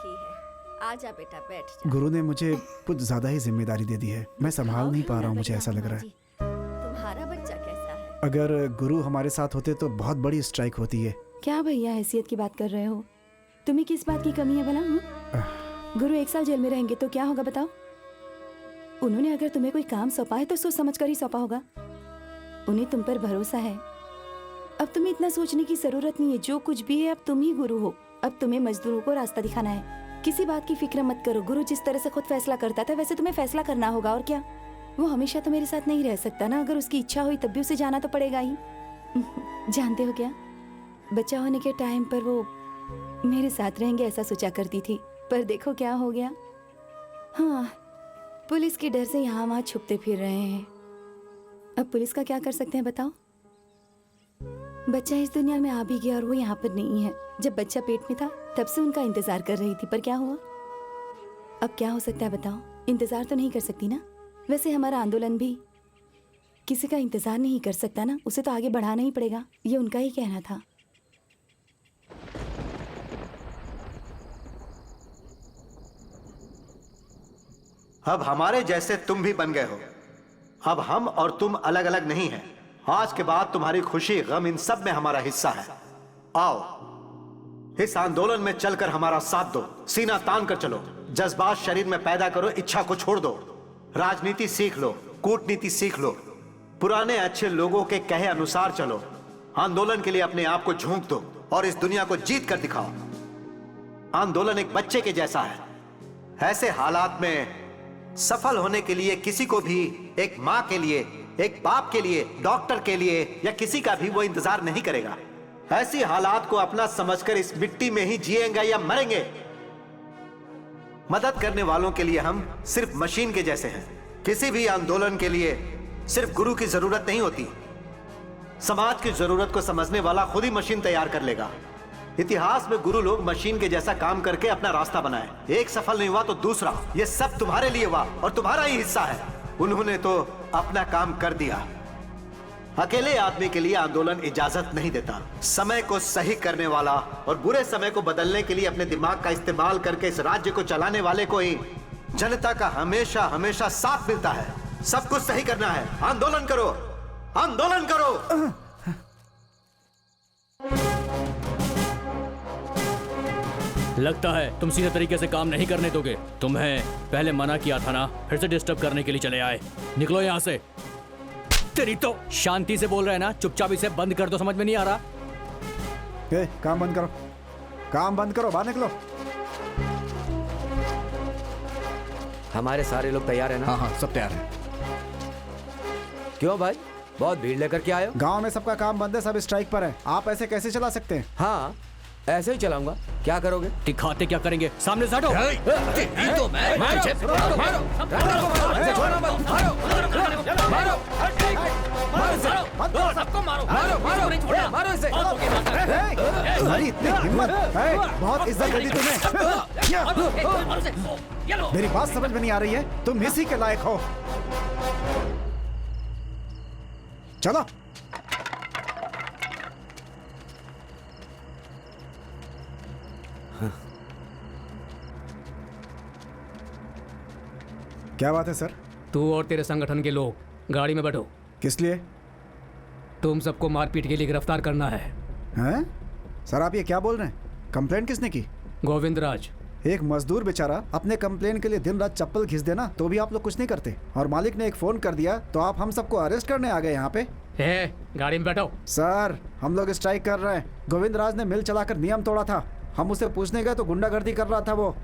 आजा बेटा, बैठ जा। गुरु ने मुझे कुछ ज्यादा ही जिम्मेदारी दे दी है, मैं संभाल नहीं पा रहा हूँ, मुझे ऐसा लग रहा है। तुम्हारा बच्चा कैसा है? अगर गुरु हमारे साथ होते तो बहुत बड़ी स्ट्राइक होती है। क्या भैया हैसियत की बात कर रहे हो? तुम्हें किस बात की कमी है भला? गुरु 1 साल जेल में रहेंगे तो क्या होगा बताओ? उन्होंने अगर तुम्हें कोई काम सौंपा है तो सोच समझ कर ही सौंपा होगा। उन्हें तुम पर भरोसा है। अब तुम्हें इतना सोचने की जरूरत नहीं है, जो कुछ भी है अब तुम ही गुरु हो। अब तुम्हें मजदूरों को रास्ता दिखाना है। किसी बात की फिक्र मत करो, गुरु जिस तरह से खुद फैसला करता था वैसे तुम्हें फैसला करना होगा। और क्या, वो हमेशा तो मेरे साथ नहीं रह सकता ना, अगर उसकी इच्छा हुई तब भी उसे जाना तो पड़ेगा ही। जानते हो क्या, बच्चा होने के टाइम पर वो मेरे साथ रहेंगे ऐसा सोचा करती थी, पर देखो क्या हो गया। हाँ, पुलिस के डर से यहाँ वहाँ छुपते फिर रहे हैं। अब पुलिस का क्या कर सकते हैं बताओ? बच्चा इस दुनिया में आ भी गया और वो यहाँ पर नहीं है। जब बच्चा पेट में था तब से उनका इंतजार कर रही थी, पर क्या हुआ? अब क्या हो सकता है बताओ? इंतजार तो नहीं कर सकती ना। वैसे हमारा आंदोलन भी किसी का इंतजार नहीं कर सकता ना, उसे तो आगे बढ़ाना ही पड़ेगा, ये उनका ही कहना था। अब हमारे जैसे तुम भी बन गए हो। अब हम और तुम अलग अलग नहीं हैं। आज के बाद तुम्हारी खुशी गम इन सब में हमारा हिस्सा है। आओ इस आंदोलन में चलकर हमारा साथ दो, सीना तान कर चलो, जज्बात शरीर में पैदा करो, इच्छा को छोड़ दो, राजनीति सीख लो, कूटनीति सीख लो, पुराने अच्छे लोगों के कहे अनुसार चलो, आंदोलन के लिए अपने आप को झोंक दो और इस दुनिया को जीत कर दिखाओ। आंदोलन एक बच्चे के जैसा है। ऐसे हालात में सफल होने के लिए किसी को भी एक माँ के लिए, एक बाप के लिए, डॉक्टर के लिए या किसी का भी वो इंतजार नहीं करेगा। ऐसी हालात को अपना समझकर इस मिट्टी में ही जिएंगे या मरेंगे। मदद करने वालों के लिए हम सिर्फ मशीन के जैसे हैं। किसी भी आंदोलन के लिए सिर्फ गुरु की जरूरत नहीं होती। समाज की जरूरत को समझने वाला खुद ही मशीन तैयार कर लेगा। इतिहास में गुरु लोग मशीन के जैसा काम करके अपना रास्ता बनाए। एक सफल नहीं हुआ तो दूसरा, ये सब तुम्हारे लिए हुआ और तुम्हारा ही हिस्सा है। उन्होंने तो अपना काम कर दिया। अकेले आदमी के लिए आंदोलन इजाजत नहीं देता। समय को सही करने वाला और बुरे समय को बदलने के लिए अपने दिमाग का इस्तेमाल करके इस राज्य को चलाने वाले को ही जनता का हमेशा हमेशा साथ मिलता है। सब कुछ सही करना है, आंदोलन करो, आंदोलन करो। लगता है तुम सीधे तरीके से काम नहीं करने दोगे। तुम्हें पहले मना किया था ना, फिर से डिस्टर्ब करने के लिए चले आए। निकलो यहाँ से। तेरी तो शांति से बोल रहे हैं ना, चुपचाप इसे बंद कर दो। समझ में नहीं आ रहा? काम बंद करो, काम बंद करो, बाहर निकलो। हमारे सारे लोग तैयार हैं ना? हाँ हाँ, सब तैयार हैं। क्यों भाई, बहुत भीड़ लेकर के आए हो? गांव में सबका काम बंद है, सब स्ट्राइक पर है। आप ऐसे कैसे चला सकते हैं? हाँ, ऐसे ही चलाऊंगा। क्या करोगे? दिखाते क्या करेंगे? सामने से हटो। तो मैं मारो इसे। तुम्हारी इतनी हिम्मत है? बहुत इज्जत दे दी तुम्हें। मेरी बात समझ में नहीं आ रही है? तुम इसी के लायक हो। चलो। क्या बात है सर? तू और तेरे संगठन के लोग गाड़ी में बैठो। किस लिए? तुम सबको मारपीट के लिए गिरफ्तार करना है। हैं? सर आप ये क्या बोल रहे हैं? कंप्लेंट किसने की? गोविंद राज। एक मजदूर बेचारा अपने कंप्लेन के लिए दिन रात चप्पल घिस देना तो भी आप लोग कुछ नहीं करते, और मालिक ने एक फोन कर दिया तो आप हम सबको अरेस्ट करने आ गए यहाँ पे। गाड़ी में बैठो। सर हम लोग स्ट्राइक कर रहे हैं। गोविंद राज ने मिल चलाकर नियम तोड़ा था। हम उससे पूछने गए तो गुंडागर्दी कर रहा था। वो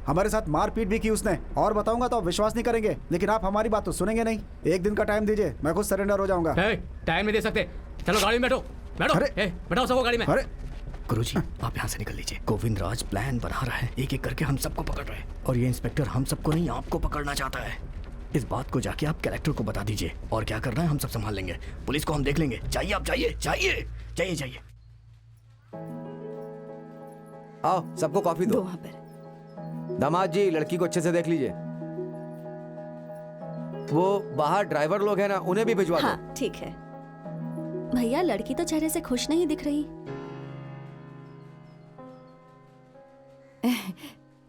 हमारे साथ मारपीट भी की उसने। और बताऊंगा तो आप विश्वास नहीं करेंगे, लेकिन आप हमारी बात तो सुनेंगे नहीं। एक दिन का टाइम दीजिए, मैं खुद सरेंडर हो जाऊंगा। टाइम नहीं दे सकते। चलो गाड़ी में बैठो। बैठो। बैठो सबको गाड़ी में। अरे गुरुजी, आप यहाँ से निकल लीजिए। गोविंद राज प्लान बना रहा है, एक एक करके हम सबको पकड़ रहे हैं, और ये इंस्पेक्टर हम सबको नहीं आपको पकड़ना चाहता है। इस बात को जाके आप कलेक्टर को बता दीजिए, और क्या करना है हम सब संभाल लेंगे। पुलिस को हम देख लेंगे। जाइए आप, जाइए जाइए जाइए जाइए। आओ सबको कॉफी दो। वहाँ पर दामाद जी, लड़की को अच्छे से देख लीजिए। वो बाहर ड्राइवर लोग हैं ना, उन्हें भी भिजवा दो। हाँ ठीक है। भैया लड़की तो चेहरे से खुश नहीं दिख रही।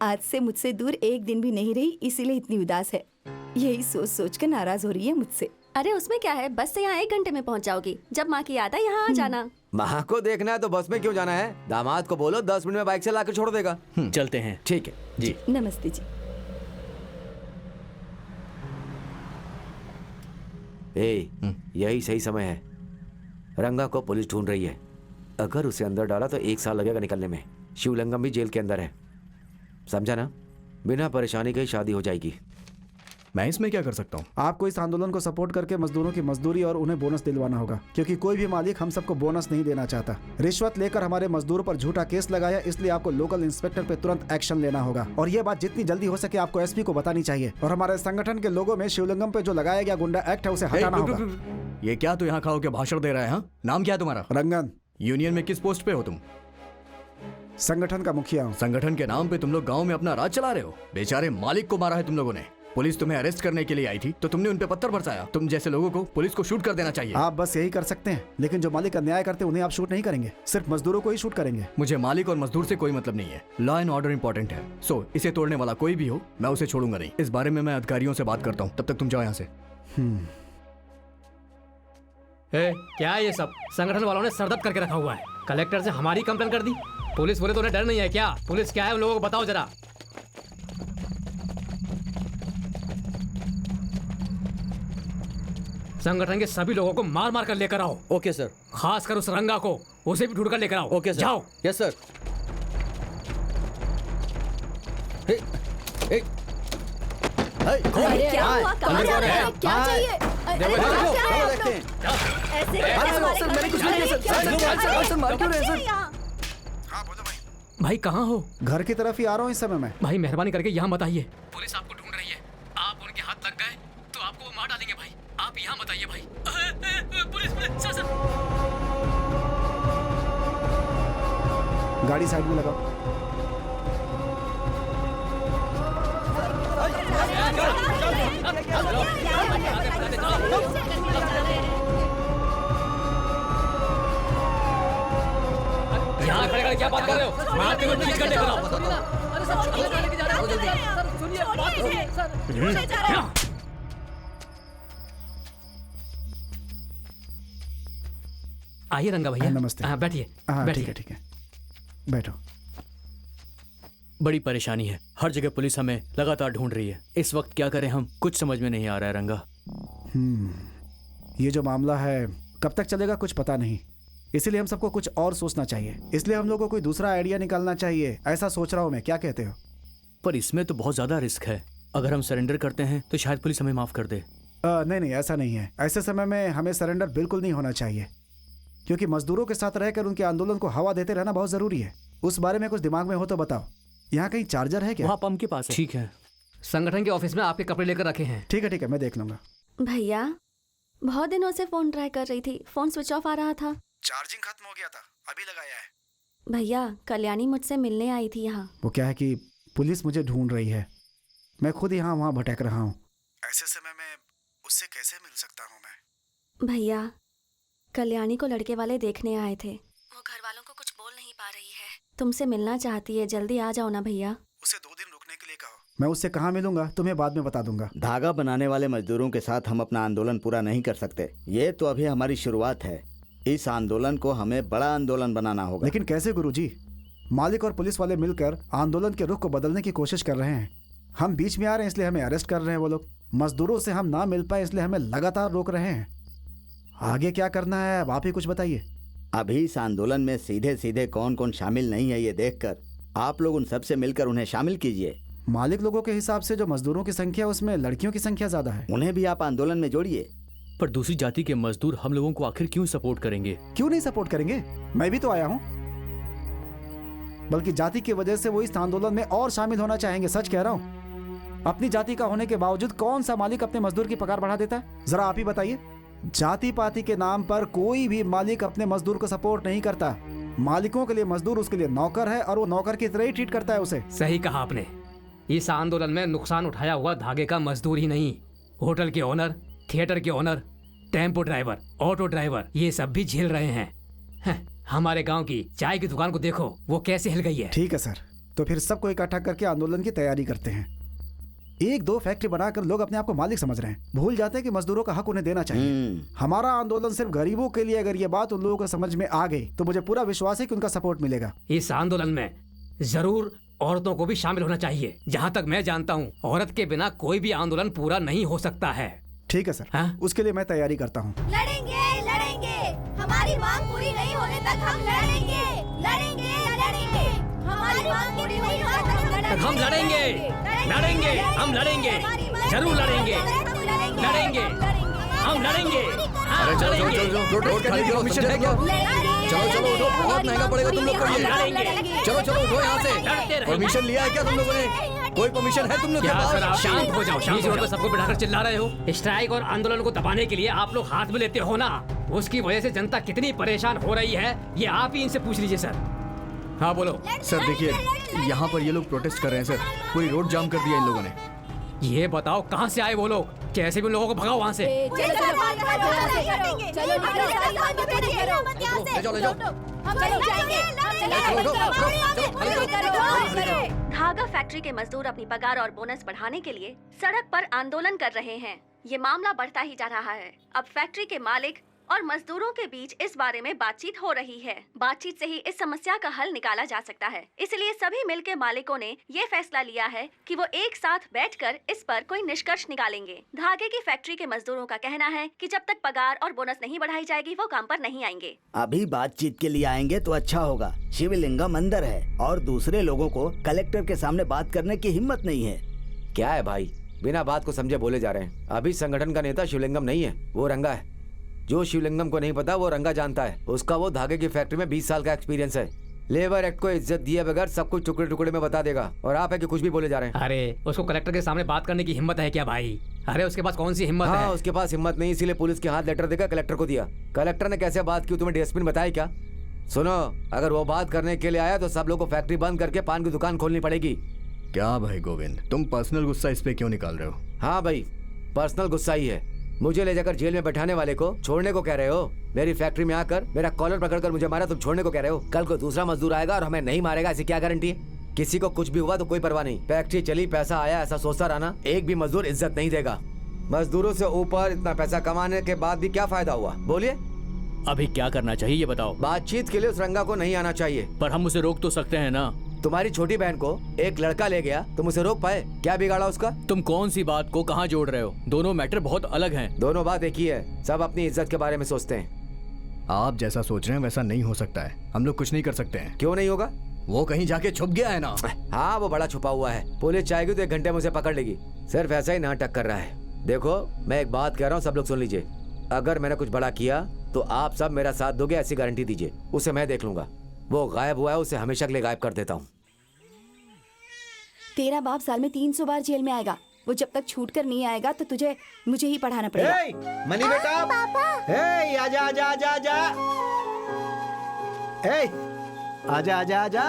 आज से मुझसे दूर एक दिन भी नहीं रही, इसीलिए इतनी उदास है। यही सोच सोच कर नाराज हो रही है मुझसे। अरे उसमें क्या है, बस से यहाँ 1 घंटे में पहुँच जाओगी। जब माँ की याद है यहाँ आ जाना। माँ को देखना है तो बस में क्यों जाना है? दामाद को बोलो 10 मिनट में बाइक से लाकर छोड़ देगा। चलते हैं। ठीक है जी। नमस्ते जी। यही सही समय है। रंगा को पुलिस ढूंढ रही है। अगर उसे अंदर डाला तो 1 साल लगेगा निकलने में। शिवलिंगम भी जेल के अंदर है, समझा ना? बिना परेशानी के ही शादी हो जाएगी। मैं इसमें क्या कर सकता हूँ? आपको इस आंदोलन को सपोर्ट करके मजदूरों की मजदूरी और उन्हें बोनस दिलवाना होगा, क्योंकि कोई भी मालिक हम सबको बोनस नहीं देना चाहता। रिश्वत लेकर हमारे मजदूरों पर झूठा केस लगाया, इसलिए आपको लोकल इंस्पेक्टर पे तुरंत एक्शन लेना होगा, और ये बात जितनी जल्दी हो सके आपको एसपी को बतानी चाहिए। और हमारे संगठन के लोगों में शिवलिंगम पे जो लगाया गया गुंडा एक्ट है उसे हटाना होगा। ये क्या तू यहाँ खड़ा होकर भाषण दे रहा है? हाँ, नाम क्या है तुम्हारा? रंगन। यूनियन में किस पोस्ट पे हो तुम? संगठन का मुखिया हूँ। संगठन के नाम पे तुम लोग गांव में अपना राज चला रहे हो। बेचारे मालिक को मारा है तुम लोगों ने। पुलिस तुम्हें अरेस्ट करने के लिए आई थी तो तुमने उन पे पत्थर बरसाया। तुम जैसे लोगों को पुलिस को शूट कर देना चाहिए। आप बस यही कर सकते हैं, लेकिन जो मालिक अन्याय करते हैं उन्हें आप शूट नहीं करेंगे, सिर्फ मजदूरों को ही शूट करेंगे। मुझे मालिक और मजदूर से कोई मतलब नहीं है। लॉ एंड ऑर्डर इंपॉर्टेंट है। सो इसे तोड़ने वाला कोई भी हो, मैं उसे छोड़ूंगा नहीं। इस बारे में मैं अधिकारियों से बात करता हूँ, तब तक तुम जाओ यहाँ से। क्या है ये सब? संगठन वालों ने सरदर्द करके रखा हुआ है। कलेक्टर से हमारी कंप्लेन कर दी। पुलिस बोले तो उन्हें डर नहीं है क्या? पुलिस क्या है उन लोगों को बताओ जरा। संगठन के सभी लोगों को मार मार कर लेकर आओ। Okay sir. खासकर उस रंगा को, उसे भी ढूंढ कर लेकर आओ। Okay sir. जाओ। Yes sir. अरे क्या हुआ? कहाँ जा रहे हैं? क्या चाहिए? ऐसे भाई कहाँ हो? घर की तरफ ही आ रहा हूँ इस समय में। भाई मेहरबानी करके यहाँ बताइए। पुलिस आपको ढूंढ रही है। आप उनके हाथ लग गए तो आपको वो मार डालेंगे भाई। आप यहाँ बताइए भाई। Police sir. गाड़ी साइड में लगाओ। यहाँ खड़े खड़े क्या बात कर रहे हो? मारते हुए पुलिस कर लेकर आओ। आइए रंगा भैया। नमस्ते। बैठिए। हाँ ठीक है ठीक है, बैठो। बड़ी परेशानी है। हर जगह पुलिस हमें लगातार ढूंढ रही है। इस वक्त क्या करें हम, कुछ समझ में नहीं आ रहा है रंगा। ये जो मामला है कब तक चलेगा कुछ पता नहीं, इसीलिए हम सबको कुछ और सोचना चाहिए। इसलिए हम लोग को कोई दूसरा आइडिया निकालना चाहिए, ऐसा सोच रहा हूँ मैं। क्या कहते हो? पर इसमें तो बहुत ज्यादा रिस्क है। अगर हम सरेंडर करते हैं तो शायद पुलिस हमें माफ कर दे। नहीं, ऐसा नहीं है। ऐसे समय में हमें सरेंडर बिल्कुल नहीं होना चाहिए, क्योंकि मजदूरों के साथ रहकर उनके आंदोलन को हवा देते रहना बहुत जरूरी है। उस बारे में कुछ दिमाग में हो तो बताओ। यहाँ कहीं चार्जर है क्या? वहाँ पंप के पास है। ठीक है, संगठन के ऑफिस में आपके कपड़े लेकर रखे हैं। ठीक है, मैं देख लूंगा। भैया, बहुत दिनों से फोन ट्राई कर रही थी, फोन स्विच ऑफ आ रहा था। चार्जिंग खत्म हो गया था, अभी लगाया है। भैया, कल्याणी मुझसे मिलने आई थी यहाँ। वो क्या है कि पुलिस मुझे ढूंढ रही है, मैं खुद यहाँ वहाँ भटक रहा हूँ। ऐसे समय में उससे कैसे मिल सकता हूँ मैं? भैया, कल्याणी को लड़के वाले देखने आए थे। वो घर वालों को कुछ बोल नहीं पा रही है, तुमसे मिलना चाहती है। जल्दी आ जाओ ना भैया। उसे 2 दिन रुकने के लिए कहो। मैं उससे कहाँ मिलूंगा तुम्हें बाद में बता दूंगा। धागा बनाने वाले मजदूरों के साथ हम अपना आंदोलन पूरा नहीं कर सकते। ये तो अभी हमारी शुरुआत है। इस आंदोलन को हमें बड़ा आंदोलन बनाना होगा। लेकिन कैसे गुरुजी? मालिक और पुलिस वाले मिलकर आंदोलन के रुख को बदलने की कोशिश कर रहे हैं। हम बीच में आ रहे हैं इसलिए हमें अरेस्ट कर रहे हैं वो लोग। मजदूरों से हम ना मिल पाए इसलिए हमें लगातार रोक रहे हैं। आगे क्या करना है अब आप ही कुछ बताइए। अभी इस आंदोलन में सीधे सीधे कौन कौन शामिल नहीं है ये देखकर आप लोग उन सबसे मिलकर उन्हें शामिल कीजिए। मालिक लोगों के हिसाब से जो मजदूरों की संख्या उसमें लड़कियों की संख्या ज्यादा है। उन्हें भी आप आंदोलन में जोड़िए। पर दूसरी जाति के मजदूर हम लोगों को आखिर क्यों सपोर्ट करेंगे? क्यों नहीं सपोर्ट करेंगे? मैं भी तो आया हूँ। बल्कि जाति की वजह से वो इस आंदोलन में और शामिल होना चाहेंगे। सच कह रहा हूँ। अपनी जाति का होने के बावजूद कौन सा मालिक अपने मजदूर की पगार बढ़ा देता है? जरा आप ही बताइए। जाति पाति के नाम पर कोई भी मालिक अपने मजदूर को सपोर्ट नहीं करता। मालिकों के लिए मजदूर उसके लिए नौकर है और वो नौकर की तरह ही ट्रीट करता है उसे। सही कहा आपने। इस आंदोलन में नुकसान उठाया हुआ धागे का मजदूर ही नहीं, होटल के ओनर, थिएटर के owner, tempo driver, auto driver, ये सब भी झेल रहे हैं। हमारे गांव की चाय की दुकान को देखो, वो कैसे हिल गई है। ठीक है सर, तो फिर सबको इकट्ठा करके आंदोलन की तैयारी करते हैं। 1-2 फैक्ट्री बनाकर लोग अपने आप को मालिक समझ रहे हैं, भूल जाते हैं कि मजदूरों का हक उन्हें देना चाहिए। हमारा आंदोलन सिर्फ गरीबों के लिए। अगर ये बात उन लोगों को समझ में आ गई तो मुझे पूरा विश्वास है कि उनका सपोर्ट मिलेगा। इस आंदोलन में जरूर औरतों को भी शामिल होना चाहिए। जहाँ तक मैं जानता हूँ, औरत के बिना कोई भी आंदोलन पूरा नहीं हो सकता है। ठीक है सर। हाँ? उसके लिए मैं तैयारी करता हूँ। लड़ेंगे लड़ेंगे, हमारी मांग पूरी नहीं होने तक हम लड़ेंगे लड़ेंगे लड़ेंगे, हमारी मांग पूरी नहीं होने तक हम लड़ेंगे लड़ेंगे, हम लड़ेंगे, जरूर लड़ेंगे, लड़ेंगे, हम लड़ेंगे। अरे चलो रोड खाली करो, मिशन है क्या? चलो उठो, बहुत महंगा पड़ेगा तुम लोग को ये। चलो उठो यहाँ से। परमिशन लिया है क्या तुम लोगों ने? कोई परमिशन है तुम लोग के पास? शांत हो जाओ। शांत हो, सबको बिठाकर चिल्ला रहे हो। स्ट्राइक और आंदोलन को दबाने के लिए आप लोग हाथ में लेते हो ना, उसकी वजह से जनता कितनी परेशान हो रही है ये आप ही इनसे पूछ लीजिए सर। हाँ बोलो सर। देखिए यहाँ पर ये लोग प्रोटेस्ट कर रहे हैं सर, पूरी रोड जाम कर दिया इन लोगों ने। ये बताओ कहाँ से आए वो लोग? कैसे भी उन लोगों को भगाओ वहाँ से। धागा फैक्ट्री के मजदूर अपनी पगार और बोनस बढ़ाने के लिए सड़क पर आंदोलन कर रहे हैं। ये मामला बढ़ता ही जा रहा है। अब फैक्ट्री के मालिक और मजदूरों के बीच इस बारे में बातचीत हो रही है। बातचीत से ही इस समस्या का हल निकाला जा सकता है। इसलिए सभी मिलकर मालिकों ने ये फैसला लिया है कि वो एक साथ बैठकर इस पर कोई निष्कर्ष निकालेंगे। धागे की फैक्ट्री के मजदूरों का कहना है कि जब तक पगार और बोनस नहीं बढ़ाई जाएगी वो काम पर नहीं आएंगे। अभी बातचीत के लिए आएंगे तो अच्छा होगा। शिवलिंगम अंदर है और दूसरे लोगों को कलेक्टर के सामने बात करने की हिम्मत नहीं है। क्या है भाई, बिना बात को समझे बोले जा रहे हैं। अभी संगठन का नेता शिवलिंगम नहीं है, वो रंगा है। जो शिवलिंगम को नहीं पता वो रंगा जानता है। उसका वो धागे की फैक्ट्री में 20 साल का एक्सपीरियंस है। लेबर एक्ट को इज्जत दिए बगैर सब कुछ टुकड़े टुकड़े में बता देगा और आप है कि कुछ भी बोले जा रहे हैं। अरे उसको कलेक्टर के सामने बात करने की हिम्मत है क्या भाई? अरे उसके पास कौन सी हिम्मत है? उसके पास हिम्मत नहीं, इसीलिए पुलिस के हाथ लेटर देकर कलेक्टर को दिया। कलेक्टर ने कैसे बात की तुम्हें डीएसपी ने बताया क्या? सुनो, अगर वो बात करने के लिए आया तो सब लोग को फैक्ट्री बंद करके पान की दुकान खोलनी पड़ेगी। क्या भाई गोविंद, तुम पर्सनल गुस्सा इस पे क्यों निकाल रहे हो? हाँ भाई, पर्सनल गुस्सा ही है। मुझे ले जाकर जेल में बैठाने वाले को छोड़ने को कह रहे हो? मेरी फैक्ट्री में आकर मेरा कॉलर पकड़कर मुझे मारा, तुम छोड़ने को कह रहे हो? कल को दूसरा मजदूर आएगा और हमें नहीं मारेगा, ऐसी क्या गारंटी है? किसी को कुछ भी हुआ तो कोई परवाह नहीं, फैक्ट्री चली, पैसा आया, ऐसा सोचता रहना। एक भी मजदूर इज्जत नहीं देगा। मजदूरों से ऊपर इतना पैसा कमाने के बाद भी क्या फायदा हुआ? बोलिए। अभी क्या करना चाहिए ये बताओ। बातचीत के लिए उस रंगा को नहीं आना चाहिए। पर हम उसे रोक तो सकते हैं ना। तुम्हारी छोटी बहन को एक लड़का ले गया, तुम उसे रोक पाए? क्या बिगाड़ा उसका? तुम कौन सी बात को कहाँ जोड़ रहे हो? दोनों मैटर बहुत अलग हैं। दोनों बात एक ही है। सब अपनी इज्जत के बारे में सोचते हैं। आप जैसा सोच रहे हैं वैसा नहीं हो सकता है। हम लोग कुछ नहीं कर सकते हैं। क्यों नहीं होगा? वो कहीं जाके छुप गया है ना। हाँ, वो बड़ा छुपा हुआ है। पुलिस चाहेगी तो 1 घंटे में उसे पकड़ लेगी। सिर्फ ऐसा ही नाटक कर रहा है। देखो, मैं एक बात कह रहा हूँ, सब लोग सुन लीजिए। अगर मैंने कुछ बड़ा किया तो आप सब मेरा साथ दोगे, ऐसी गारंटी दीजिए। उसे मैं देख लूंगा। वो गायब हुआ है, उसे हमेशा के लिए गायब कर देता हूँ। तेरा बाप साल में 300 बार जेल में आएगा। वो जब तक छूट कर नहीं आएगा तो मुझे ही पढ़ाना पड़ेगा। मनी बेटा, हे आजा आजा आजा आजा, हे आजा आजा आजा,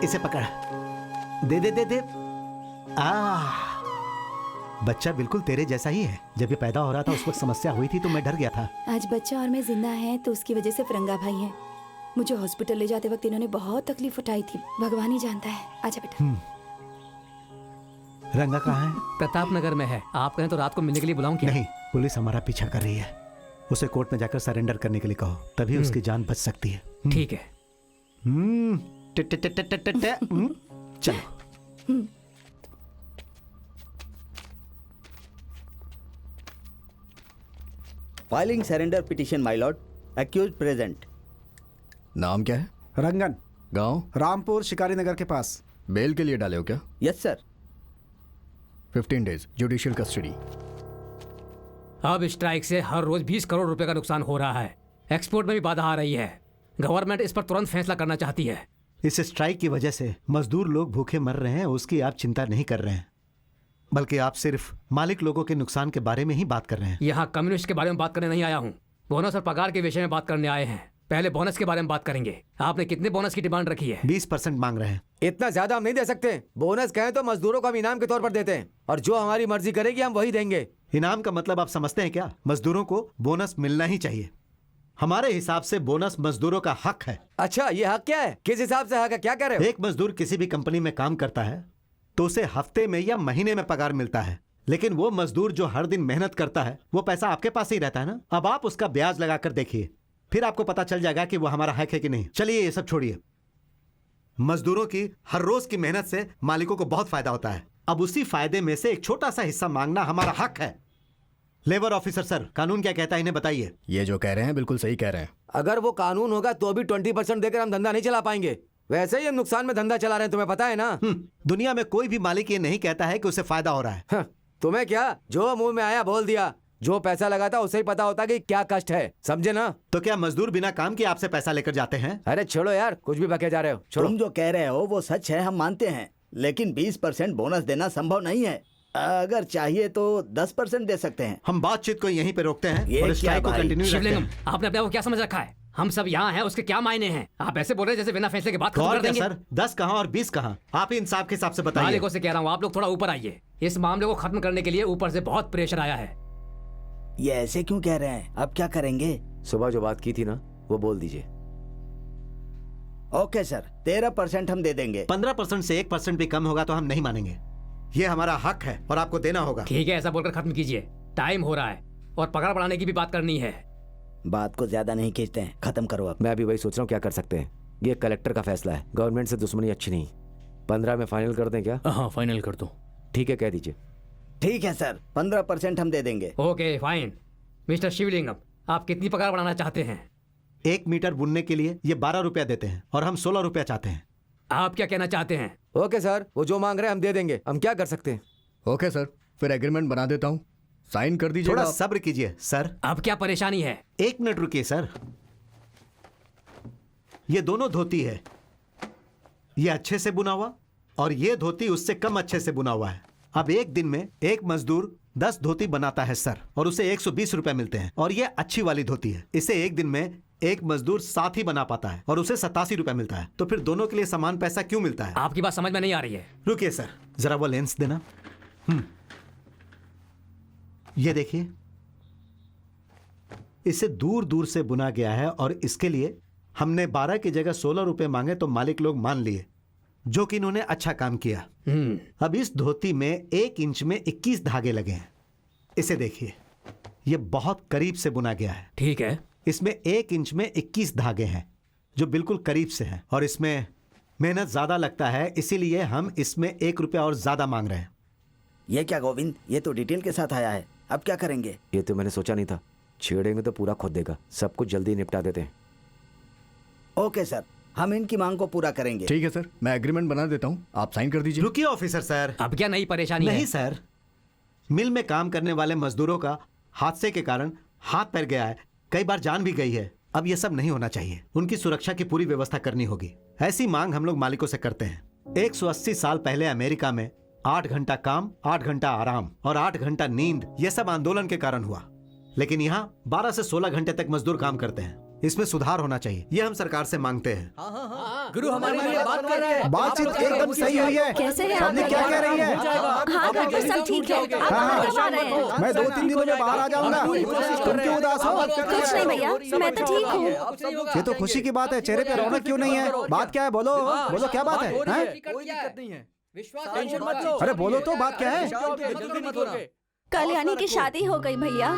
इसे पकड़, दे दे दे दे। बच्चा बिल्कुल तेरे जैसा ही है। जब ये पैदा हो रहा था उस वक्त समस्या हुई थी तो मैं डर गया था। आज बच्चा और मैं जिंदा हैं तो उसकी वजह से फिरंगा भाई हैं। मुझे हॉस्पिटल ले जाते वक्त इन्होंने बहुत तकलीफ उठाई थी। भगवान ही जानता है। आजा बेटा। रंगा कहाँ है? प्रताप नगर में है। आप कहें तो रात को मिलने के लिए बुलाऊं क्या? नहीं, पुलिस हमारा पीछा कर रही है। उसे कोर्ट में जाकर सरेंडर करने के लिए कहो, तभी उसकी जान बच सकती है। ठीक है। चलो। Filing surrender petition my lord. Accused present. नाम क्या है? रंगन। गांव? रामपुर, शिकारी नगर के पास। बेल के लिए डाले हो क्या? Yes sir. 15 days judicial custody. अब स्ट्राइक से हर रोज 20 करोड़ रुपए का नुकसान हो रहा है। एक्सपोर्ट में भी बाधा आ रही है। गवर्नमेंट इस पर तुरंत फैसला करना चाहती है। इस स्ट्राइक की वजह से मजदूर लोग भूखे मर रहे हैं, उसकी आप चिंता नहीं कर रहे हैं, बल्कि आप सिर्फ मालिक लोगों के नुकसान के बारे में ही बात कर रहे हैं। यहाँ कम्युनिस्ट के बारे में बात करने नहीं आया हूँ। बोनस और पगार के विषय में बात करने आए हैं। पहले बोनस के बारे में बात करेंगे। आपने कितने बोनस की डिमांड रखी है? 20% मांग रहे हैं। इतना ज्यादा हम नहीं दे सकते। बोनस कहें तो मजदूरों को हम इनाम के तौर पर देते हैं, और जो हमारी मर्जी करेगी हम वही देंगे। इनाम का मतलब आप समझते हैं क्या? मजदूरों को बोनस मिलना ही चाहिए। हमारे हिसाब से बोनस मजदूरों का हक है। अच्छा, ये हक क्या है? किस हिसाब से हक है? क्या कह रहे हो? एक मजदूर किसी भी कंपनी में काम करता है तो उसे हफ्ते में या महीने में पगार मिलता है, लेकिन वो मजदूर जो हर दिन मेहनत करता है वो पैसा आपके पास ही रहता है ना। अब आप उसका ब्याज लगाकर देखिए, फिर आपको पता चल जाएगा कि वो हमारा हक है कि नहीं। चलिए ये सब छोड़िए। मजदूरों की हर रोज की मेहनत से मालिकों को बहुत फायदा होता है। अब उसी फायदे में से एक छोटा सा हिस्सा मांगना हमारा हक है। लेबर ऑफिसर सर, कानून क्या कहता है इन्हें बताइए। ये जो कह रहे हैं बिल्कुल सही कह रहे हैं। अगर वो कानून होगा तो भी 20% देकर हम धंधा नहीं चला पाएंगे। वैसे ही हम नुकसान में धंधा चला रहे हैं, तुम्हें पता है ना। दुनिया में कोई भी मालिक ये नहीं कहता है कि उसे फायदा हो रहा है। तुम्हें क्या, जो मुंह में आया बोल दिया। जो पैसा लगा था उसे ही पता होता कि क्या कष्ट है, समझे ना। तो क्या मजदूर बिना काम के आपसे पैसा लेकर जाते हैं? अरे छोड़ो यार, कुछ भी बके जा रहे हो। छोड़ो। तुम जो कह रहे हो वो सच है, हम मानते हैं, लेकिन 20% बोनस देना संभव नहीं है। अगर चाहिए तो 10% दे सकते हैं। हम बातचीत को यहीं पे रोकते हैं ये और क्या स्ट्राइक को भाई? कंटिन्यू रखते शिवलिंगम, हैं। आपने अपने आप को क्या समझ रखा है? हम सब यहाँ हैं, उसके क्या मायने हैं? आप ऐसे बोल रहे हैं जैसे बिना फैसले के बाद खत्म और कर क्या देंगे। सर, 10 कहाँ और 20 कहाँ? आप ही इंसाफ के हिसाब से बताइए। मालिकों से कह रहा हूँ, आप लोग थोड़ा ऊपर आइए। इस मामले को खत्म करने के लिए ऊपर से बहुत प्रेशर आया है। ये ऐसे क्यों कह रहे हैं? अब क्या करेंगे? सुबह जो बात की थी ना, वो बोल दीजिए। ओके सर, 13% हम दे देंगे। 15% से 1% भी कम होगा तो हम नहीं मानेंगे। ये हमारा हक है और आपको देना होगा। ठीक है, ऐसा बोलकर खत्म कीजिए। टाइम हो रहा है और पगार बढ़ाने की भी बात करनी है। बात को ज्यादा नहीं खींचते हैं, खत्म करो अब। मैं अभी वही सोच रहा हूँ क्या कर सकते हैं। ये कलेक्टर का फैसला है, गवर्नमेंट से दुश्मनी अच्छी नहीं। 15 में फाइनल कर दें क्या? हाँ, फाइनल कर दो। ठीक है, कह दीजिए। ठीक है सर, 15% हम दे देंगे। Okay fine. मिस्टर शिवलिंगम, आप कितनी पगार बढ़ाना चाहते हैं? 1 मीटर बुनने के लिए ये 12 रुपया देते हैं और हम 16 रुपया चाहते हैं। आप क्या कहना चाहते हैं? ओके सर, वो जो मांग रहे हैं हम दे देंगे। हम क्या कर सकते हैं? ओके सर, फिर एग्रीमेंट बना देता हूँ, साइन कर दीजिए। थोड़ा सब्र कीजिए सर। अब क्या परेशानी है? 1 मिनट रुकिए सर। ये दोनों धोती है, ये अच्छे से बुना हुआ और ये धोती उससे कम अच्छे से बुना हुआ है। अब एक दिन में एक मजदूर 10 धोती बनाता है सर, और उसे 120 रुपए मिलते हैं। और ये अच्छी वाली धोती है, इसे एक दिन में एक मजदूर 7 ही बना पाता है और उसे 87 रुपए मिलता है। तो फिर दोनों के लिए समान पैसा क्यों मिलता है? आपकी बात समझ में नहीं आ रही है। रुकिए सर, जरा वो लेंस देना। ये देखिए, इसे दूर दूर से बुना गया है और इसके लिए हमने 12 की जगह 16 रुपए मांगे तो मालिक लोग मान लिए, जो कि इन्होंने अच्छा काम किया। अब इस धोती में 1 इंच में 21 धागे लगे हैं। इसे देखिए, यह बहुत करीब से बुना गया है। ठीक है। इसमें 1 इंच में 21 धागे हैं जो बिल्कुल करीब से हैं, और इसमें मेहनत ज्यादा लगता है, इसीलिए हम इसमें 1 रुपया और ज्यादा मांग रहे हैं। ये क्या गोविंद, ये तो डिटेल के साथ आया है, अब क्या करेंगे? ये तो मैंने सोचा नहीं था, छेड़ेंगे तो पूरा खोद देगा। सब कुछ जल्दी निपटा देते हैं। ओके सर, हम इनकी मांग को पूरा करेंगे। ठीक है सर, मैं एग्रीमेंट बना देता हूँ, आप साइन कर दीजिए। रुकिए ऑफिसर सर, अब क्या नई परेशानी है? नहीं सर, मिल में काम करने वाले मजदूरों का हादसे के कारण हाथ पैर गया है, कई बार जान भी गई है। अब ये सब नहीं होना चाहिए, उनकी सुरक्षा की पूरी व्यवस्था करनी होगी। ऐसी मांग हम लोग मालिकों से करते हैं। 180 साल पहले अमेरिका में 8 घंटा काम, 8 घंटा आराम और 8 घंटा नींद, ये सब आंदोलन के कारण हुआ। लेकिन यहाँ 12 से 16 घंटे तक मजदूर काम करते हैं। इसमें सुधार होना चाहिए, ये हम सरकार से मांगते हैं। गुरु हमारे लिए बात कर रहे हैं। बातचीत एकदम सही हुई है। कैसे है पब्लिक क्या कह रही है? हाँ डॉक्टर सब ठीक है, आप हाँ, करवा रहे हैं। मैं 2-3 दिनों में बाहर आ जाऊंगा। तुम क्यों उदास हो? कुछ नहीं भैया, मैं तो ठीक हूँ। ये तो खुशी की बात है, चेहरे पे रौनक क्यों नहीं है? बात क्या है? बोलो बोलो, क्या बात है? कोई दिक्कत नहीं है, टेंशन मत लो। अरे बोलो तो, बात क्या है? कल्याणी की शादी हो गई भैया।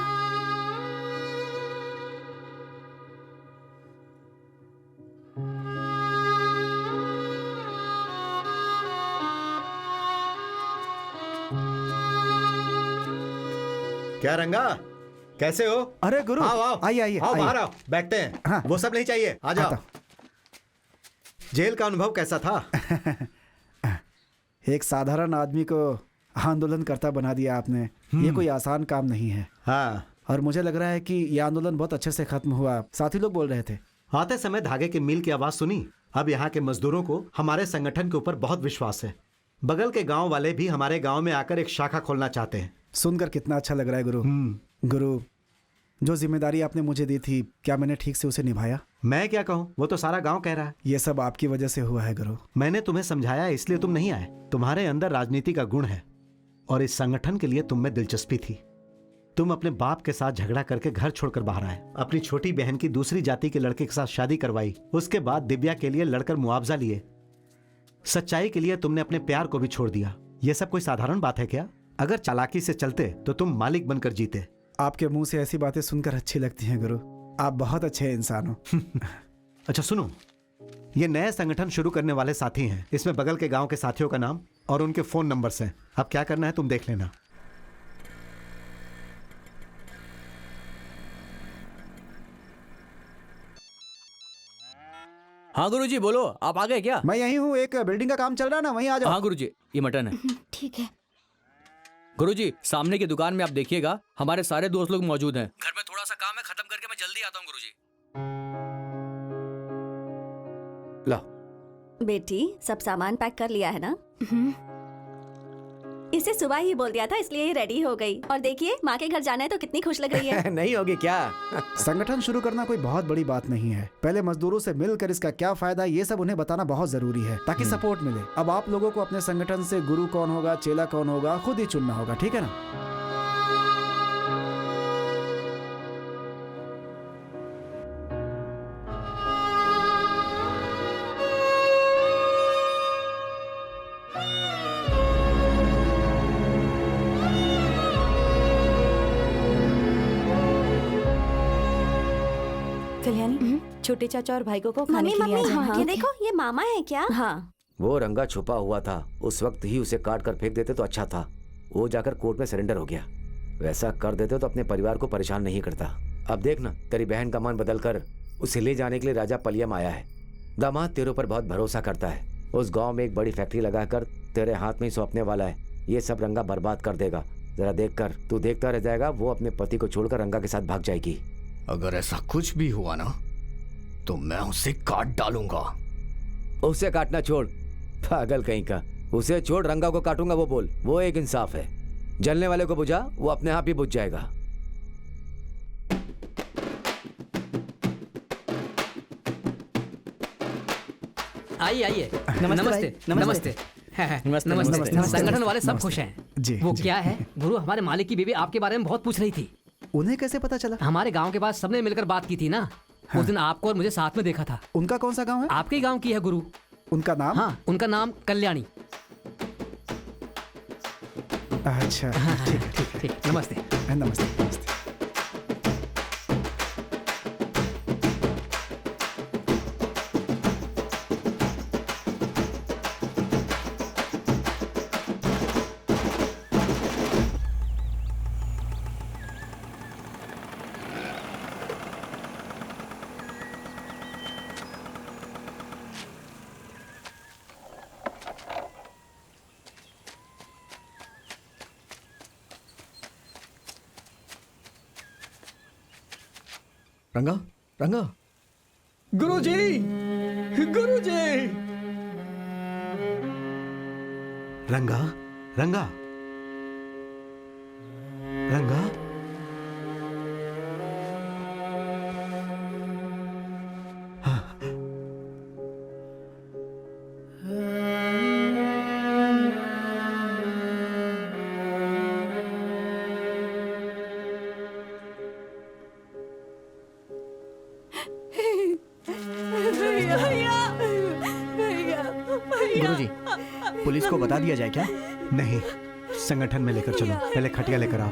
क्या रंगा, कैसे हो? अरे गुरु, आओ आओ, आइए आइए, आओ बाहर आइए। आओ, बैठते हैं। हाँ। वो सब नहीं चाहिए, आ जाओ। जेल का अनुभव कैसा था? एक साधारण आदमी को आंदोलन करता बना दिया आपने। ये कोई आसान काम नहीं है। हाँ, और मुझे लग रहा है कि ये आंदोलन बहुत अच्छे से खत्म हुआ। साथी लोग बोल रहे थे। आते समय धागे के मील की आवाज सुनी। अब यहाँ के मजदूरों को हमारे संगठन के ऊपर बहुत विश्वास है। बगल के गांव वाले भी हमारे गांव में आकर एक शाखा खोलना चाहते हैं। सुनकर कितना अच्छा लग रहा है गुरु। गुरु, जो जिम्मेदारी आपने मुझे दी थी, क्या मैंने ठीक से उसे निभाया? मैं क्या कहूँ, वो तो सारा गांव कह रहा है। ये सब आपकी वजह से हुआ है गुरु। मैंने तुम्हें समझाया, इसलिए तुम नहीं आए। तुम्हारे अंदर राजनीति का गुण है और इस संगठन के लिए तुम में दिलचस्पी थी। तुम अपने बाप के साथ झगड़ा करके घर छोड़कर बाहर आए, अपनी छोटी बहन की दूसरी जाति के लड़के के साथ शादी करवाई, उसके बाद दिव्या के लिए लड़कर मुआवजा लिए। सच्चाई के लिए तुमने अपने प्यार को भी छोड़ दिया। यह सब कोई साधारण बात है क्या? अगर चालाकी से चलते तो तुम मालिक बनकर जीते। आपके मुंह से ऐसी बातें सुनकर अच्छी लगती हैं गुरु। आप बहुत अच्छे इंसान हो। अच्छा सुनो, ये नए संगठन शुरू करने वाले साथी हैं। इसमें बगल के गांव के साथियों का नाम और उनके फोन नंबर्स हैं। अब क्या करना है तुम देख लेना। हाँ गुरुजी बोलो, आप आ गए क्या? मैं यही हूँ, एक बिल्डिंग का काम चल रहा है ना, वहीं आ जाओ। हाँ गुरुजी, ये मटन है। ठीक है। गुरुजी, सामने की दुकान में आप देखिएगा, हमारे सारे दोस्त लोग मौजूद हैं। घर में थोड़ा सा काम है, खत्म करके मैं जल्दी आता हूँ गुरुजी। ला बेटी, सब सामान पैक कर लिया है ना? इसे सुबह ही बोल दिया था, इसलिए ये रेडी हो गई। और देखिए, माँ के घर जाना है तो कितनी खुश लग रही है। नहीं होगी क्या? संगठन शुरू करना कोई बहुत बड़ी बात नहीं है। पहले मजदूरों से मिलकर इसका क्या फायदा, ये सब उन्हें बताना बहुत जरूरी है, ताकि सपोर्ट मिले। अब आप लोगों को अपने संगठन से गुरु कौन होगा, चेला कौन होगा, खुद ही चुनना होगा, ठीक है ना? कल्याणी, छोटे चाचा और भाई को खाने मम्मी के लिए मम्मी, आ जाओ। ये देखो, ये मामा है क्या? हाँ। वो रंगा छुपा हुआ था, उस वक्त ही उसे काट कर फेंक देते तो अच्छा था। वो जाकर कोर्ट में सरेंडर हो गया। वैसा कर देते तो अपने परिवार को परेशान नहीं करता। अब देख ना, तेरी बहन का मन बदल कर उसे ले जाने के लिए राजा पलियम आया है। दामाद तेरे ऊपर बहुत भरोसा करता है। उस गांव में एक बड़ी फैक्ट्री लगाकर तेरे हाथ में ही सौंपने वाला है। ये सब रंगा बर्बाद कर देगा। जरा देख कर, तू देखता रह जाएगा। वो अपने पति को छोड़कर रंगा के साथ भाग जाएगी। अगर ऐसा कुछ भी हुआ ना तो मैं उसे काट डालूंगा। उसे काटना छोड़, पागल कहीं का। उसे छोड़, रंगा को काटूंगा वो बोल। वो एक इंसाफ है। जलने वाले को बुझा, वो अपने आप ही बुझ जाएगा। आइए आइए। नमस्ते नमस्ते नमस्ते। संगठन वाले सब खुश हैं जी। वो क्या है गुरु, हमारे मालिक की बीवी आपके बारे में बहुत पूछ रही थी। उन्हें कैसे पता चला? हमारे गांव के पास सबने मिलकर बात की थी ना। हाँ। उस दिन आपको और मुझे साथ में देखा था। उनका कौन सा गांव है? आपके ही गांव की है गुरु। उनका नाम? हाँ, उनका नाम कल्याणी। अच्छा, ठीक है, ठीक है। ठीक, नमस्ते। नमस्ते नमस्ते। रंगा, रंगा, गुरुजी, गुरुजी। रंगा, रंगा, रंगा। गुरुजी, पुलिस को बता दिया जाए क्या? नहीं, संगठन में लेकर चलो। पहले खटिया लेकर आओ।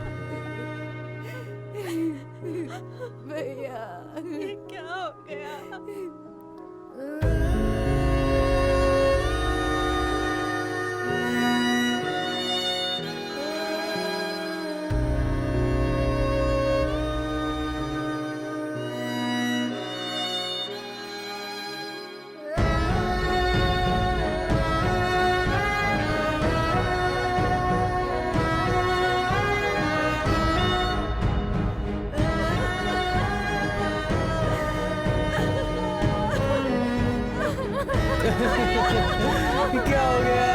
भैया, ये क्या हो गया? क्या हो गया?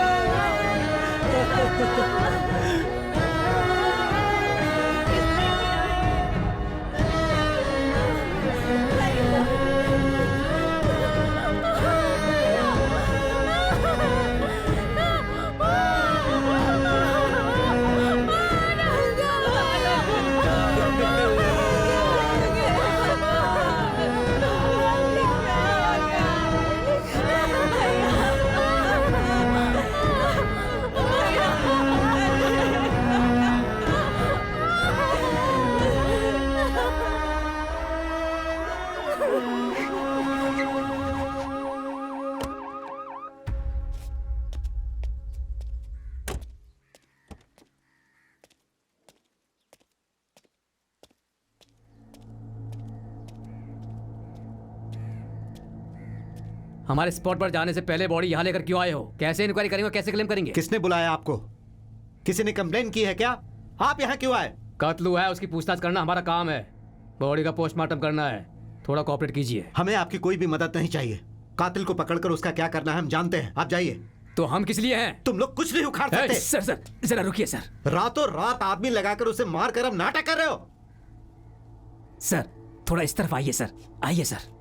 हमारे स्पॉट पर जाने से पहले बॉडी यहाँ लेकर क्यों आए हो? कैसे इंक्वायरी करेंगे और कैसे क्लेम करेंगे? किसने बुलाया आपको? किसी ने कंप्लेन की है क्या? आप यहाँ क्यों आए? कत्ल हुआ है, उसकी पूछताछ करना हमारा काम है। बॉडी का पोस्टमार्टम करना है, थोड़ा कोऑपरेट कीजिए। हमें आपकी कोई भी मदद नहीं चाहिए। कातिल को पकड़कर उसका क्या करना है हम जानते हैं। आप जाइए। तो हम किस लिए हैं? तुम लोग कुछ नहीं उखाड़ सकते। सर सर जरा रुकिए सर। रातों रात आदमी लगाकर उसे मार कर अब नाटक कर रहे हो। सर थोड़ा इस तरफ आइए सर, आइए सर।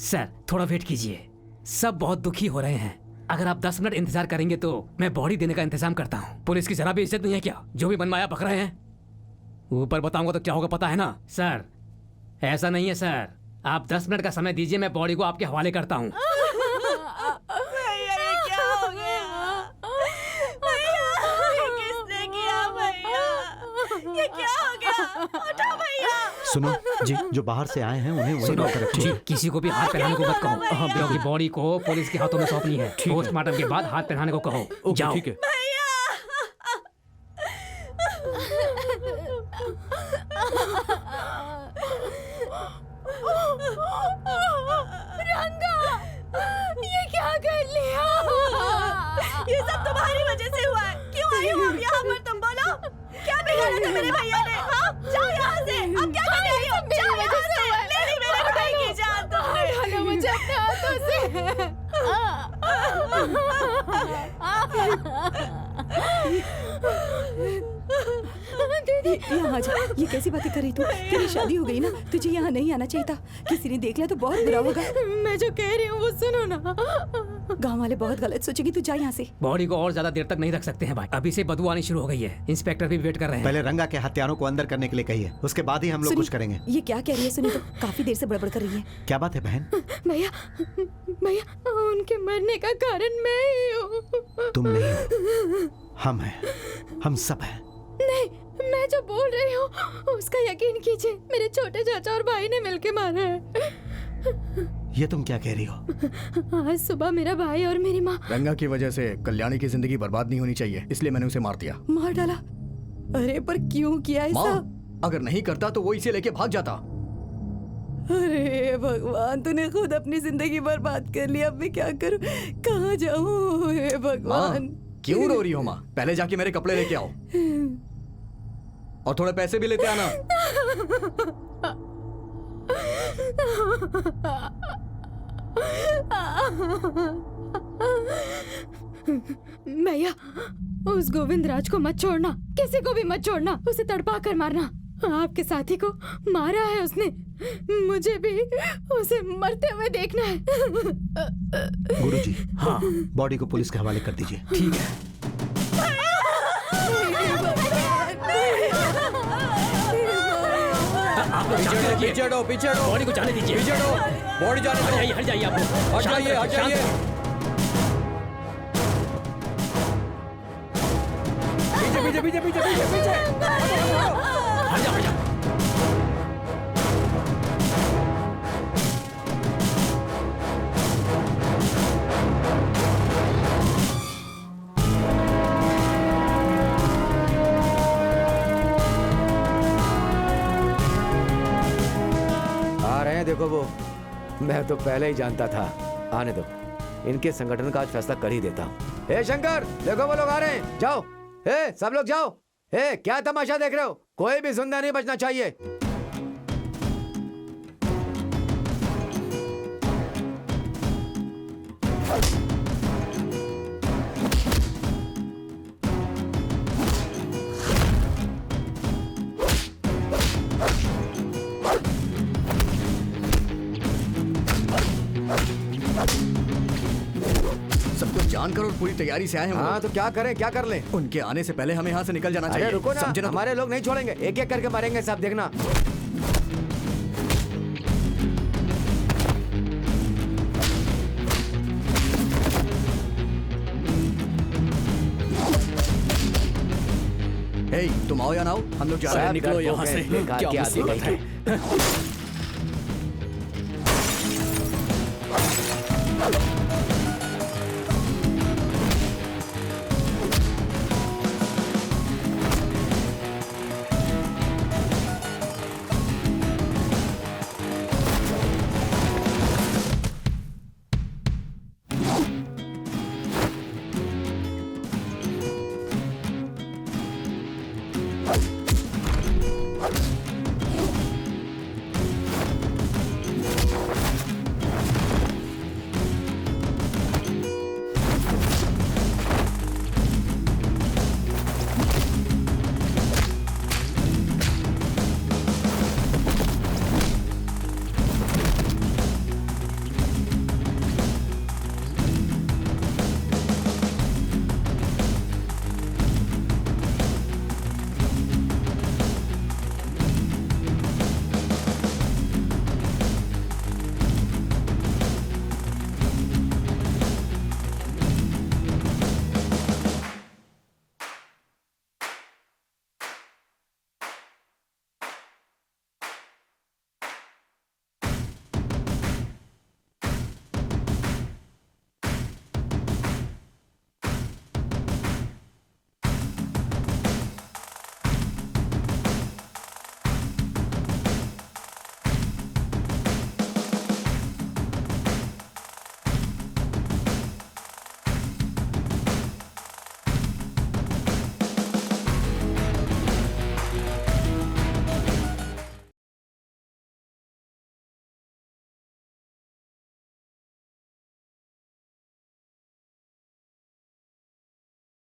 सर थोड़ा वेट कीजिए, सब बहुत दुखी हो रहे हैं। अगर आप 10 मिनट इंतजार करेंगे तो मैं बॉडी देने का इंतजाम करता हूँ। पुलिस की जरा भी इज्जत नहीं है क्या? जो भी मनमाया पक रहे हैं। ऊपर बताऊंगा तो क्या होगा पता है ना? सर ऐसा नहीं है सर, आप 10 मिनट का समय दीजिए, मैं बॉडी को आपके हवाले करता हूँ। भैया ये क्या हो गया? भैया ये किसने किया? भैया ये क्या हो गया? उठो भैया। सुनो जी, जो बाहर से आए हैं उन्हें वहीं रोक कर जी, रखिए। किसी को भी हाथ पहनाने को मत कहो, क्योंकि बॉडी को पुलिस के हाथों में सौंपनी है। पोस्टमार्टम के बाद हाथ पहनाने को कहो। जाओ। ठीक है। रंगा, ये क्या कर लिया? ये सब तुम्हारी वजह से हुआ है। क्यों आई हो अब यहाँ पर? तुम बोलो, क्या बिगाड़ा था मेरे भैया ने? हाँ, जाओ यहाँ से। अब क्या करने आई हो? जाओ यहाँ से। मेरी मेरे भाई की जान तुमने। मुझे अपने हाथों से। यहाँ आ जा। ये कैसी बातें कर रही तू? तेरी शादी हो गई ना, तुझे यहाँ नहीं आना चाहिए था। किसी ने देख लिया तो बहुत बुरा होगा। मैं जो कह रही हूँ वो सुनो ना। गांव वाले बहुत गलत सोचेंगे, तू जा यहाँ से। बॉडी को और ज्यादा देर तक नहीं रख सकते हैं भाई, अभी से बदबू आनी शुरू हो गई है। इंस्पेक्टर भी वेट कर रहे हैं। पहले रंगा के हत्यारों को अंदर करने के लिए कहिए, उसके बाद ही हम लोग सुनी, कुछ करेंगे। ये क्या कह रही है? सुनी तो काफी देर से बड़बड़ कर रही है। क्या बात है बहन? भैया, भैया उनके मरने का कारण मैं ही हूँ। तुम नहीं हो, हम हैं, हम सब हैं। नहीं, मैं जो बोल रही हूँ उसका यकीन कीजिए। मेरे छोटे चाचा और भाई ने मिलके मारा है। ये तुम क्या कह रही हो? आज सुबह मेरा भाई और मेरी माँ। रंगा की वजह से कल्याणी की जिंदगी बर्बाद नहीं होनी चाहिए, इसलिए मैंने उसे मार दिया। मार डाला? अरे पर क्यों किया ऐसा? माँ, अगर नहीं करता तो वो इसे लेके भाग जाता। अरे भगवान, तूने खुद अपनी जिंदगी बर्बाद कर ली। अब मैं क्या करूं? कहाँ जाऊं? हे भगवान। क्यों रो रही हो माँ? पहले जाके मेरे कपड़े लेके आओ और थोड़े पैसे भी लेते आना। भैया, उस गोविंद राज को मत छोड़ना, किसी को भी मत छोड़ना, उसे तड़पा कर मारना। आपके साथी को मारा है उसने, मुझे भी उसे मरते हुए देखना है। गुरुजी, हाँ, बॉडी को पुलिस के हवाले कर दीजिए। ठीक है। पीछे हटो, बॉडी को जाने दीजिए। पीछे हटो, बॉडी जाने दो। हट जाइए आप लोग। हट जाइए, हट जाइए। पीछे पीछे पीछे पीछे पीछे हट जाओ, हट जाओ। आ रहे हैं, देखो वो। मैं तो पहले ही जानता था। आने दो, इनके संगठन का आज फैसला कर ही देता हूँ। हे शंकर, देखो वो लोग आ रहे हैं, जाओ। हे सब लोग जाओ। हे क्या तमाशा देख रहे हो? कोई भी जिंदा नहीं बचना चाहिए। सब कुछ जानकर और पूरी तैयारी से आए हैं। हाँ तो क्या करें, क्या कर लें? उनके आने से पहले हमें यहाँ से निकल जाना चाहिए। अरे रुको ना, समझे ना? हमारे लोग नहीं छोड़ेंगे, एक एक करके मारेंगे सब, देखना। हे, तुम आओ या ना आओ, हम लोग जा रहे हैं। निकलो यहाँ से। क्या मुसीबत है?